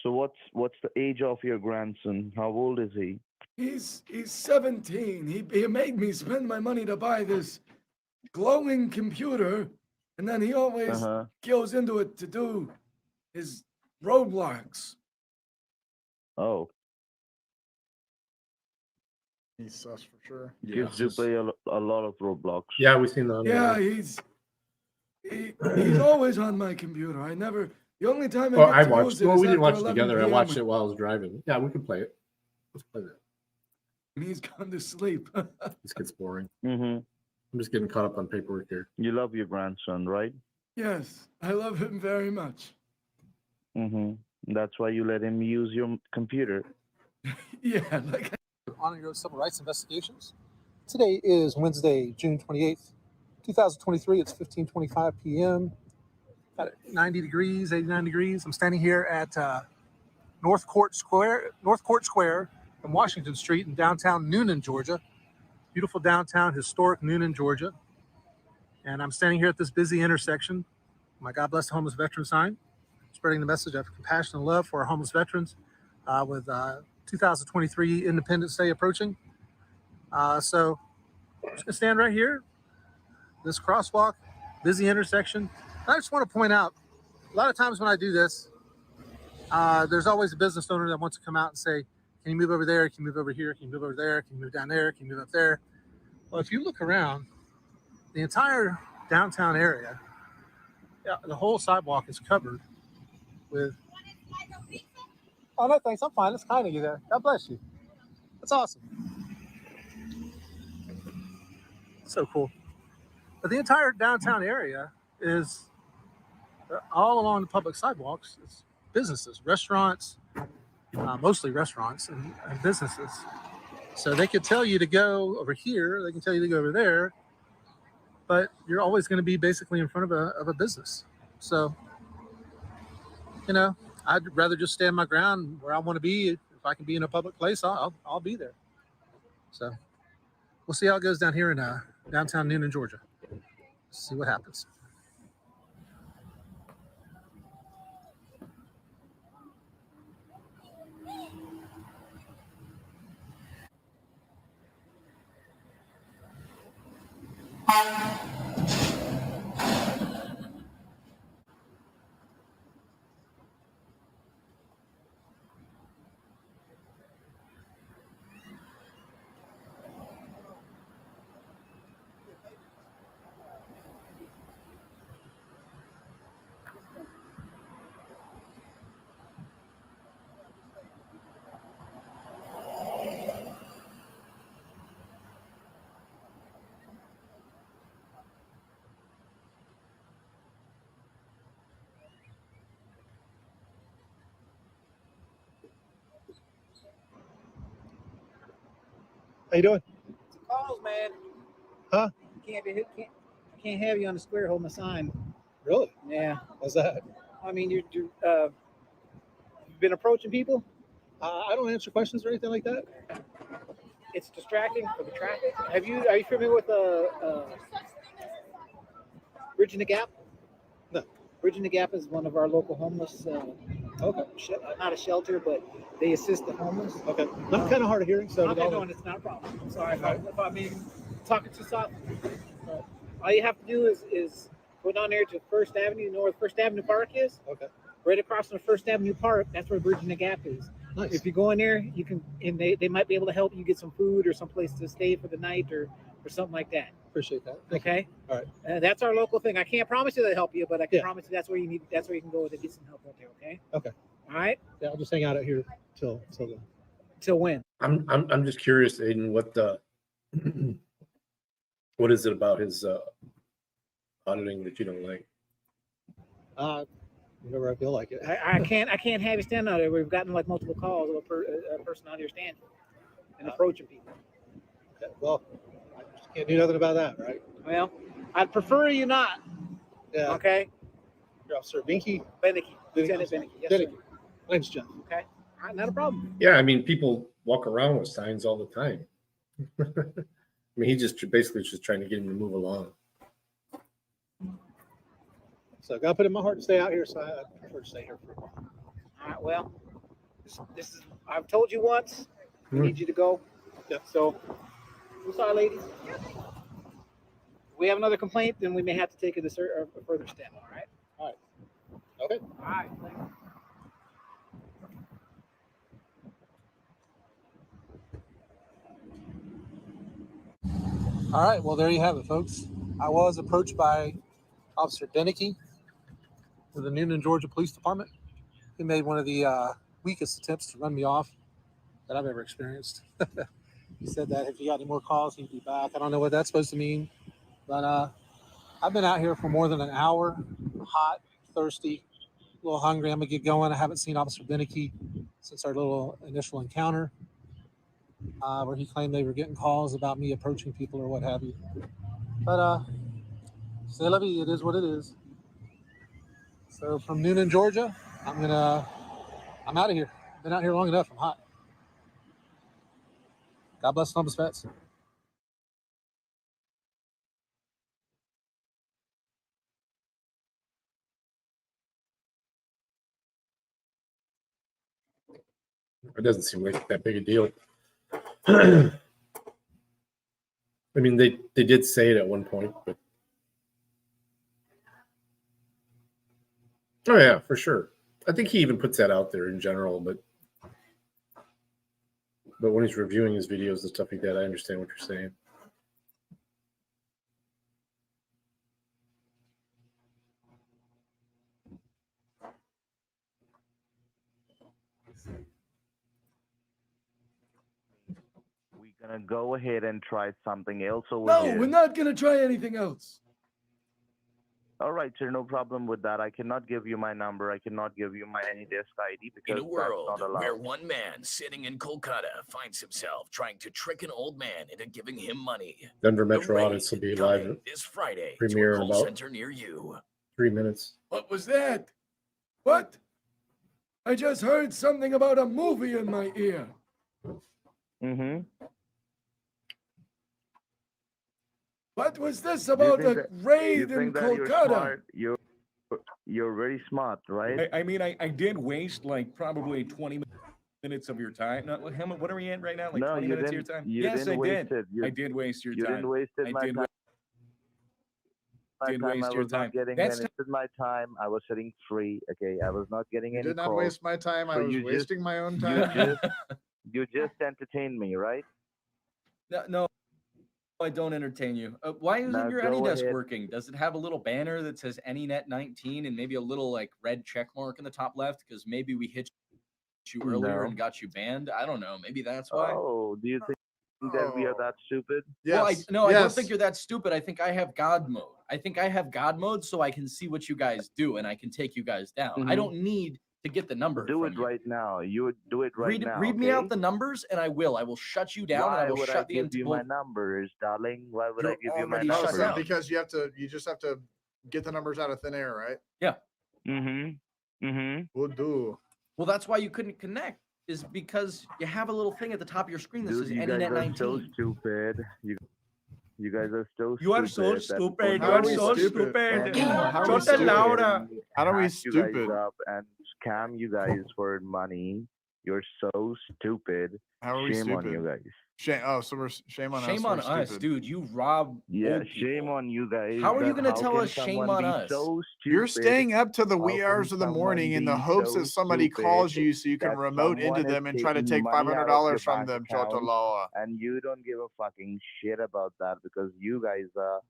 So what's the age of your grandson? How old is he? He's 17. He made me spend my money to buy this glowing computer, and then he always goes into it to do his Roblox. Oh. He's sus for sure. Kids do play a lot of Roblox. Yeah, we've seen that. Yeah, he's always on my computer. I never. The only time Well, I I get to watched. use it Well, is we didn't after watch it 11 together. I PM watched it while I was driving. Yeah, we can play it. Let's play that. And he's gone to sleep. This gets boring. Mm-hmm. I'm just getting caught up on paperwork here. You love your grandson, right? Yes, I love him very much. Mm-hmm. That's why you let him use your computer. Yeah, like. On your civil rights investigations. Today is Wednesday, June 28th, 2023. It's 15:25 p.m. Got 90 degrees, 89 degrees. I'm standing here at North Court Square and Washington Street in downtown Noonan, Georgia. Beautiful downtown, historic Noonan, Georgia. And I'm standing here at this busy intersection. My God Bless the Homeless Veteran sign, spreading the message of compassion and love for our homeless veterans with 2023 Independence Day approaching. So I'm just gonna stand right here, this crosswalk, busy intersection. And I just want to point out, a lot of times when I do this, there's always a business owner that wants to come out and say, can you move over there? Can you move over here? Can you move over there? Can you move down there? Can you move up there? Well, if you look around, the entire downtown area, the whole sidewalk is covered with. Oh, no, thanks. I'm fine. It's kind of you there. God bless you. That's awesome. So cool. But the entire downtown area is all along the public sidewalks. It's businesses, restaurants, mostly restaurants and businesses. So they could tell you to go over here. They can tell you to go over there. But you're always going to be basically in front of a business. So, you know, I'd rather just stand my ground where I want to be. If I can be in a public place, I'll be there. So we'll see how it goes down here in downtown Noonan, Georgia. See what happens. How you doing? Calls, man. Huh? Can't have you on the square holding a sign. Really? Yeah. What's that? I mean, you've been approaching people. I don't answer questions or anything like that. It's distracting for the traffic. Are you familiar with Bridging the Gap? No. Bridging the Gap is one of our local homeless. Not a shelter, but they assist the homeless. Okay. I'm kind of hard of hearing, so Okay, no, it's not a problem. I'm sorry if I mean talking too soft. All you have to do is go down there to First Avenue. You know where First Avenue Park is? Okay. Right across from First Avenue Park, that's where Bridging the Gap is. Nice. If you go in there, you can, and they might be able to help you get some food or some place to stay for the night or something like that. Appreciate that. Okay. All right. That's our local thing. I can't promise you they'll help you, but I can promise you that's where you can go to get some help out there. Okay. Okay. All right. Yeah, I'll just hang out here till then. Till when? I'm just curious, Aiden, what the What is it about his auditing that you don't like? Whenever I feel like it. I can't have you stand out there. We've gotten like multiple calls of a person out here standing and approaching people. Okay, well, I just can't do nothing about that, right? Well, I'd prefer you not. Yeah. Okay. You're Officer Binky? Beneke. Lieutenant Beneke. Yes, sir. Beneke. My name's Jeff. Okay. All right, not a problem. Yeah, I mean, people walk around with signs all the time. I mean, he just basically just trying to get him to move along. So I got to put it in my heart to stay out here, so I prefer to stay here for a while. All right. Well, this is. I've told you once. We need you to go. Yeah. So, I'm sorry, ladies. If we have another complaint, then we may have to take a further step. All right. All right. Okay. All right. All right. Well, there you have it, folks. I was approached by Officer Beneke with the Newnan, Georgia Police Department. He made one of the weakest attempts to run me off that I've ever experienced. He said that if he got any more calls, he'd be back. I don't know what that's supposed to mean, but I've been out here for more than an hour, hot, thirsty, a little hungry. I'm gonna get going. I haven't seen Officer Beneke since our little initial encounter, where he claimed they were getting calls about me approaching people or what have you. But c'est la vie, it is what it is. So from Newnan, Georgia, I'm out of here. Been out here long enough. I'm hot. God bless Columbus vets. It doesn't seem like that big a deal. I mean, they did say it at one point, but oh yeah, for sure. I think he even puts that out there in general, but when he's reviewing his videos and stuff like that, I understand what you're saying. We're gonna go ahead and try something else over No, here. we're not gonna try anything else. All right, sir, no problem with that. I cannot give you my number. I cannot give you my AnyDesk ID because In a world that's not allowed. where one man sitting in Kolkata finds himself trying to trick an old man into giving him money. Denver The Metro raid Audits will be coming live this Friday to premiere a in call about center near you. 3 minutes. What was that? What? I just heard something about a movie in my ear. Mm-hmm. What was this about a raid in You're Kolkata? smart? You're very smart, right? I mean, I did waste like probably 20 minutes of your time. Not, what are we at right now? Like No, 20 you minutes of your didn't- time? you Yes, didn't I waste did. it. You- I did waste your you time. didn't waste it, I my did, time. did I waste your was time. not getting That's any. It's my time. I was sitting free. Okay, I was not getting You any did not calls. waste my time. I So was you wasting my own You time. you just entertained me, right? No, I don't entertain you. Why isn't Now your go AnyDesk ahead. working? Does it have a little banner that says AnyNet19 and maybe a little like red check mark in the top left? Because maybe we hit you earlier No. and got you banned. I don't know. Maybe that's why. Oh, do you think that we are that stupid? Well, I don't think you're that stupid. I think I have God mode. I think I have God mode so I can see what you guys do and I can take you guys down. I Mhm. don't need to get the number. Do from it you. right now. You would do it right now. Read me out okay? the numbers and I will. I will shut you down Why and I will would shut I the give you my numbers, darling? Why would I You're give you my already No, shut sir, numbers? because you just have to get the numbers out of thin air, right? Yeah. Mm-hmm. Mm-hmm. We'll do. Well, that's why you couldn't connect, is because you have a little thing at the top of your screen that Dude, says you guys are so AnyNet19. stupid. You guys are so You are so that stupid. people You are don't so understand. stupid. How are we Shut stupid? Laura. How are we Hack you guys stupid? up and scam you guys for money. You're so stupid. How are we Shame on stupid? you guys. Shame. Oh, so we're shame on us. Shame we're on us, stupid. dude. You rob Yeah, old shame people. on you guys. How are you that going to how tell can us shame someone on be us? So You're stupid? staying up to the wee How hours can of the someone morning in the be hopes so that somebody stupid calls you so you can that remote into someone is them and try to taking take money out of your $500 from bank them, account Chotoloa. and you don't give a fucking shit about that because you guys are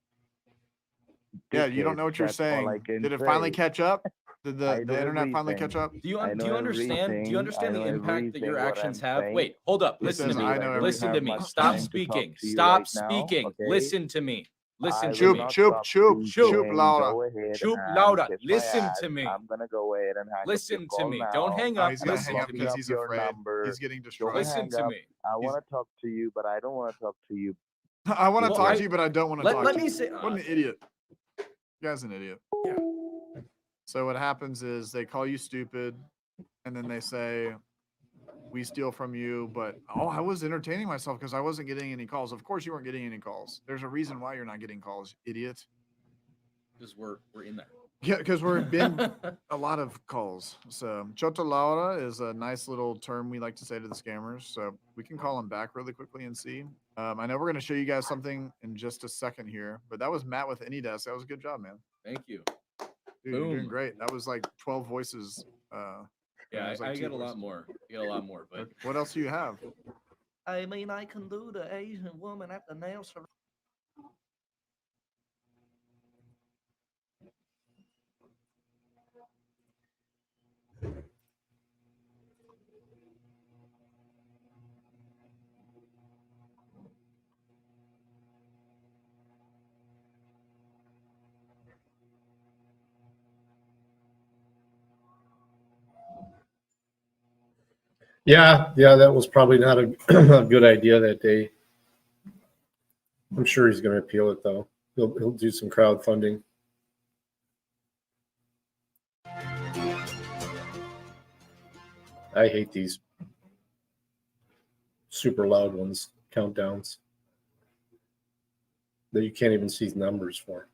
Yeah, you don't know what you're that's all I saying. can Did it finally say. catch up? Did I the know internet finally everything. catch up? Do you I know understand? Do you everything. understand I the know impact that your everything what actions I'm have? saying. Wait, hold up. It Listen to says me. I know Listen to everything. me. Have much Stop time to talk speaking. to you Stop right now, speaking. okay? Listen to me. Listen to Choop, me. choop, choop, choop, Laura. Go ahead Choop and Laura, kiss my listen ass. to me. I'm gonna go ahead and hang up Listen your to call me. now. Don't hang up. He's gonna Listen hang up to me. because he's Your afraid. number. He's getting Don't destroyed. Listen hang to up. me. I want to talk to you, but I don't want to talk to you. I want to Well, talk I- to you, but I don't want to talk Let to me you. say. What an idiot. You guy's an idiot. Yeah. So what happens is they call you stupid, and then they say, we steal from you, but I was entertaining myself because I wasn't getting any calls. Of course you weren't getting any calls. There's a reason why you're not getting calls, idiot. Because we're in there. Yeah, because we're been a lot of calls. So Chota Laura is a nice little term we like to say to the scammers. So we can call them back really quickly and see. I know we're going to show you guys something in just a second here, but that was Matt with AnyDesk. That was a good job, man. Thank you. Dude, you're doing Boom. great. That was like 12 voices. Yeah, it was like I 2 get a lot voices. more. I get a lot more, but What else do you have? I mean, I can do the Asian woman at the nail salon. Yeah, that was probably not a, a good idea that day. I'm sure he's going to appeal it though. He'll do some crowdfunding. I hate these super loud ones, countdowns that you can't even see numbers for.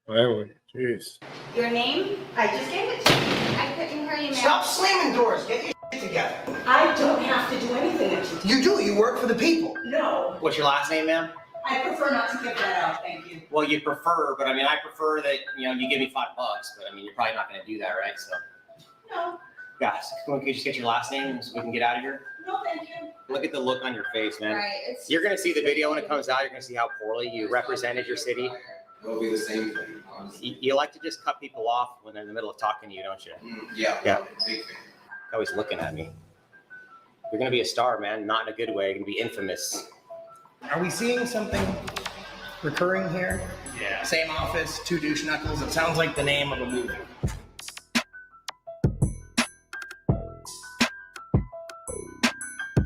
Wow, jeez. Your name? I just gave it to you. I couldn't hear you, ma'am. Stop slamming doors. Get your shit together. I don't have to do anything that you You do. You work for the people. No. What's your last name, ma'am? I prefer not to give that out, thank you. Well, you prefer, but I mean, I prefer that you give me $5. But I mean, you're probably not going to do that, right? So, No. guys, could you just get your last name so we can get out of here? No, thank you. Look at the look on your face, man. Right, it's- You're going to see the video when it comes out. You're going to see how poorly you represented your city. It'll be the same thing, honestly. You like to just cut people off when they're in the middle of talking to you, don't you? Yeah. Yeah. Big fan. Always looking at me. You're going to be a star, man. Not in a good way. You're going to be infamous. Are we seeing something recurring here? Yeah. Same office, 2 douche knuckles. It sounds like the name of a movie.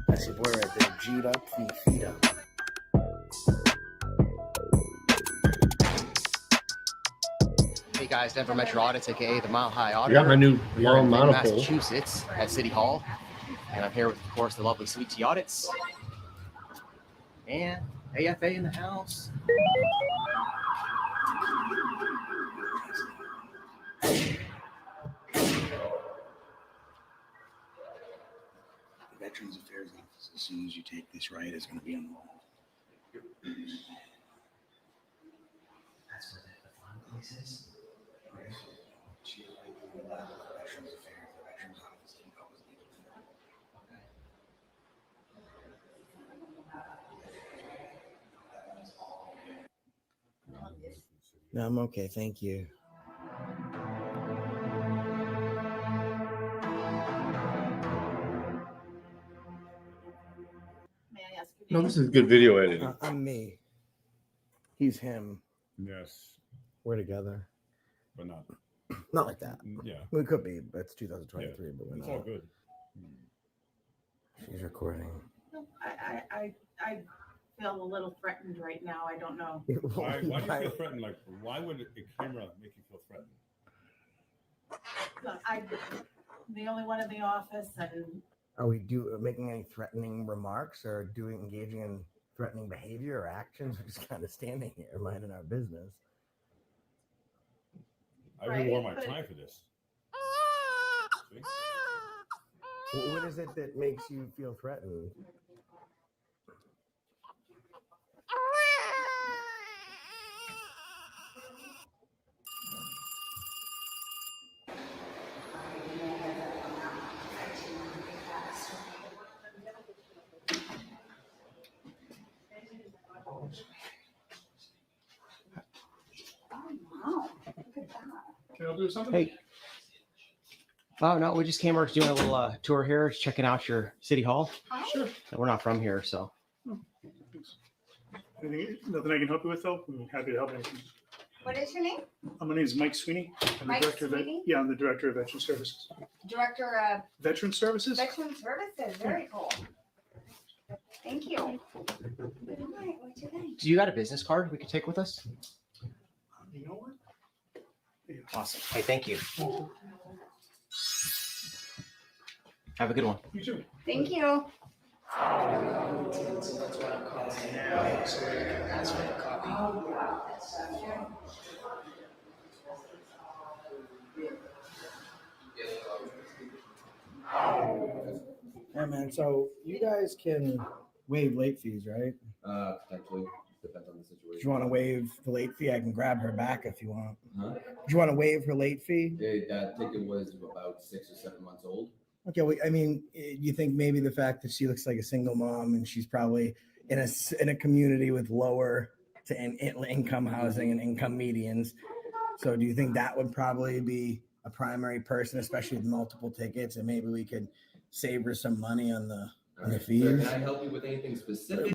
That's your boy right there, G'd up, feet up. Hey guys, Denver Metro Audits, aka the Mile High I Auditor. got my new We are long in monopole. Massachusetts at City Hall, and I'm here with, of course, the lovely Sweet Tea Audits and AFA in the house. The Veterans Affairs Office, as soon as you take this right, is going to be on the wall. That's where the fun place is. Veterans Affairs, the Veterans Office can help us legal affairs. No, I'm okay. Thank you. No, this is good video editing. I'm me. He's him. Yes, We're together. but not. Not like that. Yeah. We could be, but it's 2023, but we're It's not. all good. She's recording. I feel a little threatened right now. I don't know. Why do you feel threatened? Like, why would a camera make you feel threatened? Look, I'm the only one in the office, and Are we making any threatening remarks or engaging in threatening behavior or actions? We're just kind of standing here minding our business. I really wore my tie for this. What is it that makes you feel threatened? Can I do something? Hey. Oh, no, we just came over doing a little tour here, checking out your city hall. Sure. We're not from here, so. Nothing I can help you with, though? I'm happy to help anything. what is your name? My name is Mike Sweeney. I'm Mike the director Sweeney? I'm the director of Veteran Services. Director of Veteran Services? Veteran Services. Very cool. Thank you. All right, what's your name? Do you got a business card we could take with us? You know what? Awesome. Hey, thank you. Have a good one. You too. Thank you. Yeah, man. So you guys can waive late fees, right? Potentially. Depends on the situation. If you want to waive the late fee, I can grab her back if you want. Huh? Do you want to waive her late fee? That ticket was about 6 or 7 months old. Okay, well, I mean, you think maybe the fact that she looks like a single mom and she's probably in a community with lower to income housing and income medians. So do you think that would probably be a primary person, especially with multiple tickets, and maybe we could save her some money on the fees? Sir, can I help you with anything specific?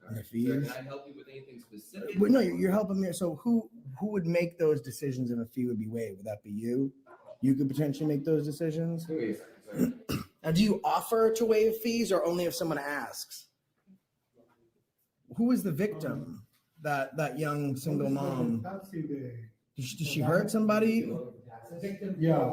On the Sir, fees? can I help you with anything specific? Well, no, you're helping me. So who would make those decisions if a fee would be waived? Would that be you? You could potentially make those decisions. Wait a second, sir. Now, do you offer to waive fees or only if someone asks? Who is the victim? That young single mom. Did she hurt somebody? Yeah.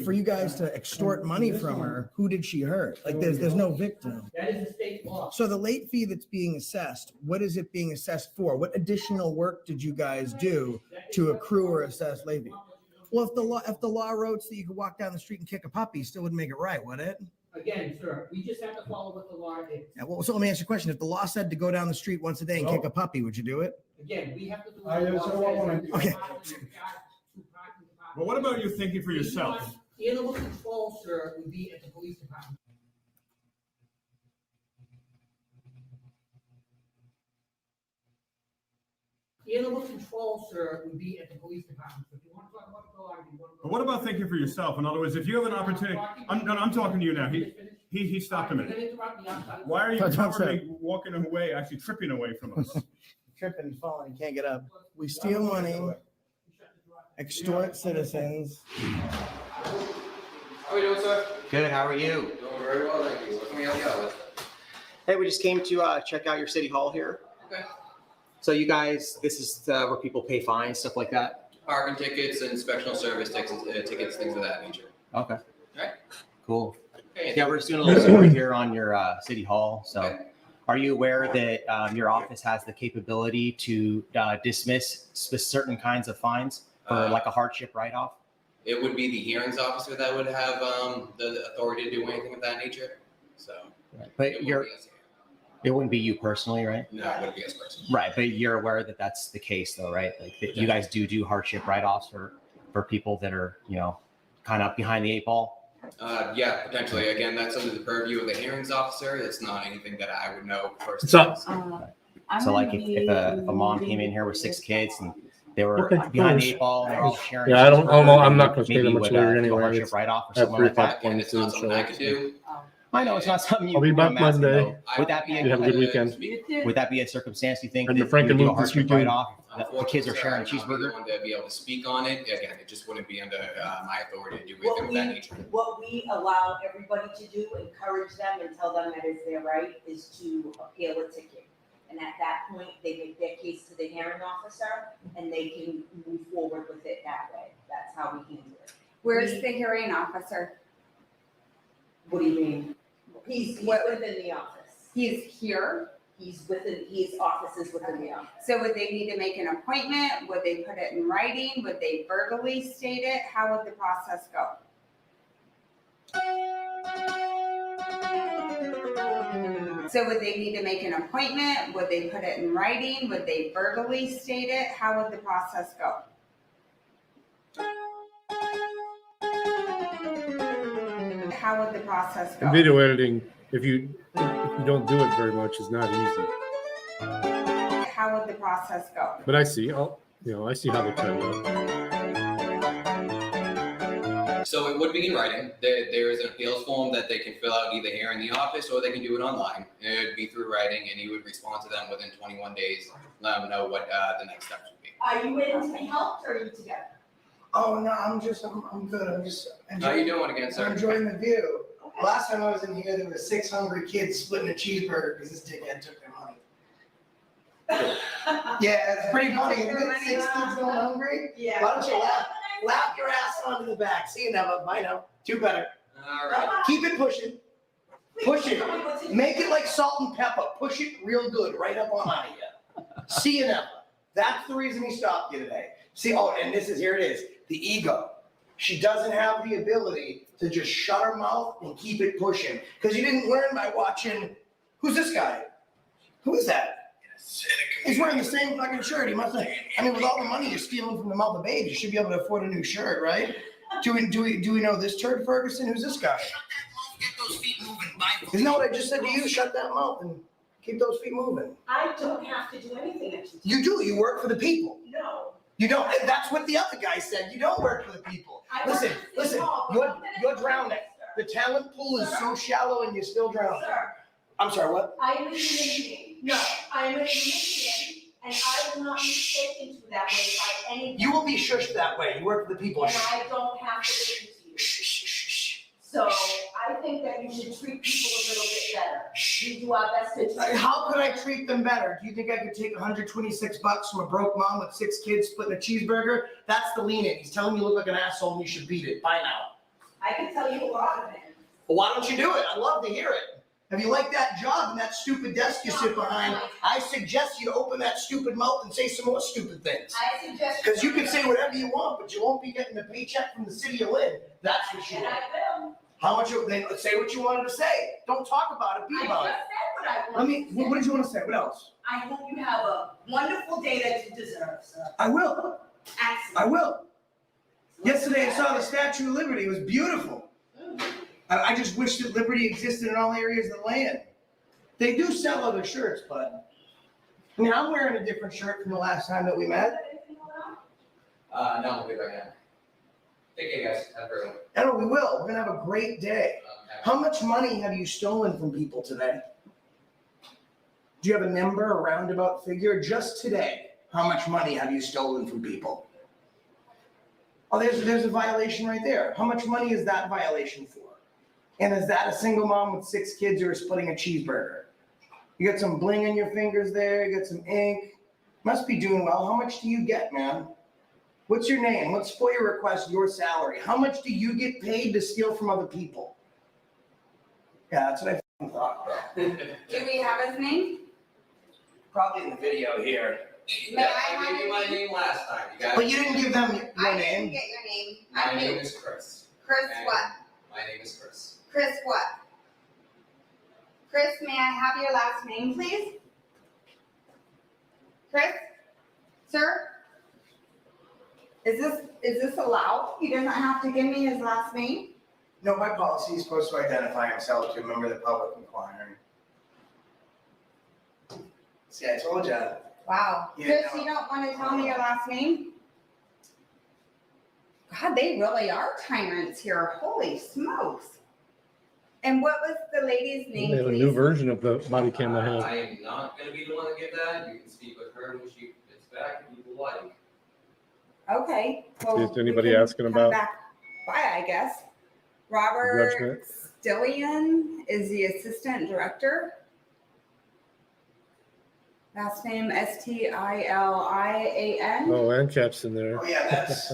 For you guys to extort money from her, who did she hurt? Like, there's no victim. That is a state law. So the late fee that's being assessed, what is it being assessed for? What additional work did you guys do to accrue or assess late fee? Well, if the law wrote that you could walk down the street and kick a puppy, still wouldn't make it right, would it? Again, sir, we just have to follow what the law is. Yeah, well, so let me ask you a question. If the law said to go down the street once a day and kick a puppy, would you do it? Again, we have to do I what the just law want says. to- Okay. But what about you thinking for yourself? Animal control, sir, would be at the police department. Animal control, sir, would be at the police department. So if you want to talk about the dog, you want to. But what about thinking for yourself? In other words, if you have an opportunity, I'm talking to you now. He stopped a minute. Why are you cowardly walking away, actually tripping away from us? Tripping, falling, can't get up. We steal money, extort citizens. How are we doing, sir? Good. How are you? Doing very well, thank you. What can we help you out with? Hey, we just came to check out your city hall here. Okay. So you guys, this is where people pay fines, stuff like that? Parking tickets, inspectional service tickets, things of that nature. Okay. All right. Cool. Okay. Yeah, we're just doing a little story here on your city hall. So are you aware that your office has the capability to dismiss certain kinds of fines for like a hardship write-off? It would be the hearings officer that would have the authority to do anything of that nature. So. But it wouldn't be you personally, right? No, it wouldn't be us personally. Right, but you're aware that that's the case, though, right? Like that you guys do hardship write-offs for people that are, kind of behind the eight ball. Yeah, potentially. Again, that's under the purview of the hearings officer. It's not anything that I would know personally. So, like, if a mom came in here with 6 kids and they were Okay, behind no the eight ball and they're all sharing. Yeah, I don't know. I'm not going to stay maybe that much would, later do a anyway. hardship It's write-off or at something like that. 3:22, Something I could do. I know it's not something you. I'll be back I'm asking, Monday. though. Would that be You have a good weekend. Would that be a circumstance you think And that the Franken you would do a move this hardship weekend. write-off the kids are sharing a Unfortunately, sir, I'd not be the cheeseburger? one to be able to speak on it. Again, it just wouldn't be under my authority to do anything of that nature. What we allow everybody to do, encourage them and tell them that it's their right, is to appeal a ticket. And at that point, they make their case to the hearing officer and they can move forward with it that way. That's how we handle it. Where's the hearing officer? What do you mean? He's within the office. He's here? His office is within the office. So would they need to make an appointment? Would they put it in writing? Would they verbally state it? How would the process go? So would they need to make an appointment? Would they put it in writing? Would they verbally state it? How would the process go? How would the process go? And video editing, if you don't do it very much, is not easy. How would the process go? But I see, I see how they cut it up. So it would be in writing. There is an appeals form that they can fill out either here in the office or they can do it online. It would be through writing and you would respond to them within 21 days, let them know what the next steps would be. Are you waiting to be helped or are you together? Oh, no, I'm good. I'm just How you doing again, sir? I'm enjoying the view. Last time I was in here, there were 6 hungry kids splitting a cheeseburger because this dickhead took their money. Yeah, it's pretty funny. Isn't it? 6 kids going hungry? Yeah. Why don't you laugh your ass onto the back? See you never. Bye now. 2 better. All right. Keep it pushing. Push it. Make it like salt and pepper. Push it real good right up on out of you. See you never. That's the reason he stopped you today. See, and here it is. The ego. She doesn't have the ability to just shut her mouth and keep it pushing. Because you didn't learn by watching, who's this guy? Who is that? He's wearing the same fucking shirt. He must have, with all the money you're stealing from the mouth of babes, you should be able to afford a new shirt, right? Do we know this turd Ferguson? Who's this guy? Isn't that what I just said to you? Shut that mouth and keep those feet moving. I don't have to do anything. You do. You work for the people. No. You don't. That's what the other guy said. You don't work for the people. Listen. You're drowning. The talent pool is so shallow and you're still drowning. Sir. I'm sorry, what? I am a human being. No, I am a human being, and I will not be taken to that way by anyone. You will be shushed that way. You work for the people. And I don't have to listen to you. So I think that you should treat people a little bit better. We do our best to treat. How could I treat them better? Do you think I could take $126 from a broke mom with 6 kids splitting a cheeseburger? That's the lean in. He's telling you look like an asshole and you should beat it. Bye now. I can tell you a lot of things. Well, why don't you do it? I'd love to hear it. If you like that job and that stupid desk you sit behind, I suggest you to open that stupid mouth and say some more stupid things. I suggest. Because you can say whatever you want, but you won't be getting a paycheck from the city you live. That's for sure. And I will. How much? Then say what you wanted to say. Don't talk about it. Be about it. I just said what I wanted to say. What did you want to say? What else? I hope you have a wonderful day that you deserve, sir. I will. Excellent. I will. Yesterday I saw the Statue of Liberty. It was beautiful. I just wish that liberty existed in all areas of the land. They do sell other shirts, but I'm wearing a different shirt from the last time that we met. No, we'll be right now. Take care, guys. Have a great one. And we will. We're gonna have a great day. How much money have you stolen from people today? Do you have a number, a roundabout figure? Just today, how much money have you stolen from people? Oh, there's a violation right there. How much money is that violation for? And is that a single mom with 6 kids who are splitting a cheeseburger? You got some bling in your fingers there. You got some ink. Must be doing well. How much do you get, man? What's your name? Let's FOIA request your salary. How much do you get paid to steal from other people? Yeah, that's what I thought, bro. Do we have his name? Probably in the video here. May I I gave you my name last time. You got But it. you didn't give them your I didn't name. get your name. My name is Chris. Chris And what? My name is Chris. Chris what? Chris, may I have your last name, please? Chris? Sir? Is this allowed? He doesn't have to give me his last name? No, my policy is supposed to identify himself to a member of the public inquiry. See, I told you. Wow. Yeah, Chris, no. you don't want to tell me your last name? God, they really are tyrants here. Holy smokes. And what was the lady's name, They have a please? new version of the body cam I have. I am not going to be the one to give that. You can speak with her when she gets back if you'd like. Okay. Well, Is anybody we can asking come about back by, I guess. Robert judgment? Stillian is the assistant director. Last name Stilian. Oh, and Cap's in there. Oh yeah, that's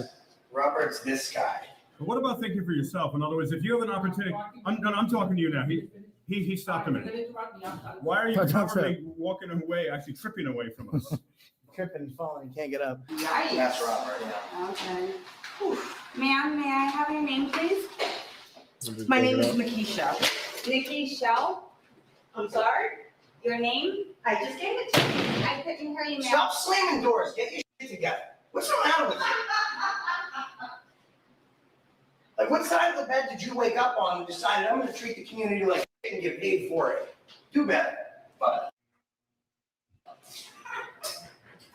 Robert's this guy. But what about thinking for yourself? In other words, if you have an opportunity, I'm talking to you now. He stopped a minute. Why are you constantly walking away, actually tripping away from us? Tripping and falling, can't get up. Yikes. That's Robert, yeah. Okay. Whew. Ma'am, may I have your name, please? My name is Makisha. Nikki Shell. I'm sorry? Your name? I just gave it to you. I couldn't hear you, ma'am. Stop slamming doors. Get your shit together. What's the matter with you? Like, what side of the bed did you wake up on and decided I'm going to treat the community like shit and get paid for it? Do better. But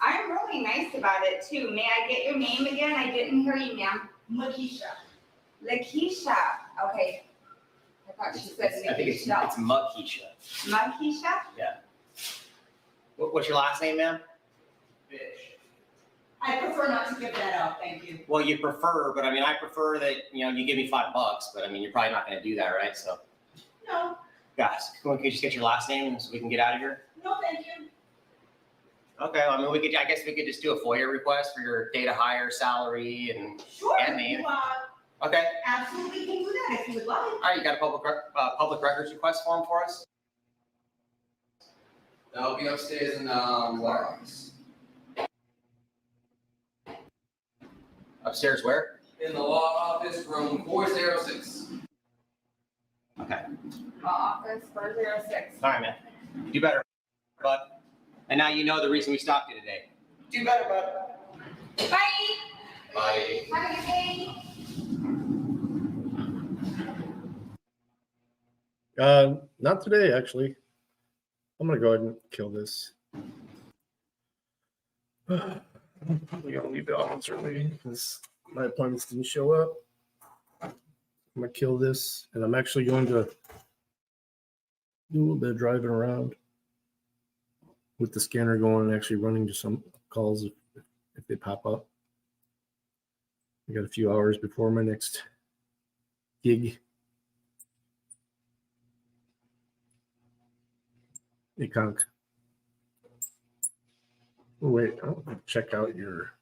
I'm really nice about it too. May I get your name again? I didn't hear you, ma'am. Makisha. Lakeisha. Okay. I thought she said I think it's Lakeisha. Makisha. Makisha? Yeah. What's your last name, ma'am? I prefer not to give that out, thank you. Well, you prefer, but I mean, I prefer that, you give me $5, but I mean, you're probably not going to do that, right? So, No, guys, can you just get your last name so we can get out of here? no, thank you. Okay, I mean, I guess we could just do a FOIA request for your date of hire, salary, and Sure, and name. you Okay. absolutely can do that if you would like. All right, you got a public records request form for us? That'll be upstairs in warehouse. Upstairs where? In the law office, room 406. Okay. Office 406. All right, man. Do better, bud. And now you know the reason we stopped you today. Do better, bud. Bye. Bye. Have a good day. Not today, actually. I'm gonna go ahead and kill this. I'm probably gonna leave the office early because my appointments didn't show up. I'm gonna kill this, and I'm actually going to do a little bit of driving around with the scanner going and actually running to some calls if they pop up. I got a few hours before my next gig. Hey, Conk. Oh, wait, I'll check out your.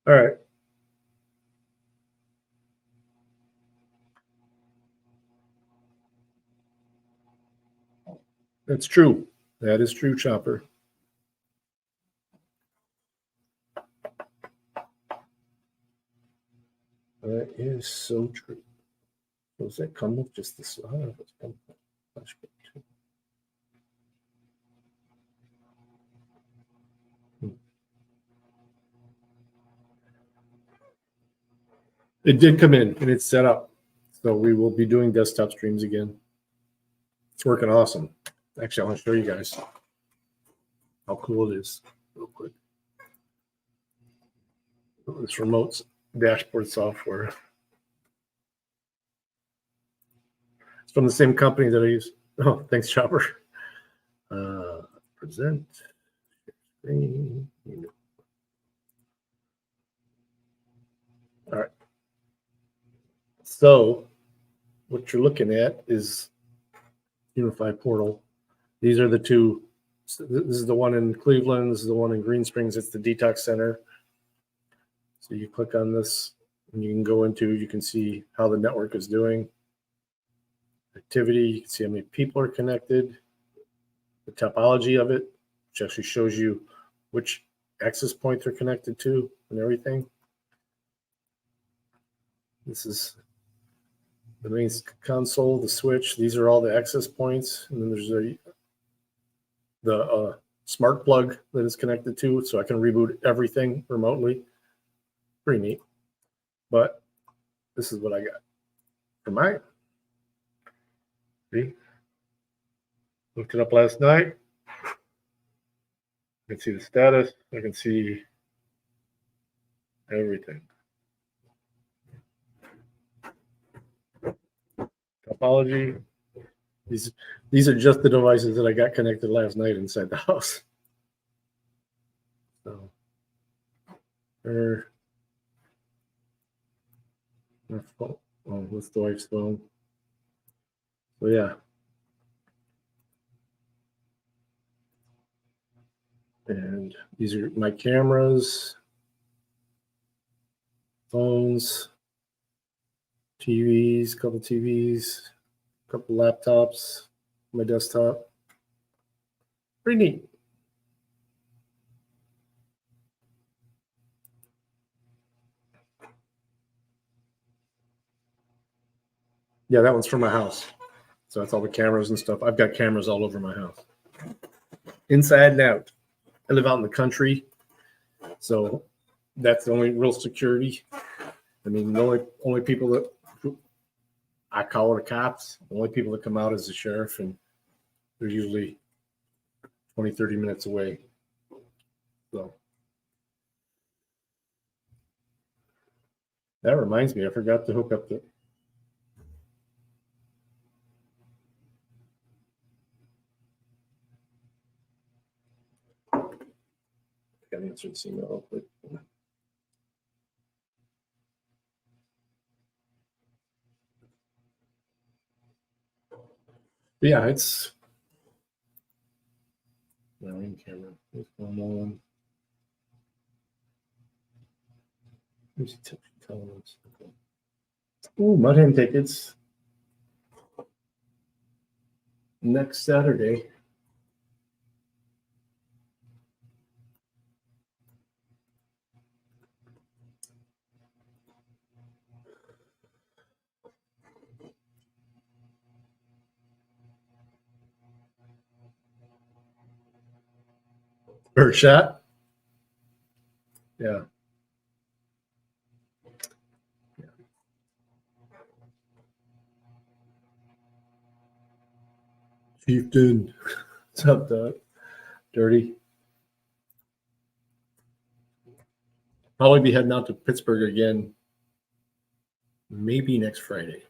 All right. That's true. That is true, Chopper. That is so true. Does that come with just this? I don't know if it's come with flashback too. It did come in and it's set up. So we will be doing desktop streams again. It's working awesome. Actually, I want to show you guys how cool it is real quick. This remote dashboard software. It's from the same company that I use. Oh, thanks, Chopper. Present. Screen. All right. So what you're looking at is Unified Portal. These are the two. So this is the one in Cleveland. This is the one in Green Springs. It's the Detox Center. So you click on this and you can go into, you can see how the network is doing. Activity, you can see how many people are connected. The topology of it, which actually shows you which access point they're connected to and everything. This is the main console, the switch. These are all the access points. And then there's the smart plug that is connected to, so I can reboot everything remotely. Pretty neat. But this is what I got for mine. See? Looked it up last night. I can see the status. I can see everything. Topology. These are just the devices that I got connected last night inside the house. So, what's the wife's phone? So yeah. And these are my cameras, phones, TVs, couple TVs, couple laptops, my desktop. Pretty neat. Yeah, that one's for my house. So that's all the cameras and stuff. I've got cameras all over my house, inside and out. I live out in the country, so that's the only real security. I mean, the only people that I call the cops, the only people that come out is the sheriff, and they're usually 20, 30 minutes away. So that reminds me, I forgot to hook up the got to answer this email real quick. Yeah, it's my ring camera. There's one on. Where's the tolerance? Ooh, Mudham tickets next Saturday. First shot. Yeah. Chieftain. What's up, Doug? Dirty. Probably be heading out to Pittsburgh again. Maybe next Friday.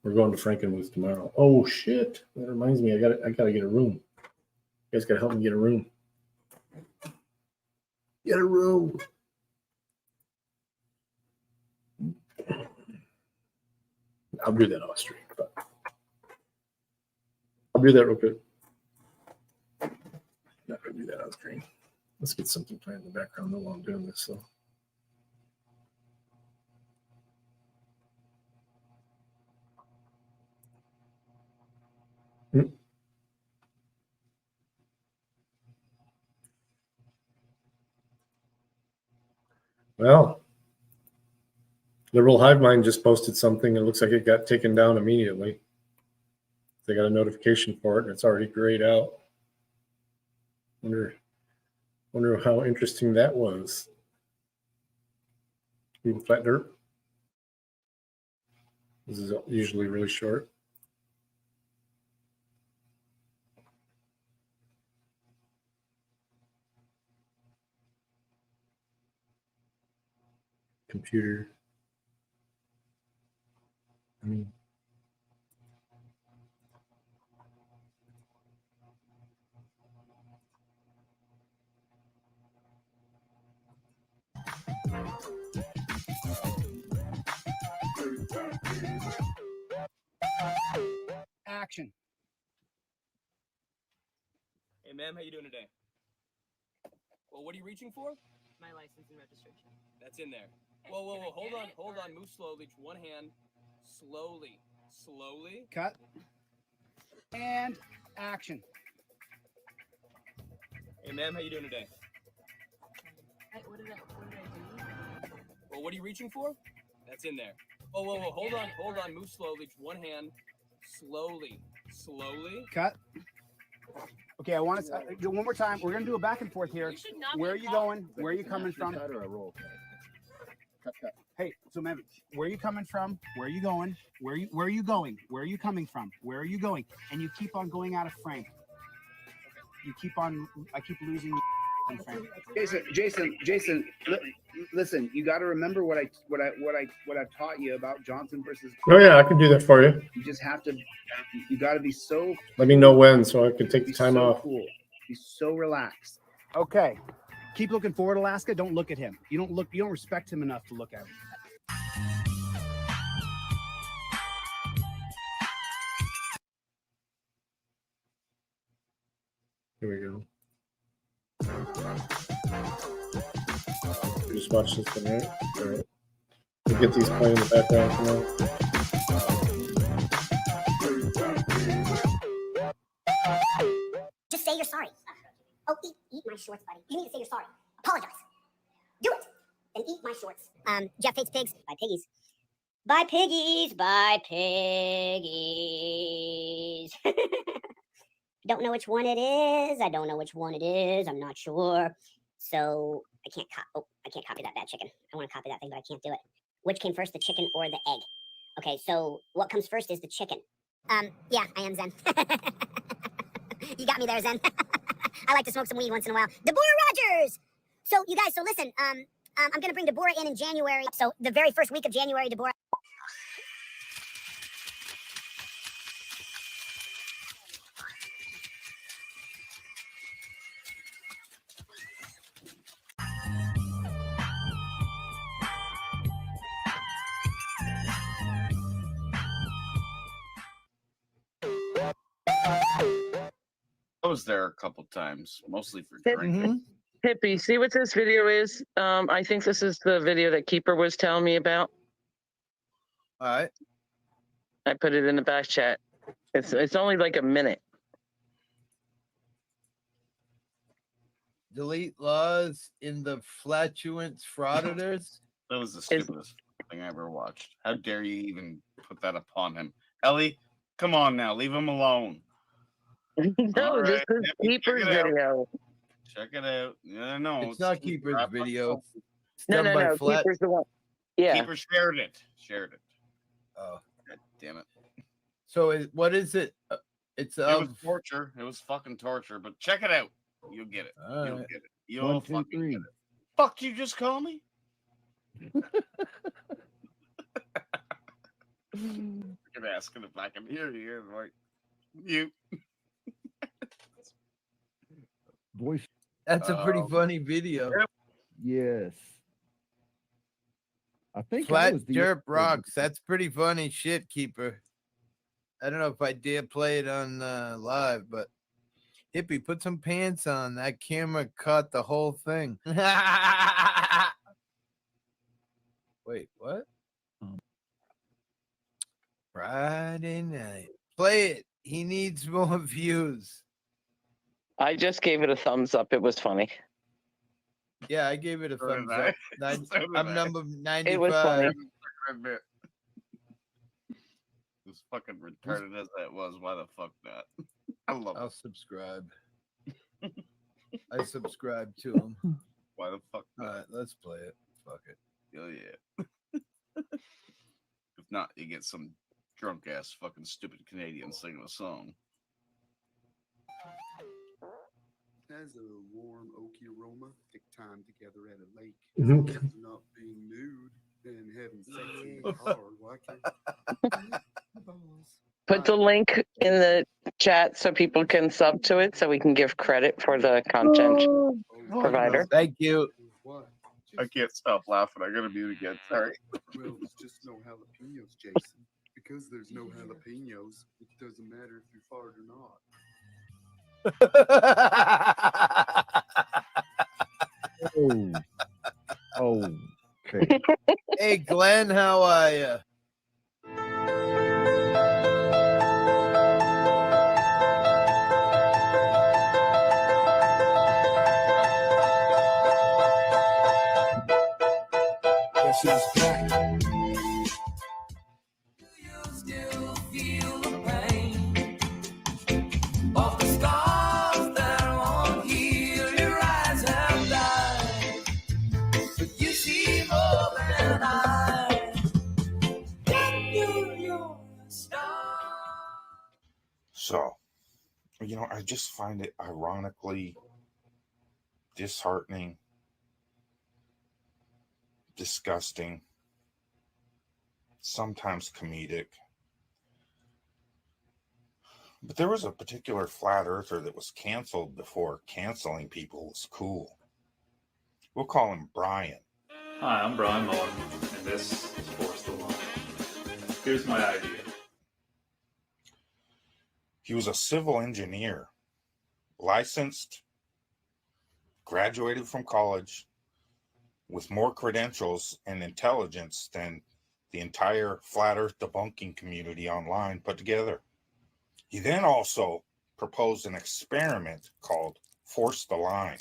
We're going to Frankenmuth tomorrow. Oh shit! That reminds me, I gotta get a room. You guys gotta help me get a room. Get a room. I'll do that off stream, but I'll do that real quick. Not gonna do that on screen. Let's get something playing in the background while I'm doing this. So. Well, Liberal Hive Mind just posted something. It looks like it got taken down immediately. They got a notification for it, and it's already grayed out. Wonder how interesting that was. Even flat dirt. This is usually really short. Computer. I mean, Action. Hey, ma'am, how you doing today? Well, what are you reaching for? My license and registration. That's in there. Whoa, hold on. Move slowly. One hand. Slowly. Cut. And action. Hey, ma'am, how you doing today? What did I do? Well, what are you reaching for? That's in there. Whoa. Hold on. Move slowly. One hand. Slowly. Cut. Okay, I want to do one more time. We're gonna do a back and forth here. Where are you going? Where are you coming from? Cut or a roll? Cut. Hey, so man, where are you coming from? Where are you going? Where are you going? Where are you coming from? Where are you going? And you keep on going out of frame. I keep losing you in frame. Jason, listen, you got to remember what I've taught you about Johnson versus. Oh yeah, I can do that for you. You just have to. You got to be so. Let me know when so I can take the time off. Cool. Be so relaxed. Okay. Keep looking forward, Alaska. Don't look at him. You don't respect him enough to look at him. Here we go. Just watch this one, right? All right. We'll get these playing in the background for now. Just say you're sorry. Oh, eat my shorts, buddy. You need to say you're sorry. Apologize. Do it. Then eat my shorts. Jeff hates pigs. Buy piggies. Buy piggies. Buy piggies. Don't know which one it is. I don't know which one it is. I'm not sure. So I can't copy that bad chicken. I want to copy that thing, but I can't do it. Which came first, the chicken or the egg? Okay, so what comes first is the chicken. Yeah, I am Zen. You got me there, Zen. I like to smoke some weed once in a while. Deborah Rogers! So, you guys, so listen, I'm going to bring Deborah in January. So, the very first week of January, Deborah. I was there a couple times, mostly for Mm-hmm. drinking. Hippie, see what this video is? I think this is the video that Keeper was telling me about. All right. I put it in the back chat. It's only like a minute. Delete laws in the flatulence frauditors. That was the stupidest thing I ever watched. How dare you even put that upon him? Ellie, come on now, leave him alone. No, this is Keeper's video. Check it out. Yeah, no, It's not Keeper's video. It's No, done by Flat. Keeper's the one. Yeah. Keeper shared it. Oh, God damn it. So what is it? It's It was torture. It was fucking torture. But check it out. You'll get it. All You'll right. get it. You'll 1, 2, fucking 3. get it. Fuck you just call me? You're asking if I can hear you. I'm like, you. Voice. That's a pretty funny video. Yes. I think I Flat was the Derp Rocks. That's pretty funny shit, Keeper. I don't know if I dare play it on live, but Hippie, put some pants on. That camera caught the whole thing. Wait, what? Friday night. Play it. He needs more views. I just gave it a thumbs up. It was funny. Yeah, I gave it a So did thumbs I. up. So did I'm I. number 95. It was funny. As fucking retarded as that was, why the fuck not? I love I'll it. subscribe. I subscribe to him. Why the fuck All not? right, let's play it. Fuck it. Hell yeah. If not, you get some drunk ass fucking stupid Canadian singing a song. Has a warm oaky aroma, take time together at a lake. Mhm. Not being nude and having sex in the car. Why can't Put the link in the chat so people can sub to it so we can give credit for the content provider. Thank you. I can't stop laughing. I gotta mute again. Sorry. Well, there's just no jalapenos, Jason. Because there's no jalapenos, it doesn't matter if you fart or not. Oh. Okay. Hey, Glenn, how are you? Guess who's back? you know, I just find it ironically disheartening, disgusting, sometimes comedic. But there was a particular flat earther that was canceled before canceling people was cool. We'll call him Brian. Hi, I'm Brian Mullen, and this is Force the Line. Here's my idea. He was a civil engineer, licensed, graduated from college, with more credentials and intelligence than the entire flat earth debunking community online put together. He then also proposed an experiment called Force the Line,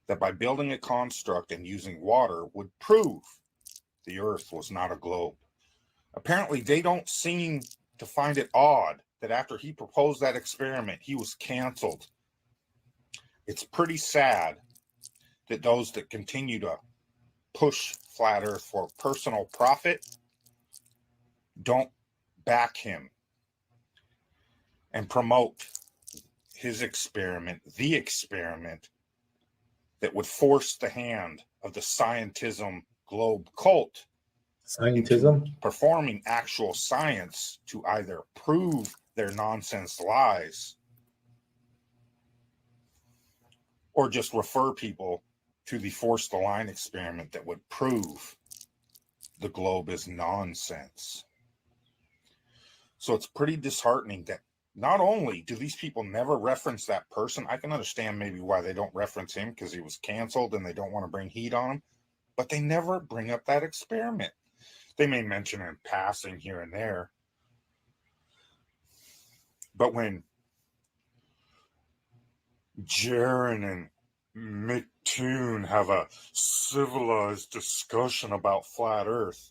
that by building a construct and using water would prove the earth was not a globe. Apparently, they don't seem to find it odd that after he proposed that experiment, he was canceled. It's pretty sad that those that continue to push flat earth for personal profit don't back him and promote his experiment, the experiment that would force the hand of the scientism globe cult Scientism? performing actual science to either prove their nonsense lies or just refer people to the Force the Line experiment that would prove the globe is nonsense. So it's pretty disheartening that not only do these people never reference that person, I can understand maybe why they don't reference him because he was canceled and they don't want to bring heat on him, but they never bring up that experiment. They may mention it in passing here and there, but when Jaron and McToon have a civilized discussion about flat earth,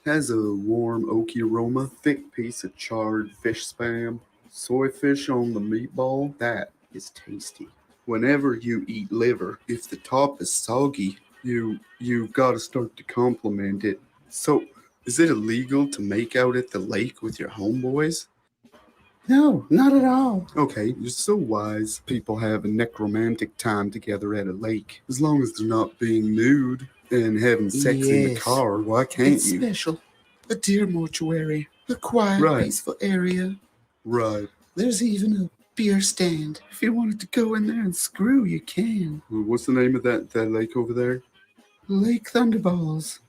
Has a warm oaky aroma, thick piece of charred fish spam, soy fish on the meatball. That is tasty. Whenever you eat liver, if the top is soggy, you gotta start to compliment it. So, is it illegal to make out at the lake with your homeboys? No, not at all. Okay, you're so wise. People have a necromantic time together at a lake. As long as they're not being nude and having sex in the Yes. car, why can't It's you? special. A deer mortuary. A quiet, Right. peaceful area. Right. There's even a beer stand. If you wanted to go in there and screw, you can. Well, what's the name of that lake over there? Lake Thunderballs.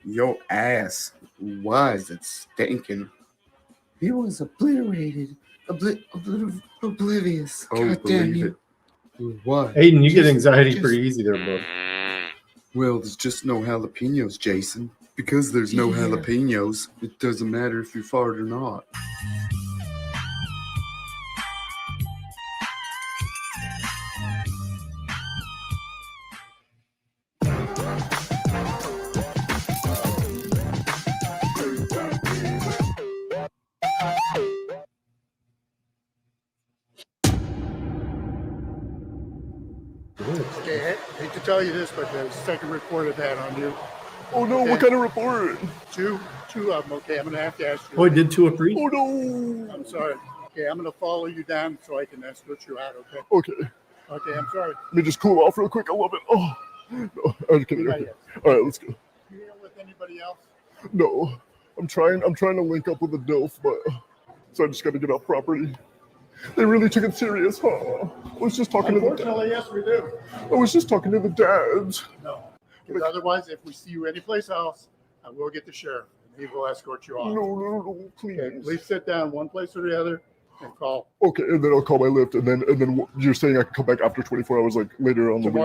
Your ass. Why is it stinking? It was obliterated. Oblivious. Oh, God damn believe you. it. Why? Aiden, you get anxiety pretty easy there, bud. Well, there's just no jalapenos, Jason. Because there's no Yeah. jalapenos, it doesn't matter if you fart or not. Okay, I hate to tell you this, but the second report of that on you. Oh no, Okay. what kind of report? Two of them. Okay, I'm gonna have to ask you. Oh, he did 2 or 3? Oh no. I'm sorry. Okay, I'm gonna follow you down so I can escort you out. Okay. Okay. Okay, I'm sorry. Let me just cool off real quick. I love it. Oh. No, I'm kidding. Not yet. All right, let's go. You here with anybody else? No, I'm trying to link up with a DILF, but so I just got to get off property. They really took it serious, huh? I was just talking to the Unfortunately, yes, we do. I was just talking to the dads. No. Because otherwise, if we see you anyplace else, I will get the sheriff and he will escort you off. No, please. Okay, please sit down one place or the other and call Okay, and then I'll call my lift, and then you're saying I can come back after 24 hours, like later on the week.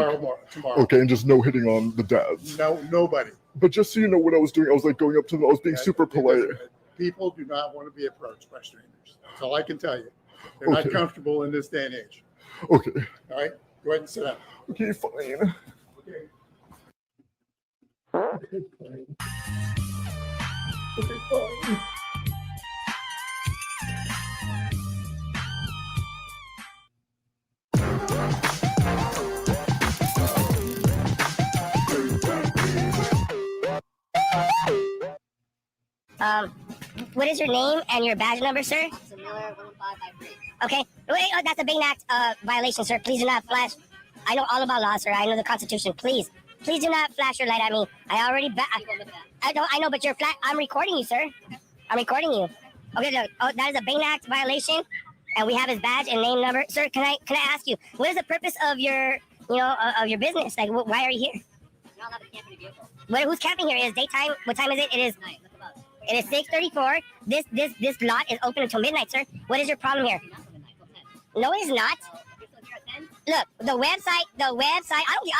Tomorrow. Okay, and just no hitting on the dads. No, nobody. But just so you know what I was doing, I was like going up to them. I was being Yeah, super polite. People do not want to be approached by strangers. That's all I can tell you. They're not Okay. comfortable in this day and age. Okay. All right, go ahead and sit down. Okay, fine. Okay. Okay, fine. What is your name and your badge number, sir? Okay. Wait, oh, that's a Bain Act violation, sir. Please do not flash. I know all about law, sir. I know the Constitution. Please do not flash your light at me. I already. I know, but you're flat. I'm recording you, sir. I'm recording you. Okay, look. Oh, that is a Bain Act violation, and we have his badge and name number, sir. Can I ask you, what is the purpose of your, of your business? Like, why are you here? You're not allowed to camp in a vehicle. Who's camping here? Is daytime? What time is it? It is 6:34. This lot is open until midnight, sir. What is your problem here? No, it is not. Look, the website. I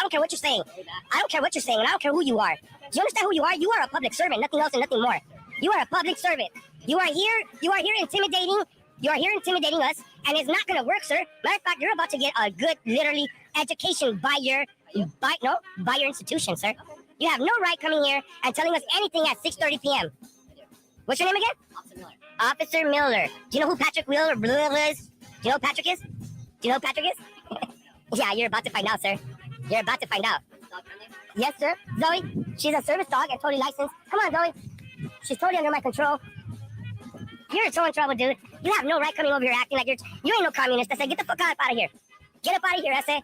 don't care what you're saying. I don't care what you're saying, and I don't care who you are. Do you understand who you are? You are a public servant, nothing else and nothing more. You are a public servant. You are here intimidating. You are here intimidating us, and it's not gonna work, sir. Matter of fact, you're about to get a good, literally, education by your institution, sir. You have no right coming here and telling us anything at 6:30 p.m. What's your name again? Officer Miller. Do you know who Patrick Miller is? Do you know who Patrick is? Yeah, you're about to find out, sir. You're about to find out. Yes, sir. Zoe, she's a service dog and totally licensed. Come on, Zoe. She's totally under my control. You're so in trouble, dude. You have no right coming over here acting like you ain't no communist. I say, get the fuck out of here. Get up out of here, I say.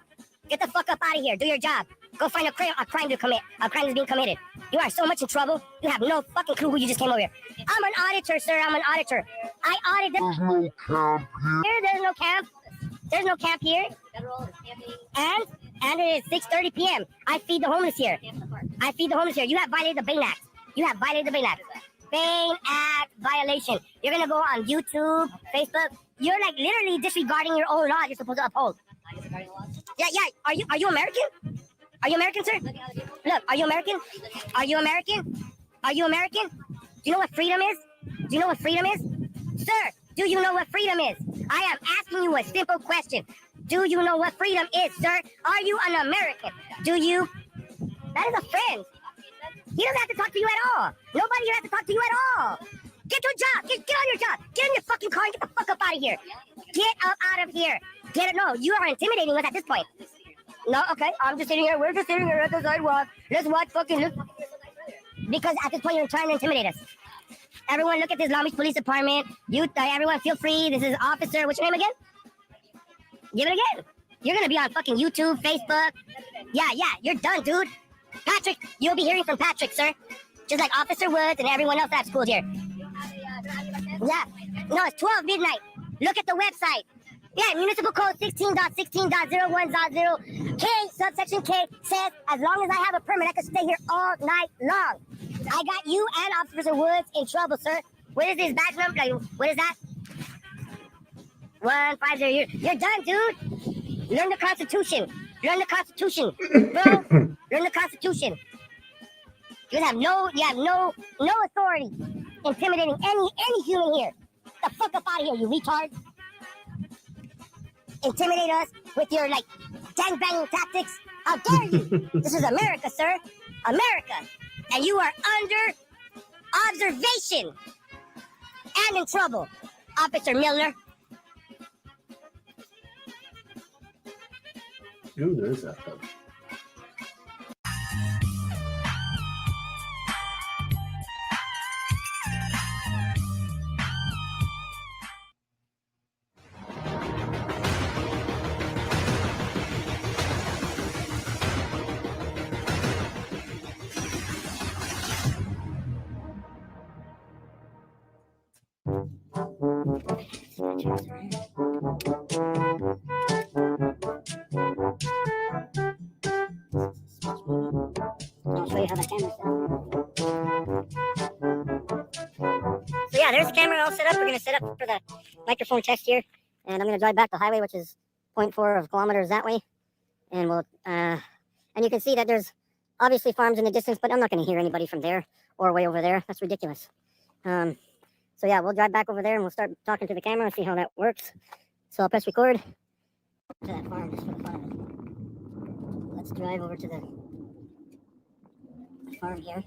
Get the fuck up out of here. Do your job. Go find a crime to commit. A crime is being committed. You are so much in trouble. You have no fucking clue who you just came over here. I'm an auditor, sir. I'm an auditor. I audit them. There's no camp here. There's no camp. There's no camp here. And it is 6:30 p.m. I feed the homeless here. You have violated the Bain Act. Bain Act violation. You're gonna go on YouTube, Facebook. You're like literally disregarding your own law you're supposed to uphold. Yeah. Are you American? Are you American, sir? Look, are you American? Are you American? Do you know what freedom is? Sir, do you know what freedom is? I am asking you a simple question. Do you know what freedom is, sir? Are you an American? Do you? That is a friend. He doesn't have to talk to you at all. Nobody here has to talk to you at all. Get your job. Get on your job. Get in your fucking car and get the fuck up out of here. Get up out of here. No, you are intimidating us at this point. No, okay. I'm just sitting here. We're just sitting here at the sidewalk. Let's watch fucking. Because at this point, you're trying to intimidate us. Everyone, look at this Long Beach Police Department. Everyone, feel free. This is Officer. What's your name again? Give it again. You're gonna be on fucking YouTube, Facebook. Yeah. You're done, dude. Patrick, you'll be hearing from Patrick, sir. Just like Officer Woods and everyone else that's schooled here. Yeah. No, it's 12 midnight. Look at the website. Yeah, Municipal Code 16.16.01.0 K, subsection K, says as long as I have a permit, I can stay here all night long. I got you and Officer Woods in trouble, sir. What is this badge number? Like, what is that? 150. You're done, dude. Learn the Constitution. Bro. Learn the Constitution. You have no authority intimidating any human here. Get the fuck up out of here, you retard. Intimidate us with your gangbanging tactics. How dare you? This is America, sir. America. And you are under observation and in trouble, Officer Miller. Ooh, there's that one. So yeah, there's the camera all set up. We're gonna set up for the microphone test here, and I'm gonna drive back the highway, which is 0.4 kilometers that way, and we'll and you can see that there's obviously farms in the distance, but I'm not gonna hear anybody from there or way over there. That's ridiculous. So yeah, we'll drive back over there and we'll start talking to the camera and see how that works. So I'll press record to that farm just for the fun of it. Let's drive over to the farm here.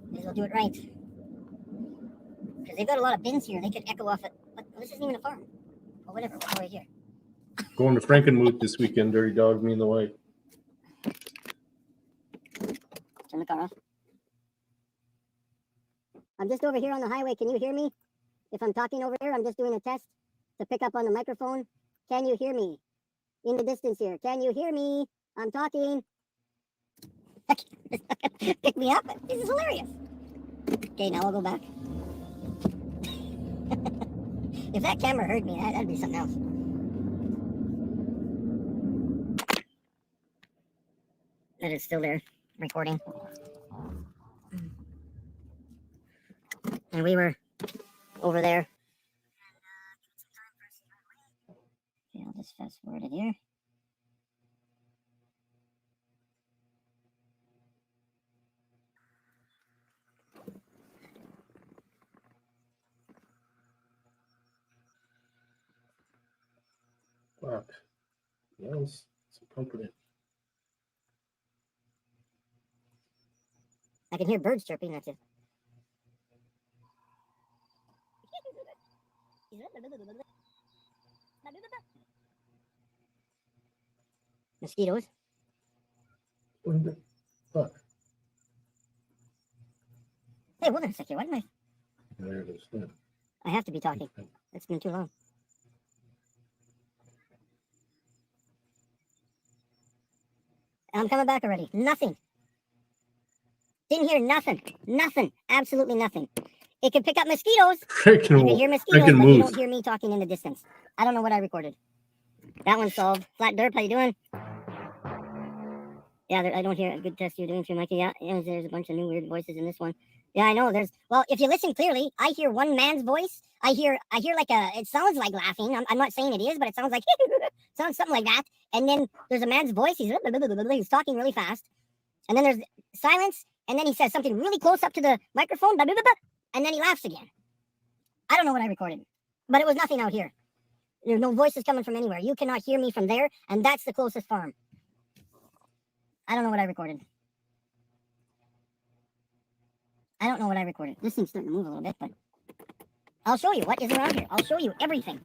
May as well do it right. Because they've got a lot of bins here. They could echo off it. But this isn't even a farm. Or whatever. We're right here. Going to Frankenmuth this weekend, Dirty Dog, me and the wife. Turn the car off. I'm just over here on the highway. Can you hear me? If I'm talking over here, I'm just doing a test to pick up on the microphone. Can you hear me? In the distance here. Can you hear me? I'm talking. Pick me up. This is hilarious. Okay, now I'll go back. If that camera heard me, that'd be something else. That is still there, recording. And we were over there. Okay, I'll just fast forward it here. Fuck. Yes, it's comforting. I can hear birds chirping. That's it. Mosquitoes. What the fuck? Hey, hold on a second. What am I? There it is. Yeah. I have to be talking. It's been too long. I'm coming back already. Nothing. Didn't hear nothing. Nothing. Absolutely nothing. It can pick up mosquitoes. I can hear mosquitoes, but move. you don't hear me talking in the distance. I don't know what I recorded. That one's solved. Flat Derp, how you doing? Yeah, I don't hear a good test you're doing too, Mikey. Yeah, there's a bunch of new weird voices in this one. Yeah, I know. Well, if you listen clearly, I hear one man's voice. I hear like it sounds like laughing. I'm not saying it is, but it sounds like sounds something like that. And then there's a man's voice. He's talking really fast. And then there's silence. And then he says something really close up to the microphone. And then he laughs again. I don't know what I recorded, but it was nothing out here. There's no voices coming from anywhere. You cannot hear me from there, and that's the closest farm. I don't know what I recorded. I don't know what I recorded. This thing's starting to move a little bit, but I'll show you what is around here. I'll show you everything.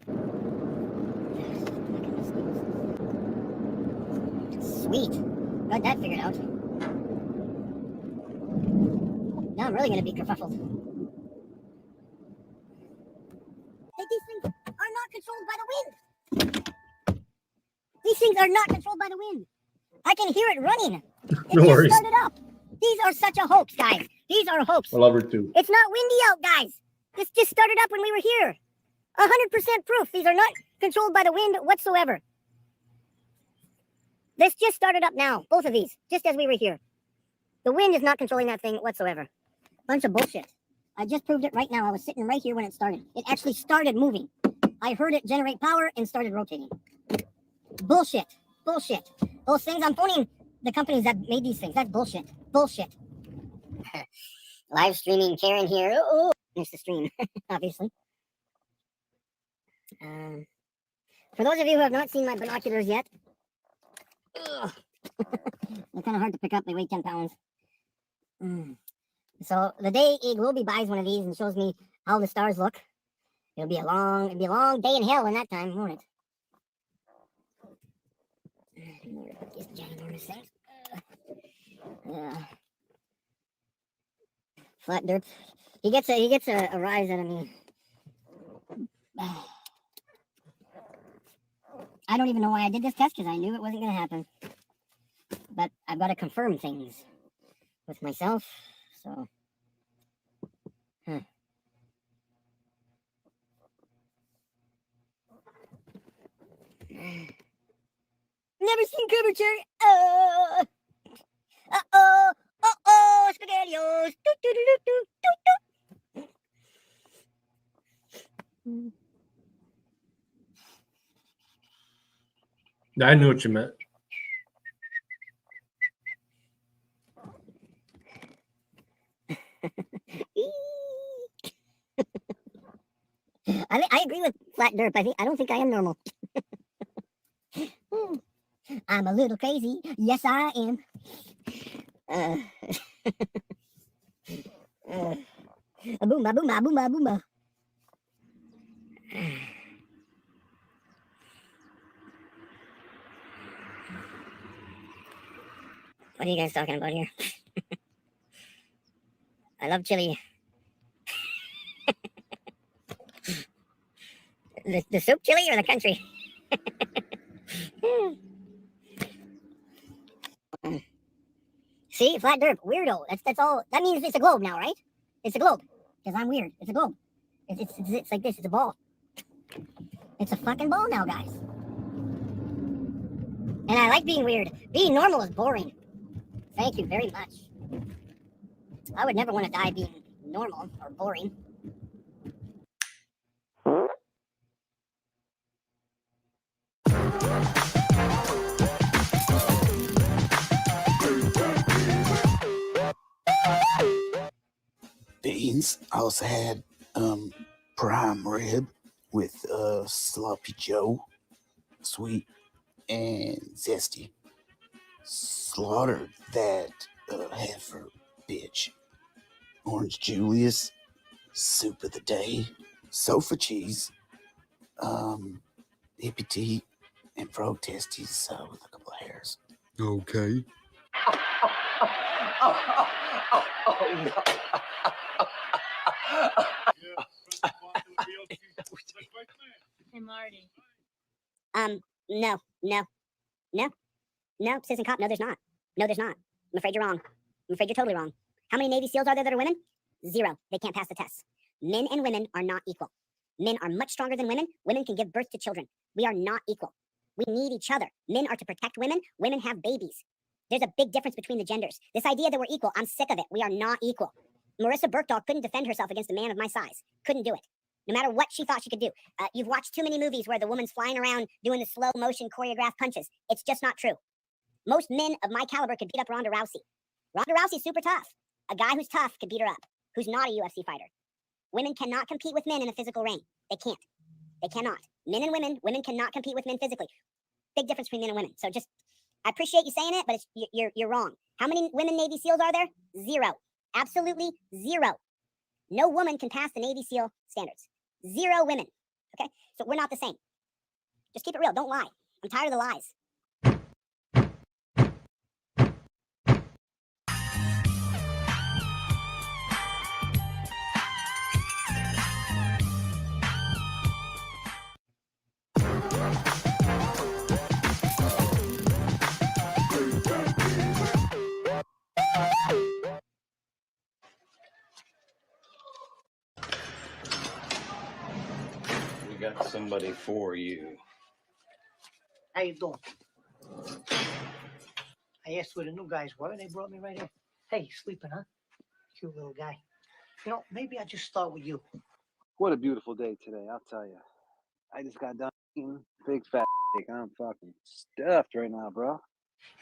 Sweet. Got that figured out. Now I'm really going to be kerfuffled. These things are not controlled by the wind. These things are not controlled by the wind. I can hear it running. It No just worries. started up. These are such a hoax, guys. These are a hoax. I love her too. It's not windy out, guys. This just started up when we were here. 100% proof. These are not controlled by the wind whatsoever. This just started up now. Both of these, just as we were here. The wind is not controlling that thing whatsoever. Bunch of bullshit. I just proved it right now. I was sitting right here when it started. It actually started moving. I heard it generate power and started rotating. Bullshit. Bullshit. Those things, I'm phoning the companies that made these things. That's bullshit. Bullshit. Live streaming Karen here. Oh, there's the stream, obviously. For those of you who have not seen my binoculars yet, they're kind of hard to pick up. They weigh 10 pounds. So the day a Globy buys one of these and shows me how the stars look, it'll be a long day in hell in that time, won't it? These ginormous things. Flat Derp. He gets a rise out of me. I don't even know why I did this test because I knew it wasn't going to happen. But I've got to confirm things with myself, so. Never seen curvature. Spaghettios. I knew what you meant. I agree with Flat Derp. I don't think I am normal. I'm a little crazy. Yes, I am. Boomba, boomba, boomba, boomba. What are you guys talking about here? I love chili. The soup chili or the country? See, flat derp, weirdo. That's all. That means it's a globe now, right? It's a globe. Because I'm weird. It's a globe. It's like this. It's a ball. It's a fucking ball now, guys. And I like being weird. Being normal is boring. Thank you very much. I would never want to die being normal or boring. Beans. I also had prime rib with sloppy joe, sweet and zesty. Slaughtered that heifer, bitch. Orange Julius, soup of the day, sofa cheese, hippie tea, and frog testes with a couple of hairs. Okay. Hey, Marty. No, Citizen Cop, no, there's not. No, there's not. I'm afraid you're wrong. I'm afraid you're totally wrong. How many Navy SEALs are there that are women? 0. They can't pass the test. Men and women are not equal. Men are much stronger than women. Women can give birth to children. We are not equal. We need each other. Men are to protect women. Women have babies. There's a big difference between the genders. This idea that we're equal, I'm sick of it. We are not equal. Marissa Bergdahl couldn't defend herself against a man of my size. Couldn't do it. No matter what she thought she could do. You've watched too many movies where the woman's flying around doing the slow motion choreographed punches. It's just not true. Most men of my caliber could beat up Ronda Rousey. Ronda Rousey's super tough. A guy who's tough could beat her up, who's not a UFC fighter. Women cannot compete with men in a physical ring. They can't. They cannot. Men and women cannot compete with men physically. Big difference between men and women. So just, I appreciate you saying it, but you're wrong. How many women Navy SEALs are there? 0. Absolutely 0. No woman can pass the Navy SEAL standards. 0 women. Okay? So we're not the same. Just keep it real. Don't lie. I'm tired of the lies. We got somebody for you. How you doing? I asked where the new guys were, and they brought me right here. Hey, sleeping, huh? Cute little guy. You know, maybe I just start with you. What a beautiful day today, I'll tell you. I just got done eating big fat steak. I'm fucking stuffed right now, bro.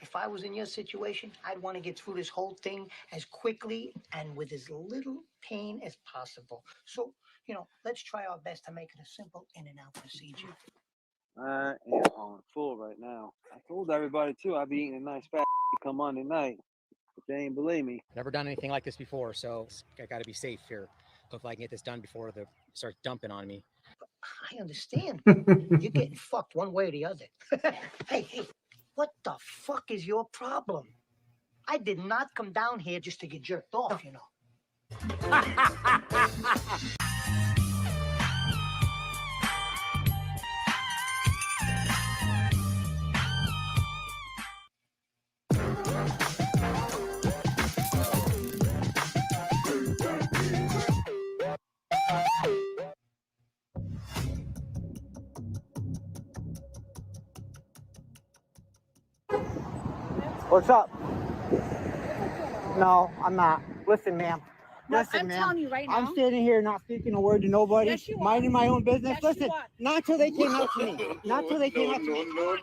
If I was in your situation, I'd want to get through this whole thing as quickly and with as little pain as possible. So, you know, let's try our best to make it a simple in-and-out procedure. I am on full right now. I told everybody, too, I'd be eating a nice fat come Monday night, but they ain't believe me. Never done anything like this before, so I got to be safe here. Hopefully I can get this done before they start dumping on me. I understand. You're getting fucked one way or the other. Hey, what the fuck is your problem? I did not come down here just to get jerked off, you know. What's up? No, I'm not. Listen, ma'am. No, Listen, I'm ma'am. telling you right now. I'm standing here not speaking a word to nobody, Yes, you are. minding my own business. Yes, you Listen, are. not till they came out to me. Not till they came out to me. I'm telling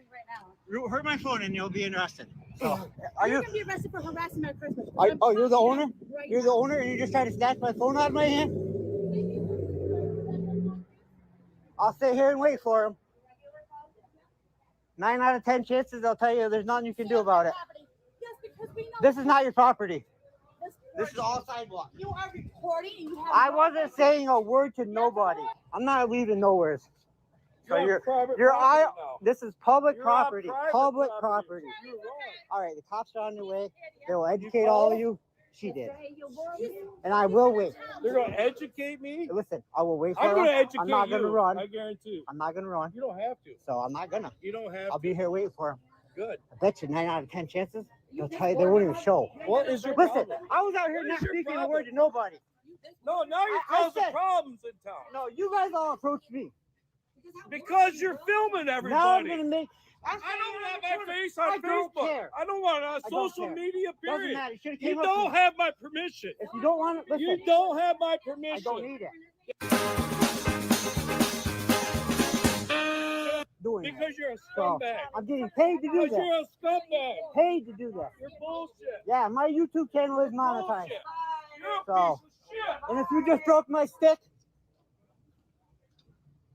you right now. You hurt my phone and you'll be arrested. So, You're gonna be arrested for harassment at Christmas. oh, you're the owner? Right You're the owner and you just tried to snatch my phone out of my hand? I'll stay here and wait for him. 9 out of 10 chances they'll tell you there's nothing you can do about it. Yes, because we know. This is not your property. This is all sidewalk. You are recording and you have. I wasn't saying a word to nobody. I'm not leaving nowhere. So You're on private you're property I. now. This is public You're on property. private Public property. property. You're wrong. All right, the cops are on their way. They will educate all call? of you. She did, and I will wait. They're gonna educate me. Listen, I will wait for I'm them. gonna educate I'm not gonna you. run. I guarantee you. I'm not gonna run. You don't have to. So I'm not gonna. You don't have I'll to. be here waiting for them. Good. I bet you 9 out of 10 chances they'll tell you they won't even show. What is your Listen, problem? I was out here What not is your speaking a problem? word to nobody. No, now you're I causing said- problems in town. No, you guys all approach me. Because you're filming Now I'm everybody. gonna make. I don't have my face I on don't Facebook. care. I don't want it on I don't social care. media, Doesn't period. matter. You should've You came up to don't me. have my permission. If you don't want it, listen. You don't have my permission. I don't need it. Doing that. Because you're a So, scumbag. I'm getting paid to do Because that. you're a scumbag. Paid to do that. You're bullshit. Yeah, my YouTube channel is monetized. Bullshit. You're a So, piece of shit. and if you just broke my stick,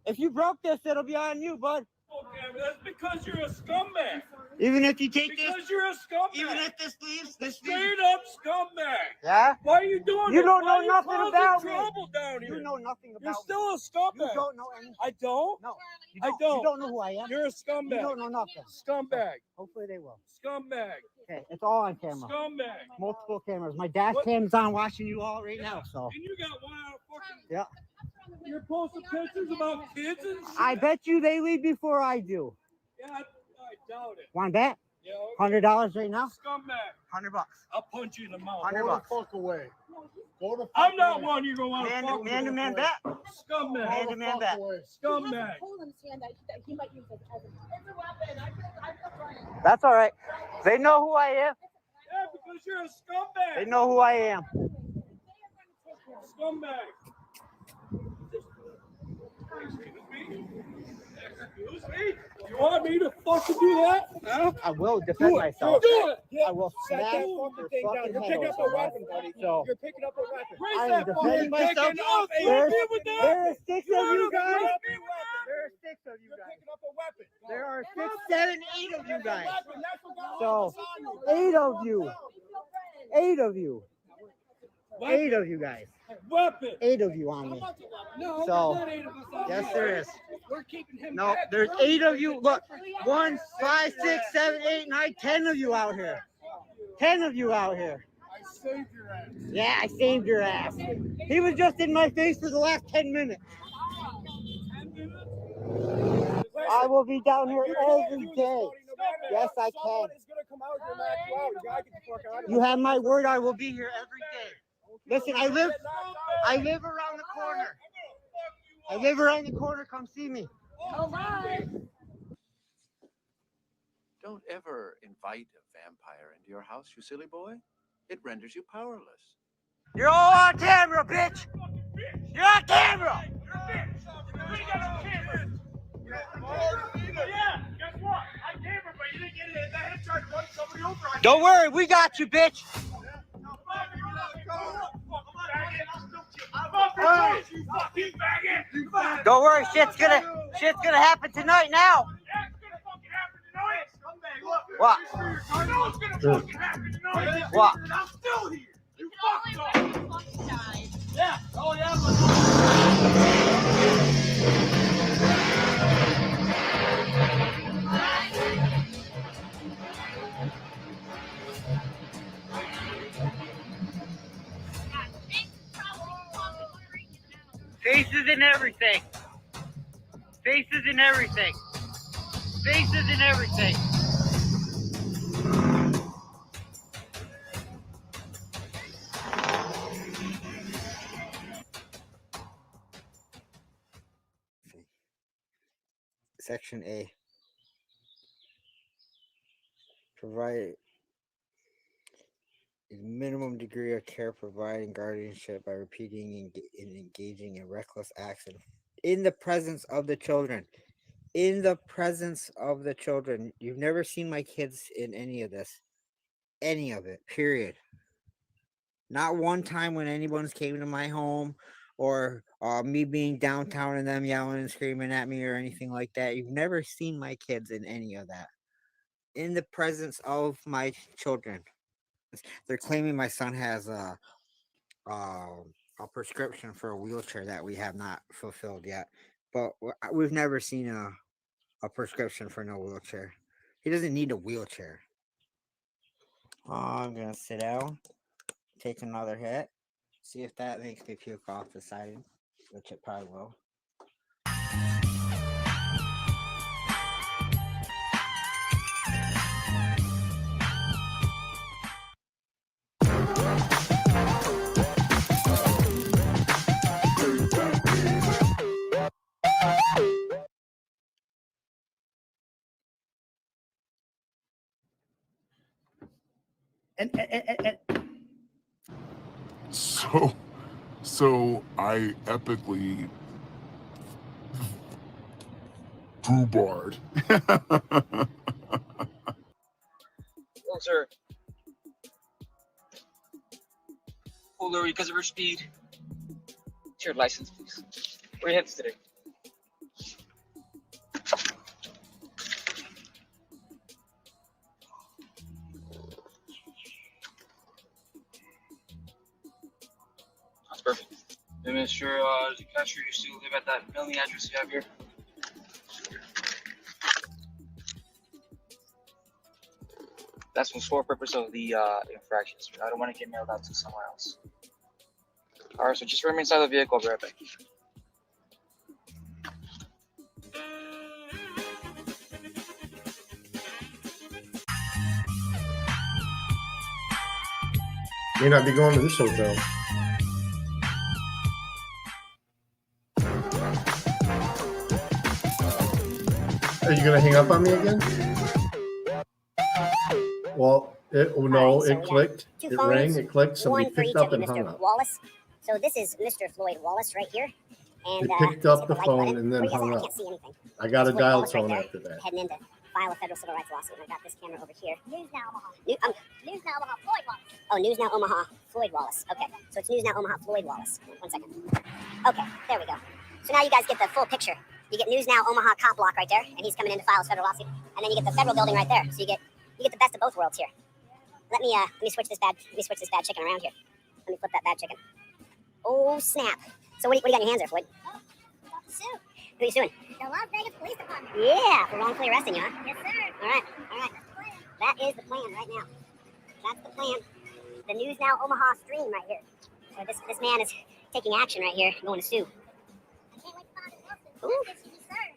if you broke this, it'll be on you, bud. Okay, but that's because you're a scumbag. Even if you take this, Because you're a scumbag. even if this leaves, this leaves. Straight up scumbag. Yeah? Why are you doing You this? don't Why know are you nothing causing about me. trouble down here? You know nothing about You're me. still a scumbag. You don't know anything. I don't. No, you I don't. don't. You don't know who I am. You're a scumbag. You don't know nothing. Scumbag. Hopefully they will. Scumbag. Okay, it's all on camera. Scumbag. Multiple cameras. My dash What? cam's on watching you all right now. So And you got one out of fucking. yeah, You're posting pictures about kids and shit. I bet you they leave before I do. Yeah, I doubt it. Want to bet? Yeah. Okay. $100 right now. Scumbag. $100. I'll punch you in the mouth. $100. Fuck away. I'm not one you're gonna want to fuck Man to with. man bet. Scumbag. Man to man bet. Scumbag. He might use it as a That's all right. They know who I am. Yeah, because you're a scumbag. They know who I am. Scumbag. Excuse me? You want me to fucking do that? Huh? I will defend myself. Do it. I will Set smash that your fucking thing down. fucking You're head picking up a open. weapon, buddy. So You're picking up a weapon. I Raise am that defending fucking myself. picking up. Hey, There's, you with that? there are 6 of you You're guys. a fucking weapon. There are 6 of you You're guys. picking up a weapon. There are 6, 7, 8 of you guys. So, So 8 of you. 8 of you. 8 of you guys. Weapon. 8 of you on me. No, So, there's not 8 of us on yes, here. there is. We're keeping him No, back. there's 8 of you. Look, 1, 5, 6, 7, 8, 9, 10 of you out here. 10 of you out here. I saved your ass. Yeah, I saved your ass. He was just in my face for the last 10 minutes. 10 minutes? I will be down here every day. Yes, I can. Someone is gonna come out here and knock you out. You gotta get the fuck out of You here. have my word. I will be here every day. Listen, I live around the corner. I live around the corner. Come see me. Don't ever invite a vampire into your house, you silly boy. It renders you powerless. You're all on camera, bitch. You're on camera. Yeah, guess what? I gave her, but you didn't get it. That head tried to run somebody over. Don't worry, we got you, bitch. Don't worry, shit's gonna happen tonight now. What? What? I'm still here. You fucked up. Yeah. Oh yeah. Faces and everything. Faces and everything. Faces and everything. Section A. Provide a minimum degree of care, providing guardianship by repeating and engaging in reckless acts in the presence of the children. In the presence of the children. You've never seen my kids in any of this. Any of it, period. Not one time when anyone's came to my home or me being downtown and them yelling and screaming at me or anything like that. You've never seen my kids in any of that. In the presence of my children. They're claiming my son has a prescription for a wheelchair that we have not fulfilled yet. but we've never seen a prescription for no wheelchair. He doesn't need a wheelchair. I'm gonna sit down, take another hit, see if that makes me puke off the side, which it probably will. And so I epically poo-barred. Oh, sir. Pulled over because of her speed. What's your license, please? Where are you headed today? That's perfect. And Mr. Casher, you still live at that mailing address you have here? That's the sole purpose of the infractions. I don't want to get mailed out to somewhere else. Alright, so just remain inside the vehicle. I'll be right back. May not be going to this hotel. Are you gonna hang up on me again? Well, it clicked, it rang, it clicked, somebody picked up and hung up. Wallace. So this is Mr. Floyd Wallace right here. And It picked up the phone and then I hung up. can't see anything. I got a Floyd dial Wallace right tone there, after that. Heading in to file a federal civil rights lawsuit. And I've got this camera over here. News Now Omaha. News Now Omaha, Floyd Wallace. Oh, News Now Omaha, Floyd Wallace. Okay, so it's News Now Omaha, Floyd Wallace. 1 second. Okay, there we go. So now you guys get the full picture. You get News Now Omaha cop block right there, and he's coming in to file his federal lawsuit. And then you get the federal building right there. So you get the best of both worlds here. Let me switch this bad chicken around here. Let me flip that bad chicken. Oh snap! So what do you got in your hands there, Floyd? Sue. Who are you suing? The Las Vegas Police Department. Yeah, for wrongfully arresting you, huh? Yes, sir. All right. That is the plan right now. That's the plan. The News Now Omaha stream right here. So this man is taking action right here, going to sue. I can't wait to file this lawsuit. This should be served.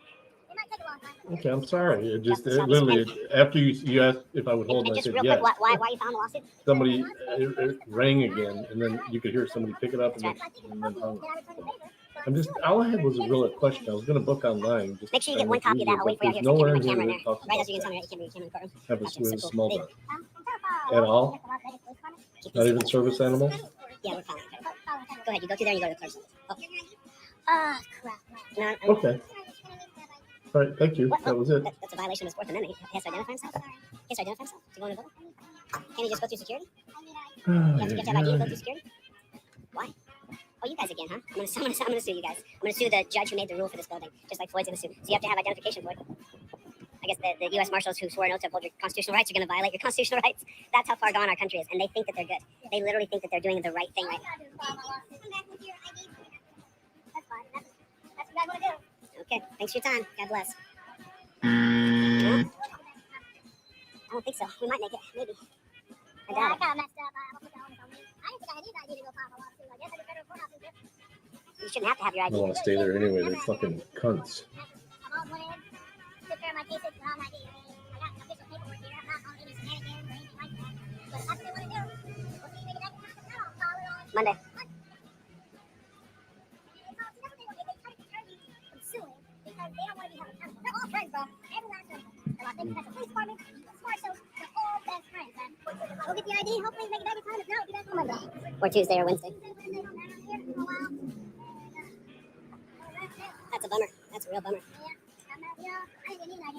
It might take a long time. Okay, I'm sorry. It just literally after you asked if I would hold And them, I just said real yes. quick, why you found the lawsuit? Somebody it rang again, and then you could hear somebody pick it up and then hung up. All I had was a real question. I was going to book online. Just Make sure you get one copy of that. I'll wait for you. there's I'll nowhere take in your here camera in that there. talks Right about as you can tell me, you can't be in the courtroom. have a Gotcha, swim so cool. small Hey, dog at all. Not even service animals. Yeah, we're fine. Go ahead. You go through there and you go to the clerk's office. Oh. Crap. No, Okay. All right. Thank you. That was it. That's a violation of the Fourth Amendment. He has to identify himself. He has to identify himself to go in the building. Can he just go through security? You have to have ID and go through security? Why? Oh, you guys again, huh? I'm gonna sue you guys. I'm gonna sue the judge who made the rule for this building, just like Floyd's gonna sue. So you have to have identification, Floyd. I guess the U.S. Marshals who swore an oath to uphold your constitutional rights are gonna violate your constitutional rights. That's how far gone our country is, and they think that they're good. They literally think that they're doing the right thing right now. That's fine. That's what you guys want to do. Okay, thanks for your time. God bless. I don't think so. We might make it, maybe. I doubt I it. kind of messed up. I'm gonna put that on me. I didn't think I needed ID to go file my lawsuit. I guess I just federal courthouse is different. You shouldn't have to have your I ID. want to stay there anyway. They're fucking cunts. I've always wanted to took care of my cases without an ID. I mean, I got official paperwork here. I'm not on any shenanigans or anything like that. But if that's what they want to do, we'll see maybe that can happen. I'll file it on Monday. Because they don't want to be held accountable. They're all friends, bro. Every last one of them. The Las Vegas Police Department, the Marshals, they're all best friends, man. Go get the ID. Hopefully make it back in time. If not, be back on Monday. Or Tuesday or Wednesday. That's a bummer. That's a real bummer. I didn't need ID.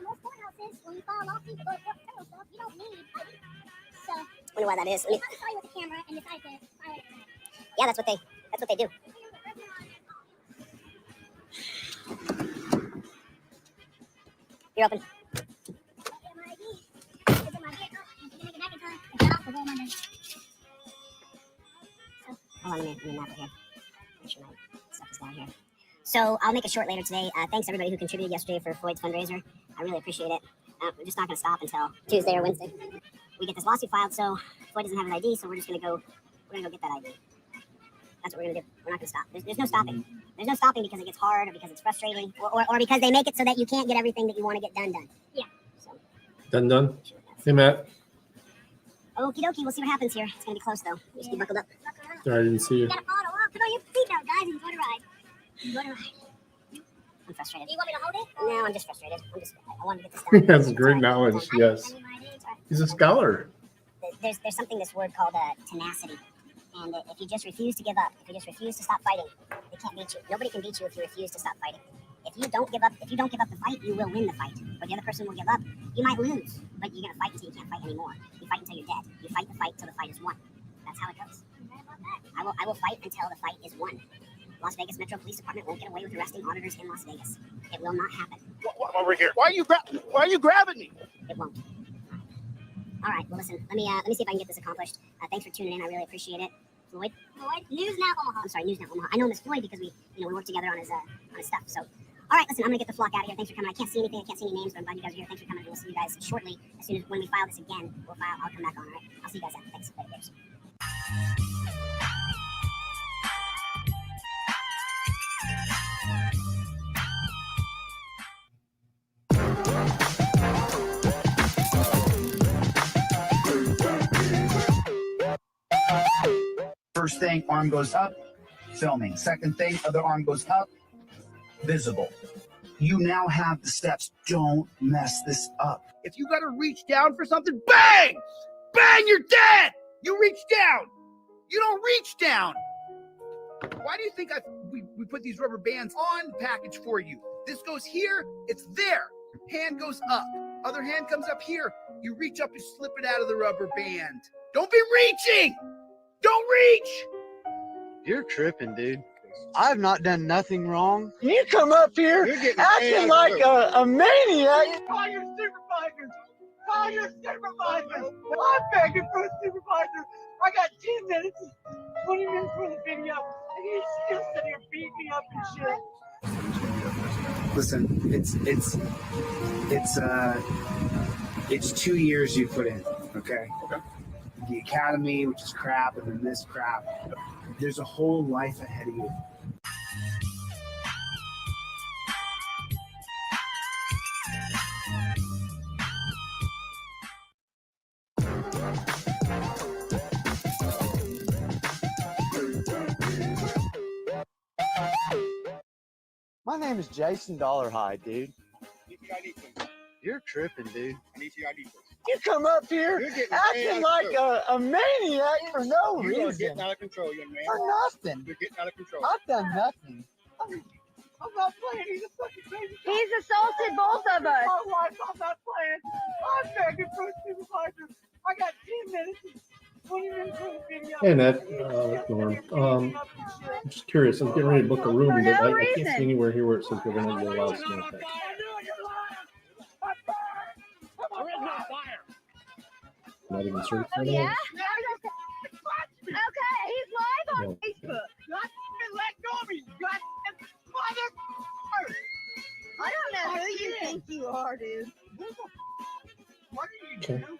Most courthouses, when you file a lawsuit to go to court for federal stuff, you don't need ID. So, Wonder why that is. I saw you with the camera and decided to file it. Yeah, that's what they do. You're open. Hold on, let me map it here. Make sure my stuff is down here. So I'll make it short later today. Thanks everybody who contributed yesterday for Floyd's fundraiser. I really appreciate it. We're just not going to stop until Tuesday or Wednesday. We get this lawsuit filed, so Floyd doesn't have an ID, so we're gonna go get that ID. That's what we're gonna do. We're not gonna stop. There's no stopping. There's no stopping because it gets hard or because it's frustrating or because they make it so that you can't get everything that you want to get done. Yeah. So. Done. Hey, Matt. Okie dokie. We'll see what happens here. It's gonna be close though. Just be buckled up. Sorry, I didn't see you. Got a photo up. Put on your seatbelt, guys, and enjoy the ride. Enjoy the ride. I'm frustrated. Do you want me to hold it? No, I'm just frustrated. I want to get this done. He has great knowledge. Yes. He's a scholar. There's something, this word called tenacity. And if you just refuse to give up, if you just refuse to stop fighting, they can't beat you. Nobody can beat you if you refuse to stop fighting. If you don't give up the fight, you will win the fight. Or the other person will give up. You might lose, but you're gonna fight until you can't fight anymore. You fight until you're dead. You fight the fight until the fight is won. That's how it goes. I will fight until the fight is won. Las Vegas Metro Police Department won't get away with arresting auditors in Las Vegas. It will not happen. Over here. Why are you grabbing me? It won't. All right. Well, listen. Let me see if I can get this accomplished. Thanks for tuning in. I really appreciate it. Floyd, News Now Omaha. I'm sorry, News Now Omaha. I know him as Floyd because we work together on his stuff. So, all right. Listen, I'm gonna get the flock out of here. Thanks for coming. I can't see anything. I can't see any names, but I'm glad you guys are here. Thanks for coming. We'll see you guys shortly. As soon as when we file this again, I'll come back on. All right. I'll see you guys then. Thanks. Later, guys. First thing, arm goes up, filming. Second thing, other arm goes up, visible. You now have the steps. Don't mess this up. If you gotta reach down for something, bang! Bang, you're dead! You reach down. You don't reach down. Why do you think we put these rubber bands on the package for you? This goes here, it's there. Hand goes up. Other hand comes up here. You reach up and slip it out of the rubber band. Don't be reaching! Don't reach! You're tripping, dude. I've not done nothing wrong. You come up here acting like a maniac. Call your supervisor! Call your supervisor! I'm begging for a supervisor! I got 10 minutes, 20 minutes for the video, and he's still sitting here beating me up and shit. Listen, it's 2 years you put in, okay? The academy, which is crap, and then this crap. There's a whole life ahead of you. My name is Jason Dollarhide, dude. You're tripping, dude. You come up here acting like a maniac for no reason. You are getting out of control, young man. For nothing. You're getting out of control. I've done nothing. I'm not playing. He's a fucking crazy. He's assaulted both of us. My wife, I'm not playing. I'm begging for a supervisor. I got 10 minutes. 20 minutes for the video. Hey, Ned. Norm. I'm just curious. I'm getting ready to book a room, but I can't see anywhere here where it says we're going to allow smoke. Not even certified. Oh, yeah? Okay, he's live on Facebook. Let go of me, mother! I don't know who you think you are, dude. What are you Okay. doing?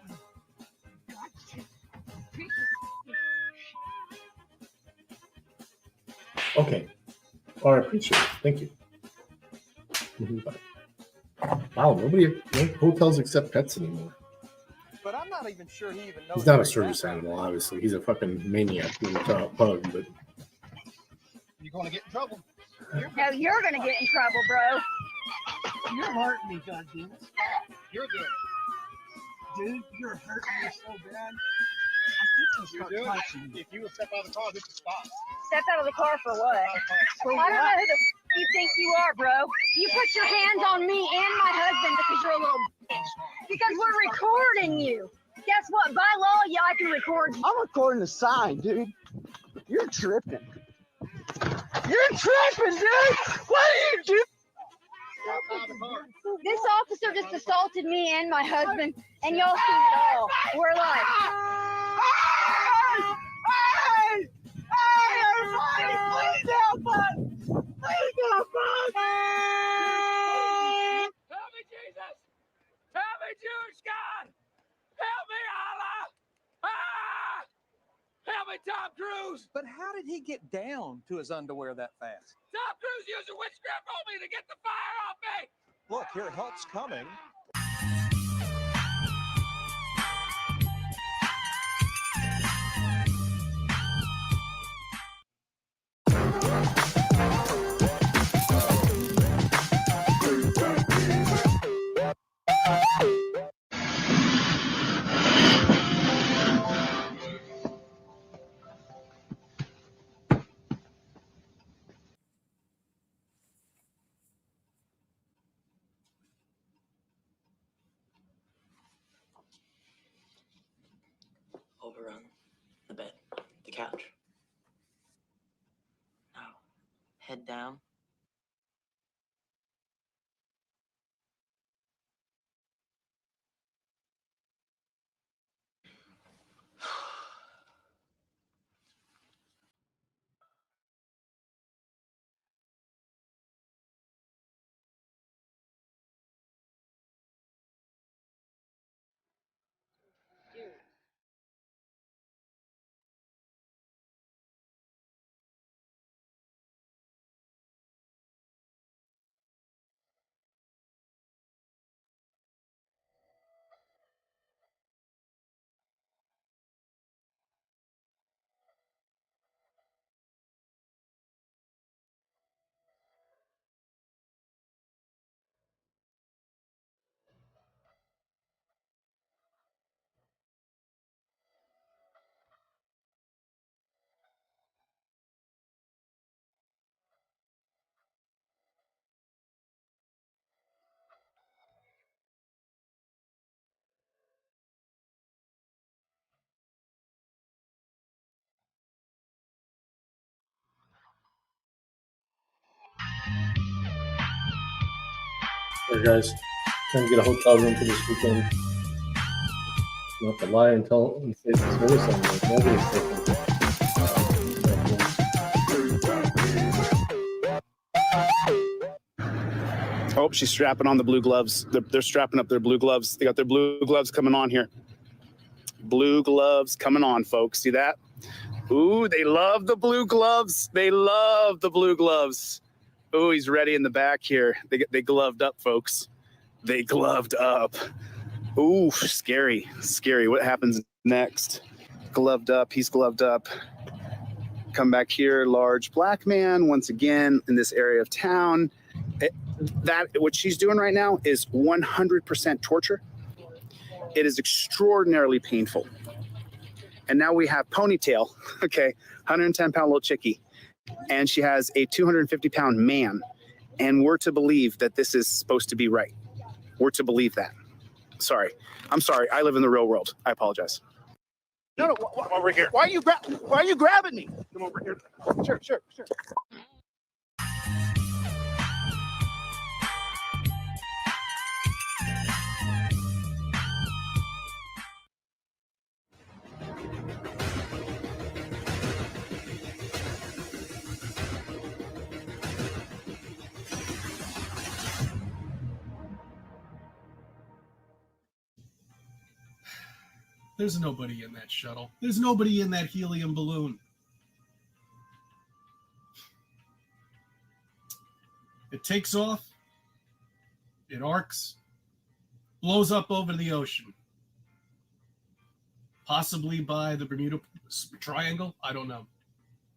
Okay. All right, appreciate it. Thank you. Bye. Wow, no hotels accept pets anymore. But I'm not even sure he even knows. He's not a service animal, obviously. He's a fucking maniac in a pug, but You're going to get in trouble. No, you're gonna get in trouble, bro. You're hurting me, goddamn. You're good. Dude, you're hurting me so bad. If you would step out of the car, this would stop. Step out of the car for what? I don't know who the f you think you are, bro. You put your hands on me and my husband because you're a little bitch. Because we're recording you. Guess what? By law, yeah, I can record you. I'm recording the sign, dude. You're tripping. You're tripping, dude. What are you doing? This officer just assaulted me and my husband, and y'all seen it all. We're live. Hey! Hey, everybody, please help us! Please help us! get down to his underwear that fast? Tom Cruise using witchcraft only to get the fire off me! Look, your help's coming. Over on the bed, the couch. Now, head down. Here, guys, trying to get a hotel room for this weekend. You have to lie and tell and say it's service only. Nobody's taking. Oh, she's strapping on the blue gloves. They're strapping up their blue gloves. They got their blue gloves coming on here. Blue gloves coming on, folks. See that? Ooh, they love the blue gloves. They love the blue gloves. Ooh, he's ready in the back here. They gloved up, folks. They gloved up. Ooh, scary, scary. What happens next? Gloved up. He's gloved up. Come back here, large black man, once again in this area of town. What she's doing right now is 100% torture. It is extraordinarily painful. And now we have Ponytail, okay, 110-pound little chickie, and she has a 250-pound man, and we're to believe that this is supposed to be right. We're to believe that. Sorry. I'm sorry. I live in the real world. I apologize. No, Come over here. Why are you grabbing me? Come over here. Sure. There's nobody in that shuttle. There's nobody in that helium balloon. It takes off. It arcs. Blows up over the ocean. Possibly by the Bermuda Triangle. I don't know,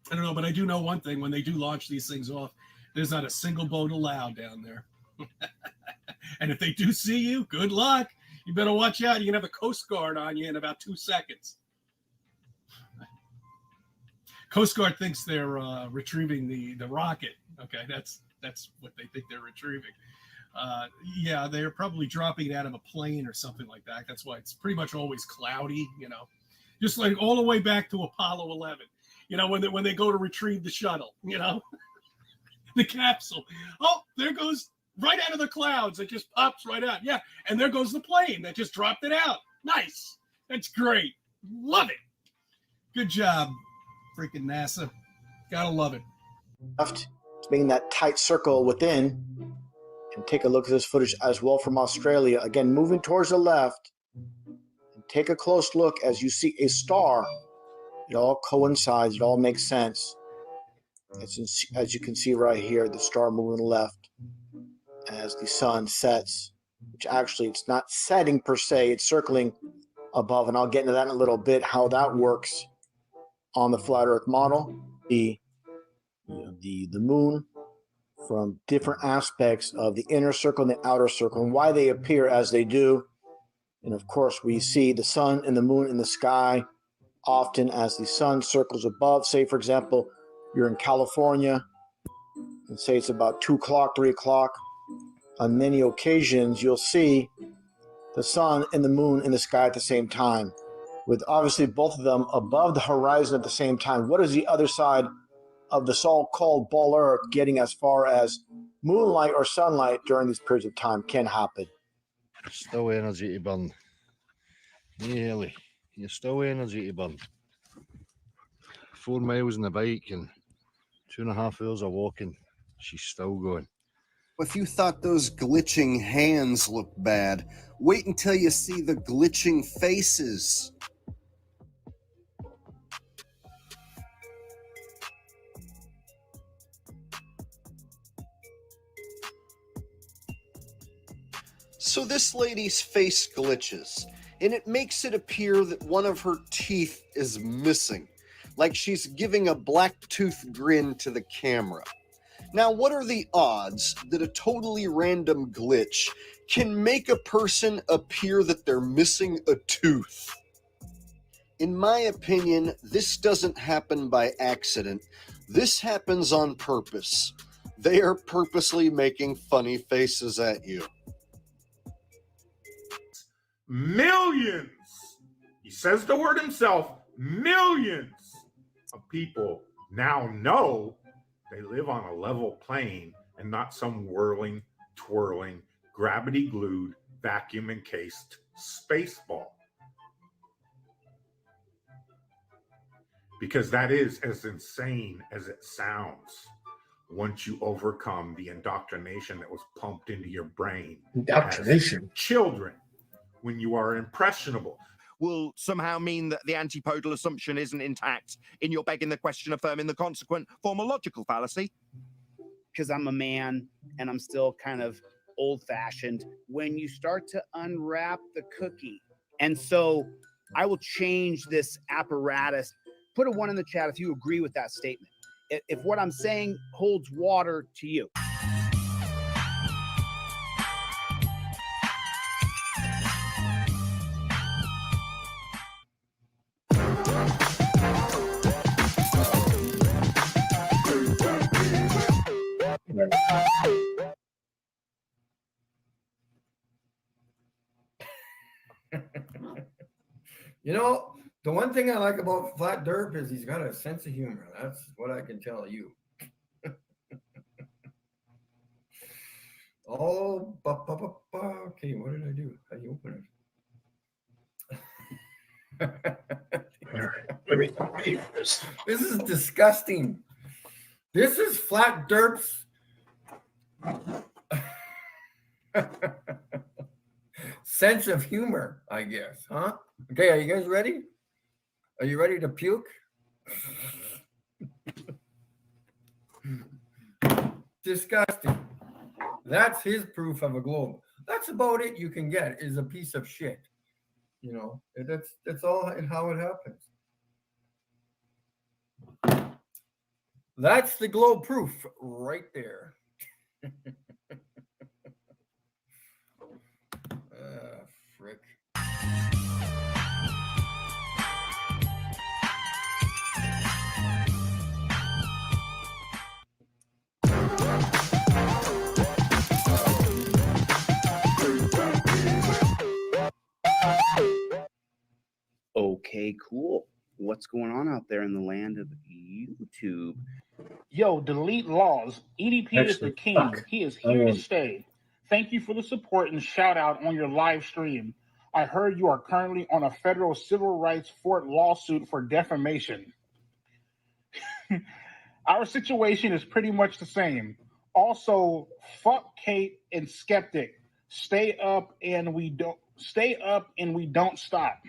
but I do know one thing. When they do launch these things off, there's not a single boat allowed down there. And if they do see you, good luck. You better watch out. You can have the Coast Guard on you in about 2 seconds. Coast Guard thinks they're retrieving the rocket. Okay, that's what they think they're retrieving. Yeah, they're probably dropping it out of a plane or something like that. That's why it's pretty much always cloudy, just like all the way back to Apollo 11. When they go to retrieve the shuttle, the capsule. Oh, there goes. Right out of the clouds, it just pops right out. Yeah, and there goes the plane that just dropped it out. Nice. That's great. Love it. Good job, freaking NASA. Gotta love it. Left, making that tight circle within. And take a look at this footage as well from Australia. Again, moving towards the left. And take a close look as you see a star. It all coincides. It all makes sense. As you can see right here, the star moving left as the sun sets, which actually it's not setting per se, it's circling above, and I'll get into that in a little bit, how that works on the flat Earth model. The moon from different aspects of the inner circle and the outer circle, and why they appear as they do. And of course, we see the sun and the moon in the sky often as the sun circles above. Say, for example, you're in California, and say it's about 2 o'clock, 3 o'clock. On many occasions, you'll see the sun and the moon in the sky at the same time, with obviously both of them above the horizon at the same time. What is the other side of the so-called ball Earth getting as far as moonlight or sunlight during these periods of time can happen? Still energy to burn. Yeah, Ellie, you're still energy to burn. 4 miles on the bike and 2.5 hours of walking. She's still going. If you thought those glitching hands looked bad, wait until you see the glitching faces. So this lady's face glitches, and it makes it appear that one of her teeth is missing, like she's giving a black tooth grin to the camera. Now, what are the odds that a totally random glitch can make a person appear that they're missing a tooth? In my opinion, this doesn't happen by accident. This happens on purpose. They are purposely making funny faces at you. Millions, he says the word himself, millions of people now know they live on a level plane and not some whirling, twirling, gravity-glued, vacuum-encased space ball. Because that is as insane as it sounds once you overcome the indoctrination that was pumped into your brain. Indoctrination? As children, when you are impressionable. Will somehow mean that the antipodal assumption isn't intact in your begging the question, affirming the consequent formal logical fallacy? Because I'm a man and I'm still kind of old-fashioned, when you start to unwrap the cookie. And so I will change this apparatus. Put a 1 in the chat if you agree with that statement. If what I'm saying holds water to you. You know, the one thing I like about Flat Derp is he's got a sense of humor. That's what I can tell you. Oh, okay, what did I do? How do you open it? Let me this. This is disgusting. This is Flat Derp's sense of humor, I guess, huh? Okay, are you guys ready? Are you ready to puke? Disgusting. That's his proof of a globe. That's about it you can get, is a piece of shit. You know, that's all how it happens. That's the globe proof right there. Frick. Okay, cool. What's going on out there in the land of YouTube? Yo, delete laws. EDP is the king. He is here to stay. Thank you for the support and shout out on your live stream. I heard you are currently on a federal civil rights fort lawsuit for defamation. Our situation is pretty much the same. Also, fuck Kate and Skeptic. Stay up and we don't stop.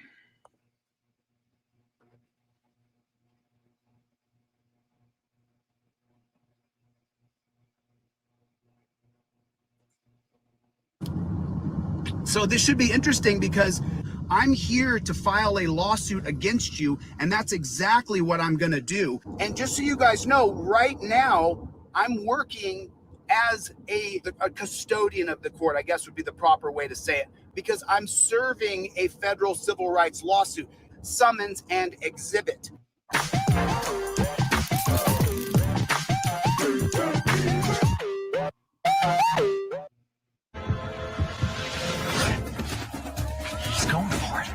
So this should be interesting because I'm here to file a lawsuit against you, and that's exactly what I'm gonna do. And just so you guys know, right now, I'm working as a custodian of the court, I guess would be the proper way to say it, because I'm serving a federal civil rights lawsuit, summons and exhibit. He's going for it.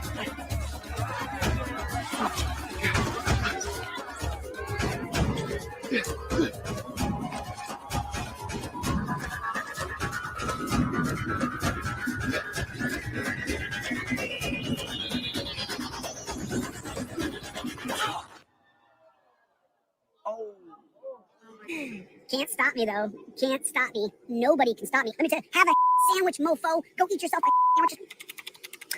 Can't stop me though. Can't stop me. Nobody can stop me. Let me tell you, have a sandwich, mofo. Go eat yourself a sandwich. Eat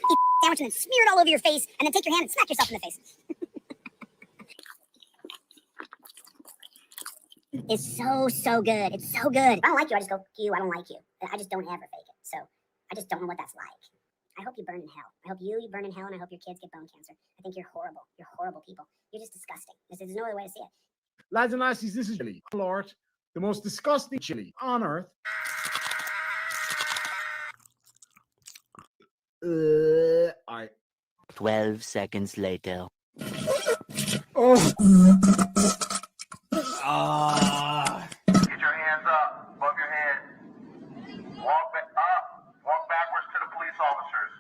a sandwich and then smear it all over your face, and then take your hand and smack yourself in the face. It's so good. It's so good. If I don't like you, I just go, I don't like you. I just don't ever fake it. So I just don't know what that's like. I hope you burn in hell. I hope you burn in hell, and I hope your kids get bone cancer. I think you're horrible. You're horrible people. You're just disgusting. There's no other way to see it. Lads and lassies, this is chili, Lord, the most disgusting chili on earth. All right. 12 seconds later. Oh. Get your hands up above your head. Walk up. Walk backwards to the police officers.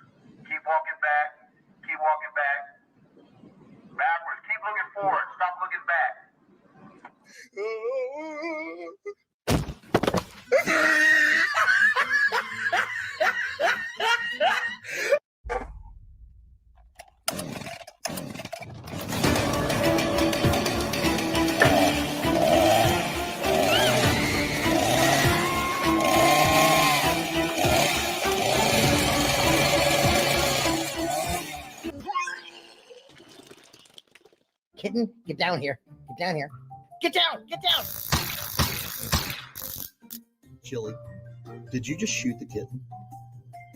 Keep walking back. Keep walking back. Backwards. Keep looking forward. Stop looking back. Kitten, get down here. Get down here. Get down! Get down! Chili, did you just shoot the kitten?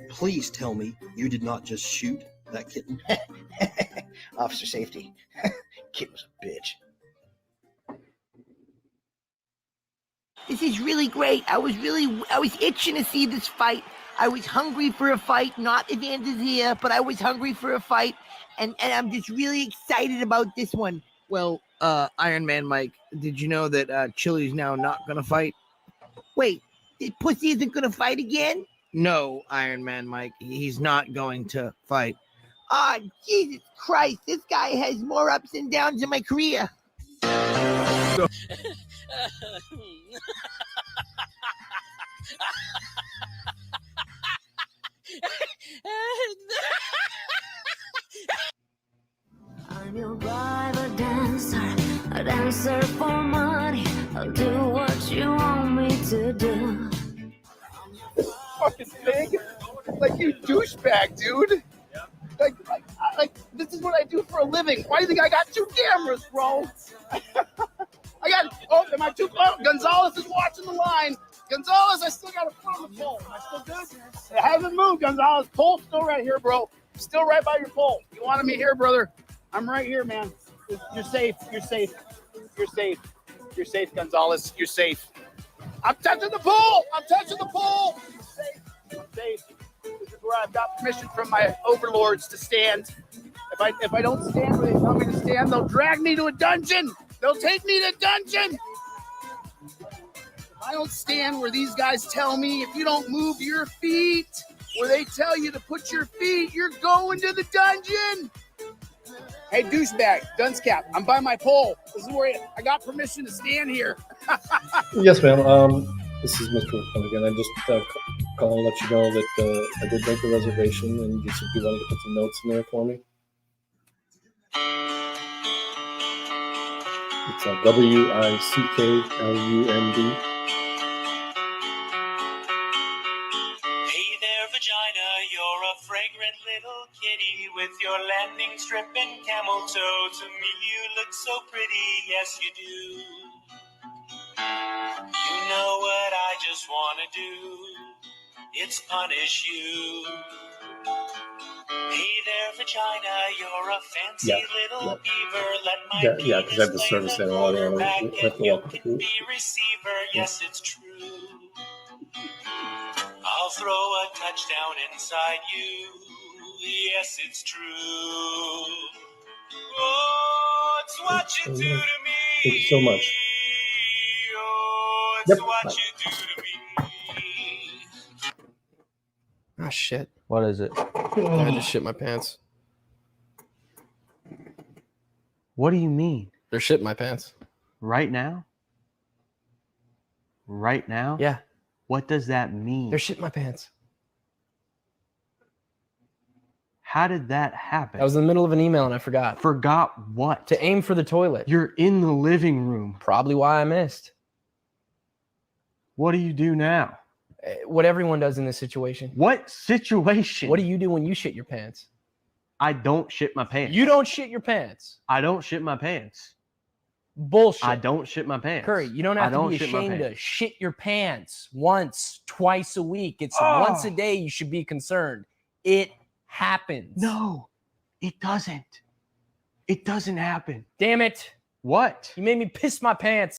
Please tell me you did not just shoot that kitten. Officer safety. Kid was a bitch. This is really great. I was itching to see this fight. I was hungry for a fight, not Evander's here, but I was hungry for a fight, and I'm just really excited about this one. Well, Iron Man Mike, did you know that Chili's now not gonna fight? Wait, this pussy isn't gonna fight again? No, Iron Man Mike, he's not going to fight. Ah, Jesus Christ, this guy has more ups and downs in my career. I'm your private dancer, a dancer for money. I'll do what you want me to do. Fucking thing. Like, you douchebag, dude. Like, this is what I do for a living. Why do you think I got 2 cameras, bro? Am I too close? Gonzalez is watching the line. Gonzalez, I still got a foot on the pole. Am I still good? It hasn't moved, Gonzalez. Pole's still right here, bro. Still right by your pole. You wanted me here, brother. I'm right here, man. You're safe. You're safe. You're safe. You're safe, Gonzalez. You're safe. I'm touching the pole. I'm touching the pole. You're safe. I'm safe. This is where I've got permission from my overlords to stand. If I don't stand where they tell me to stand, they'll drag me to a dungeon. They'll take me to a dungeon. If I don't stand where these guys tell me, if you don't move your feet where they tell you to put your feet, you're going to the dungeon. Hey, douchebag, dunce cap, I'm by my pole. This is where I got permission to stand here. Yes, ma'am. This is Mr. again. I just calling to let you know that I did make a reservation, and you said you wanted to put some notes in there for me. It's WICKLUND. Hey there, vagina, you're a fragrant little kitty with your landing strip and camel toe. To me, you look so pretty, yes you do. You know what I just want to do? it's punish you. Hey there, vagina, you're a fancy little beaver. Let my Yeah, because I have the service animal. I don't want to have to walk with be receiver. Yes, it's true. I'll throw a touchdown inside you. Yes, it's true. Oh, it's what you do to me. Thank you so much. Oh, it's Yep. what Bye. you do to me. Ah, shit. What is it? I just shit my pants. What do you mean? They're shit my pants. Right now? Right now? Yeah. What does that mean? They're shit my pants. How did that happen? I was in the middle of an email and I forgot. Forgot what? To aim for the toilet. You're in the living room. Probably why I missed. What do you do now? What everyone does in this situation. What situation? What do you do when you shit your pants? I don't shit my pants. You don't shit your pants. I don't shit my pants. Bullshit. I don't shit my pants. Curry, you don't have to be ashamed to shit your pants once, twice a week. It's once a day you should be concerned. It happens. No, it doesn't. It doesn't happen. Damn it. What? You made me piss my pants.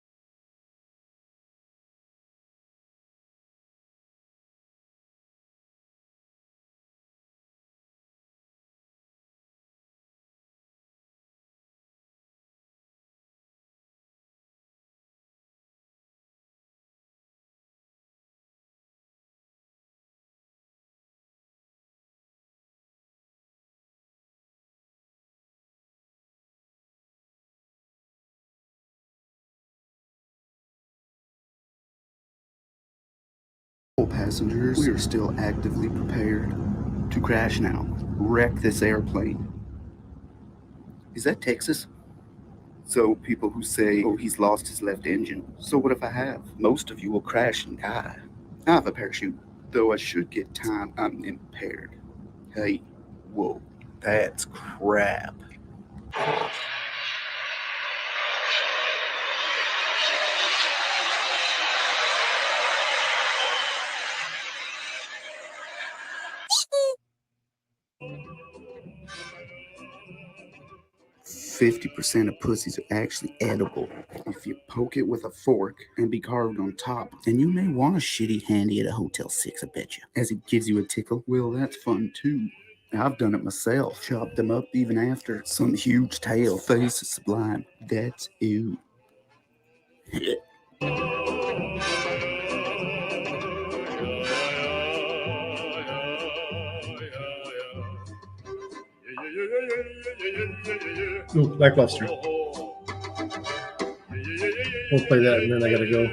Passengers, we are still actively prepared to crash now. Wreck this airplane. Is that Texas? So people who say, oh, he's lost his left engine. So what if I have? Most of you will crash and die. I have a parachute, though I should get time. I'm impaired. Hey, whoa, that's crap. %50 of pussies are actually edible if you poke it with a fork and be carved on top. And you may want a shitty handy at a Hotel 6, I bet you. As it gives you a tickle, well, that's fun too. I've done it myself. Chopped them up even after. Some huge tail. Face is sublime. That's ew. Ooh, lackluster. We'll play that and then I gotta go.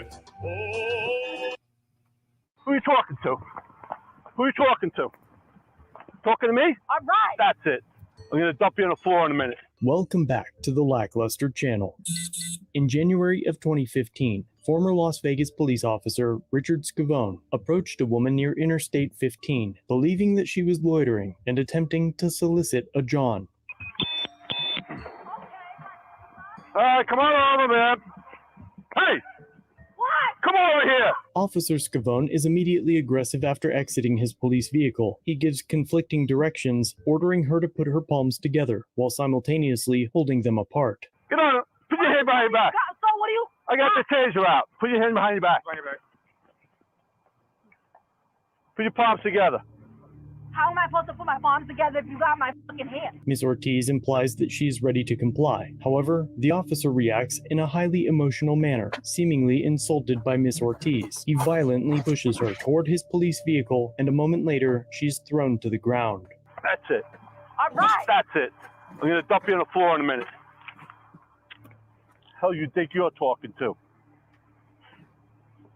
Who are you talking to? Who are you talking to? Talking to me? All right. That's it. I'm going to dump you on the floor in a minute. Welcome back to the Lackluster channel. In January of 2015, former Las Vegas police officer Richard Scavone approached a woman near Interstate 15, believing that she was loitering and attempting to solicit a John. All right, come on over, man. Hey! What? Come over here! Officer Scavone is immediately aggressive after exiting his police vehicle. He gives conflicting directions, ordering her to put her palms together, while simultaneously holding them apart. Get on. Put your hand behind your back. So what do you? I got the taser out. Put your hand behind your back. Put your palms together. How am I supposed to put my palms together if you got my fucking hand? Ms. Ortiz implies that she is ready to comply. However, the officer reacts in a highly emotional manner, seemingly insulted by Ms. Ortiz. He violently pushes her toward his police vehicle, and a moment later, she's thrown to the ground. That's it. All right. That's it. I'm going to dump you on the floor in a minute. Hell you think you're talking to?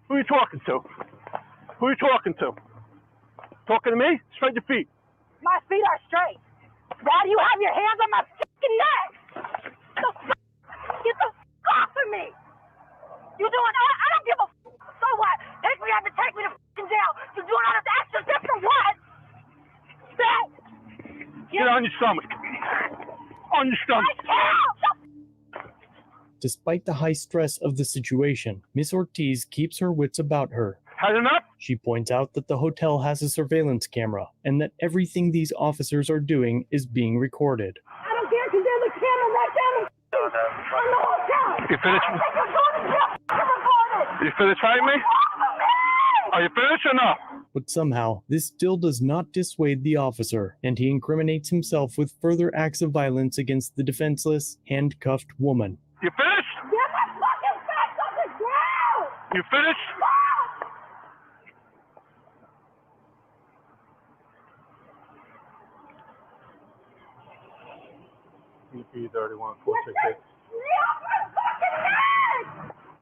Who are you talking to? Who are you talking to? Talking to me? Straight your feet. My feet are straight. Why do you have your hands on my fucking neck? Get the fuck off of me. You're doing, I don't give a fuck. So what? Take me up and take me to fucking jail. You're doing all this extra shit for what? Stay. Get on your stomach. On your stomach. Despite the high stress of the situation, Ms. Ortiz keeps her wits about her. Had enough? She points out that the hotel has a surveillance camera and that everything these officers are doing is being recorded. I don't care because there's a camera right down on the hotel. You finished? You finished fighting me? Are you finished or no? But somehow, this still does not dissuade the officer, and he incriminates himself with further acts of violence against the defenseless, handcuffed woman. You finished? Get my fucking face off the ground! You finished? EP 31468.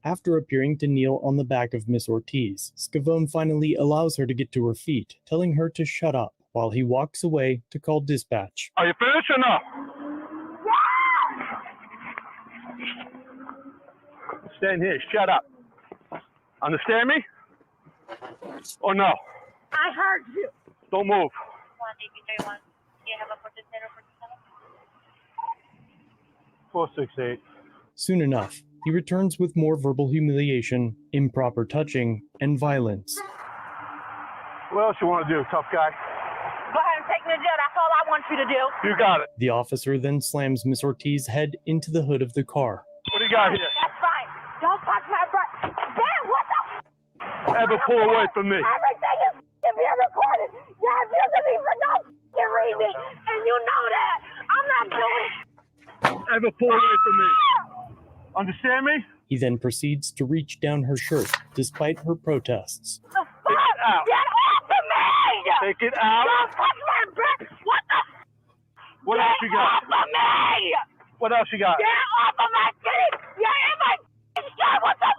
After appearing to kneel on the back of Miss Ortiz, Scavone finally allows her to get to her feet, telling her to shut up, while he walks away to call dispatch. Are you finished or no? Stand here. Shut up. Understand me? Or no? I heard you. Don't move. 468. Soon enough, he returns with more verbal humiliation, improper touching, and violence. What else you want to do, tough guy? Go ahead and take me to jail. That's all I want you to do. You got it. The officer then slams Miss Ortiz's head into the hood of the car. What do you got here? That's fine. Don't touch my breath. Damn, what the Ever pull away from me? Everything is being recorded. You're abusing me for no reason, and you know that. I'm not doing it. Ever pull away from me? Understand me? He then proceeds to reach down her shirt, despite her protests. The fuck? Get off of me! Take it out. Don't touch my breath. What the? What else you got? Get off of me! What else you got? Get off of my titty! You're in my shirt. What the?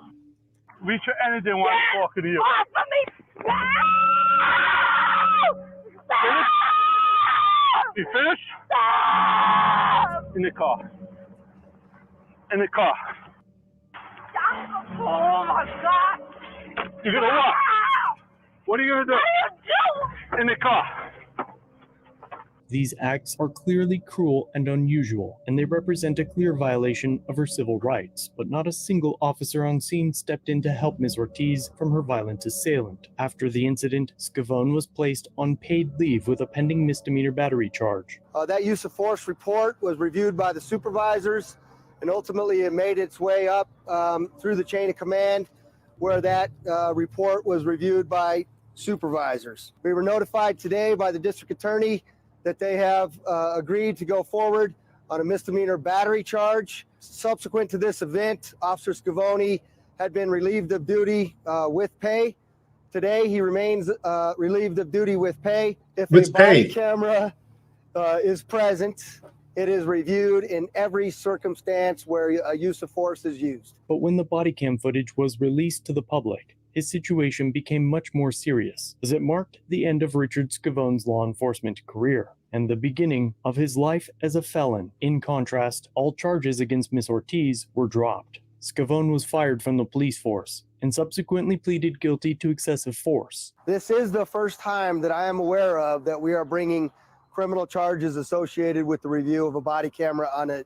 Reach your energy while I'm talking to you. Off of me! No! Finished? You finished? Stop! In the car. In the car. Oh my God! You're gonna what? What are you gonna do? What are you doing? In the car. These acts are clearly cruel and unusual, and they represent a clear violation of her civil rights, but not a single officer on scene stepped in to help Ms. Ortiz from her violent assailant. After the incident, Scavone was placed on paid leave with a pending misdemeanor battery charge. That use of force report was reviewed by the supervisors, and ultimately it made its way up through the chain of command, where that report was reviewed by supervisors. We were notified today by the district attorney that they have agreed to go forward on a misdemeanor battery charge. Subsequent to this event, Officer Scavone had been relieved of duty with pay. Today, he remains relieved of duty with pay. If a body camera is present, it is reviewed in every circumstance where a use of force is used. But when the body cam footage was released to the public, his situation became much more serious, as it marked the end of Richard Scavone's law enforcement career and the beginning of his life as a felon. In contrast, all charges against Miss Ortiz were dropped. Scavone was fired from the police force and subsequently pleaded guilty to excessive force. This is the first time that I am aware of that we are bringing criminal charges associated with the review of a body camera on an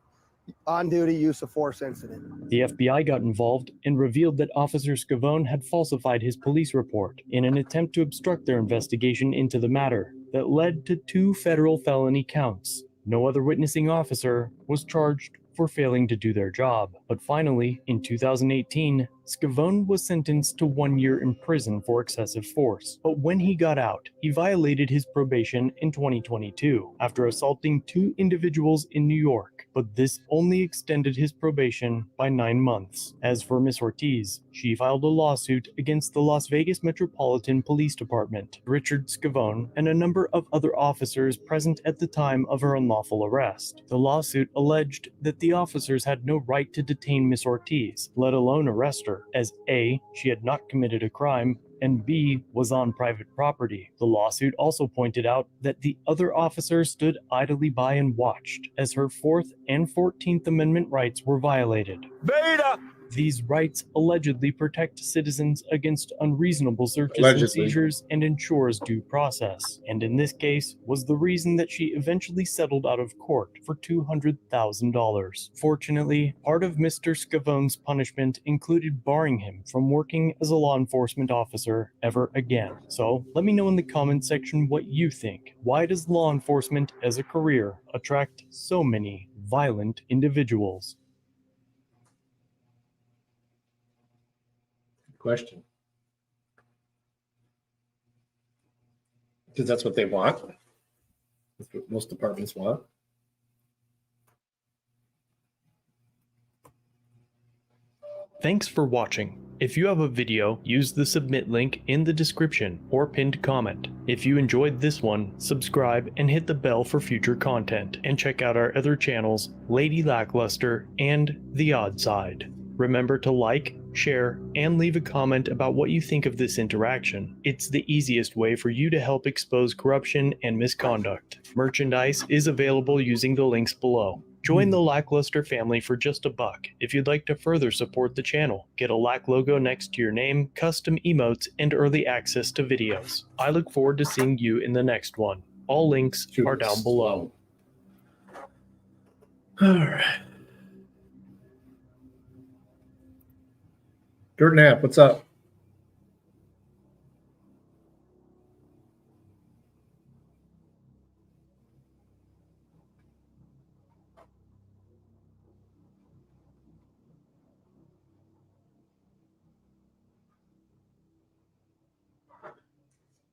on-duty use of force incident. The FBI got involved and revealed that Officer Scavone had falsified his police report in an attempt to obstruct their investigation into the matter that led to 2 federal felony counts. No other witnessing officer was charged for failing to do their job. But finally, in 2018, Scavone was sentenced to 1 year in prison for excessive force. But when he got out, he violated his probation in 2022 after assaulting 2 individuals in New York. But this only extended his probation by 9 months. As for Miss Ortiz, she filed a lawsuit against the Las Vegas Metropolitan Police Department, Richard Scavone, and a number of other officers present at the time of her unlawful arrest. The lawsuit alleged that the officers had no right to detain Miss Ortiz, let alone arrest her, as A, she had not committed a crime, and B, was on private property. The lawsuit also pointed out that the other officers stood idly by and watched as her 4th and 14th Amendment rights were violated. Beta! These rights allegedly protect citizens against unreasonable searches and Allegedly. seizures and ensures due process, and in this case was the reason that she eventually settled out of court for $200,000. Fortunately, part of Mr. Scavone's punishment included barring him from working as a law enforcement officer ever again. So let me know in the comment section what you think. Why does law enforcement as a career attract so many violent individuals? Question. Because that's what they want. That's what most departments want. Thanks for watching. If you have a video, use the submit link in the description or pinned comment. If you enjoyed this one, subscribe and hit the bell for future content, and check out our other channels, Lady Lackluster and The Odd Side. Remember to like, share, and leave a comment about what you think of this interaction. It's the easiest way for you to help expose corruption and misconduct. Merchandise is available using the links below. Join the Lackluster family for just $1 if you'd like to further support the channel. Get a Lack logo next to your name, custom emotes, and early access to videos. I look forward to seeing you in the next one. All links are down below. All right. Dirt Nap, what's up?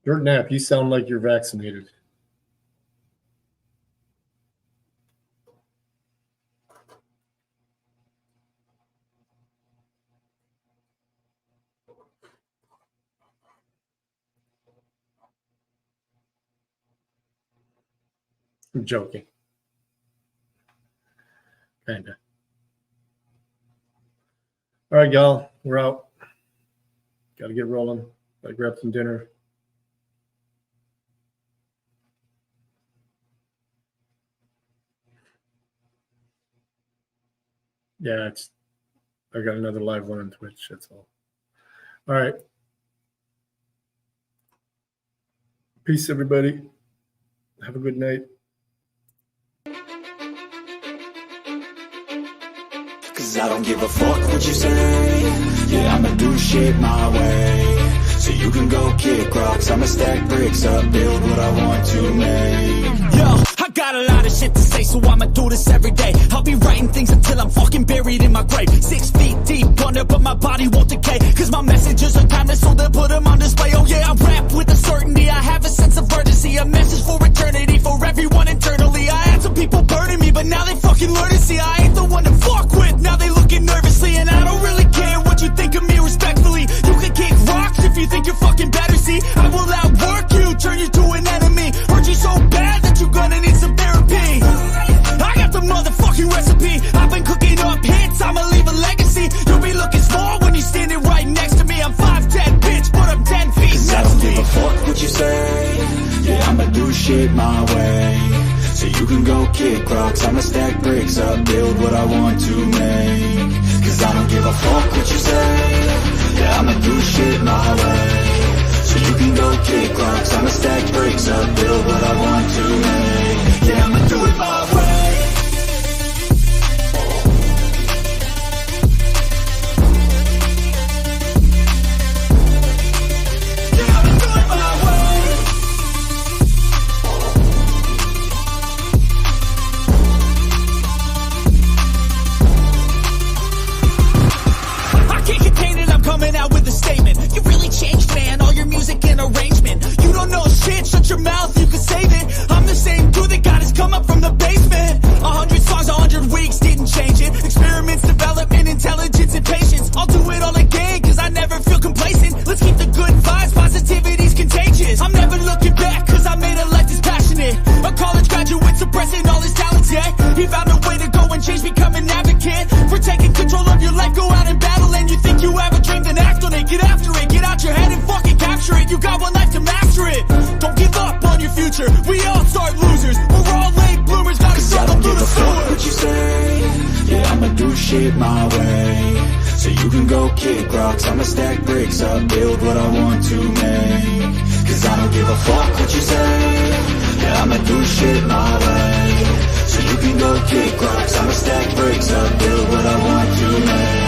Dirt Nap, you sound like you're vaccinated. I'm joking. Kinda. All right, y'all. We're out. Got to get rolling. Got to grab some dinner. Yeah, I got another live one on Twitch. That's all. All right. Peace, everybody. Have a good night. Cause I don't give a fuck what you say. Yeah, I'ma do shit my way. So you can go kick rocks, I'ma stack bricks up, build what I want to make. Yo, I got a lot of shit to say, so I'ma do this every day. I'll be writing things until I'm fucking buried in my grave. 6 feet deep under, but my body won't decay. Cause my messages are timeless, so they'll put them on display. Oh yeah, I rap with a certainty, I have a sense of urgency. A message for eternity, for everyone internally. I had some people burning me, but now they fucking learn to see I ain't the one to fuck with. Now they looking nervously, and I don't really care what you think of me respectfully. You can kick rocks if you think you're fucking better, see. I will outwork you, turn you to an enemy. Hurt you so bad that you're gonna need some therapy. I got the motherfucking recipe. I've been cooking up hits, I'ma leave a legacy. You'll be looking small when you're standing right next to me. I'm 5'10", bitch, but I'm 10 feet next to me. I don't give a fuck what you say. Yeah, I'ma do shit my way. So you can go kick rocks, I'ma stack bricks up, build what I want to make. Cause I don't give a fuck what you say. Yeah, I'ma do shit my way. So you can go kick rocks, I'ma stack bricks up, build what I want to make. Yeah, I'ma do it my way. Coming out with a statement. You really changed, man, all your music and arrangement. You don't know shit, shut your mouth, you can save it. I'm the same dude that got his come up from the basement. 100 songs, 100 weeks, didn't change it. Experiments, development, intelligence, and patience. I'll do it all again, cause I never feel complacent. Let's keep the good vibes, positivity's contagious. I'm never looking back, cause I made a life that's passionate. A college graduate suppressing all his talents, yeah. He found a way to go and change, become an advocate. For taking control of your life, go out and battle. And you think you have a dream, then act on it. Get after it, get out your head and fucking capture it. You got one life to master it. Don't give up on your future. We all start losers. We're all late bloomers, gotta struggle through the sewer. What you say? Yeah, I'ma do shit my way. So you can go kick rocks, I'ma stack bricks up, build what I want to make. Cause I don't give a fuck what you say, yeah, I'ma do shit my way. So you can go kick rocks, I'ma stack bricks up, build what I want to make.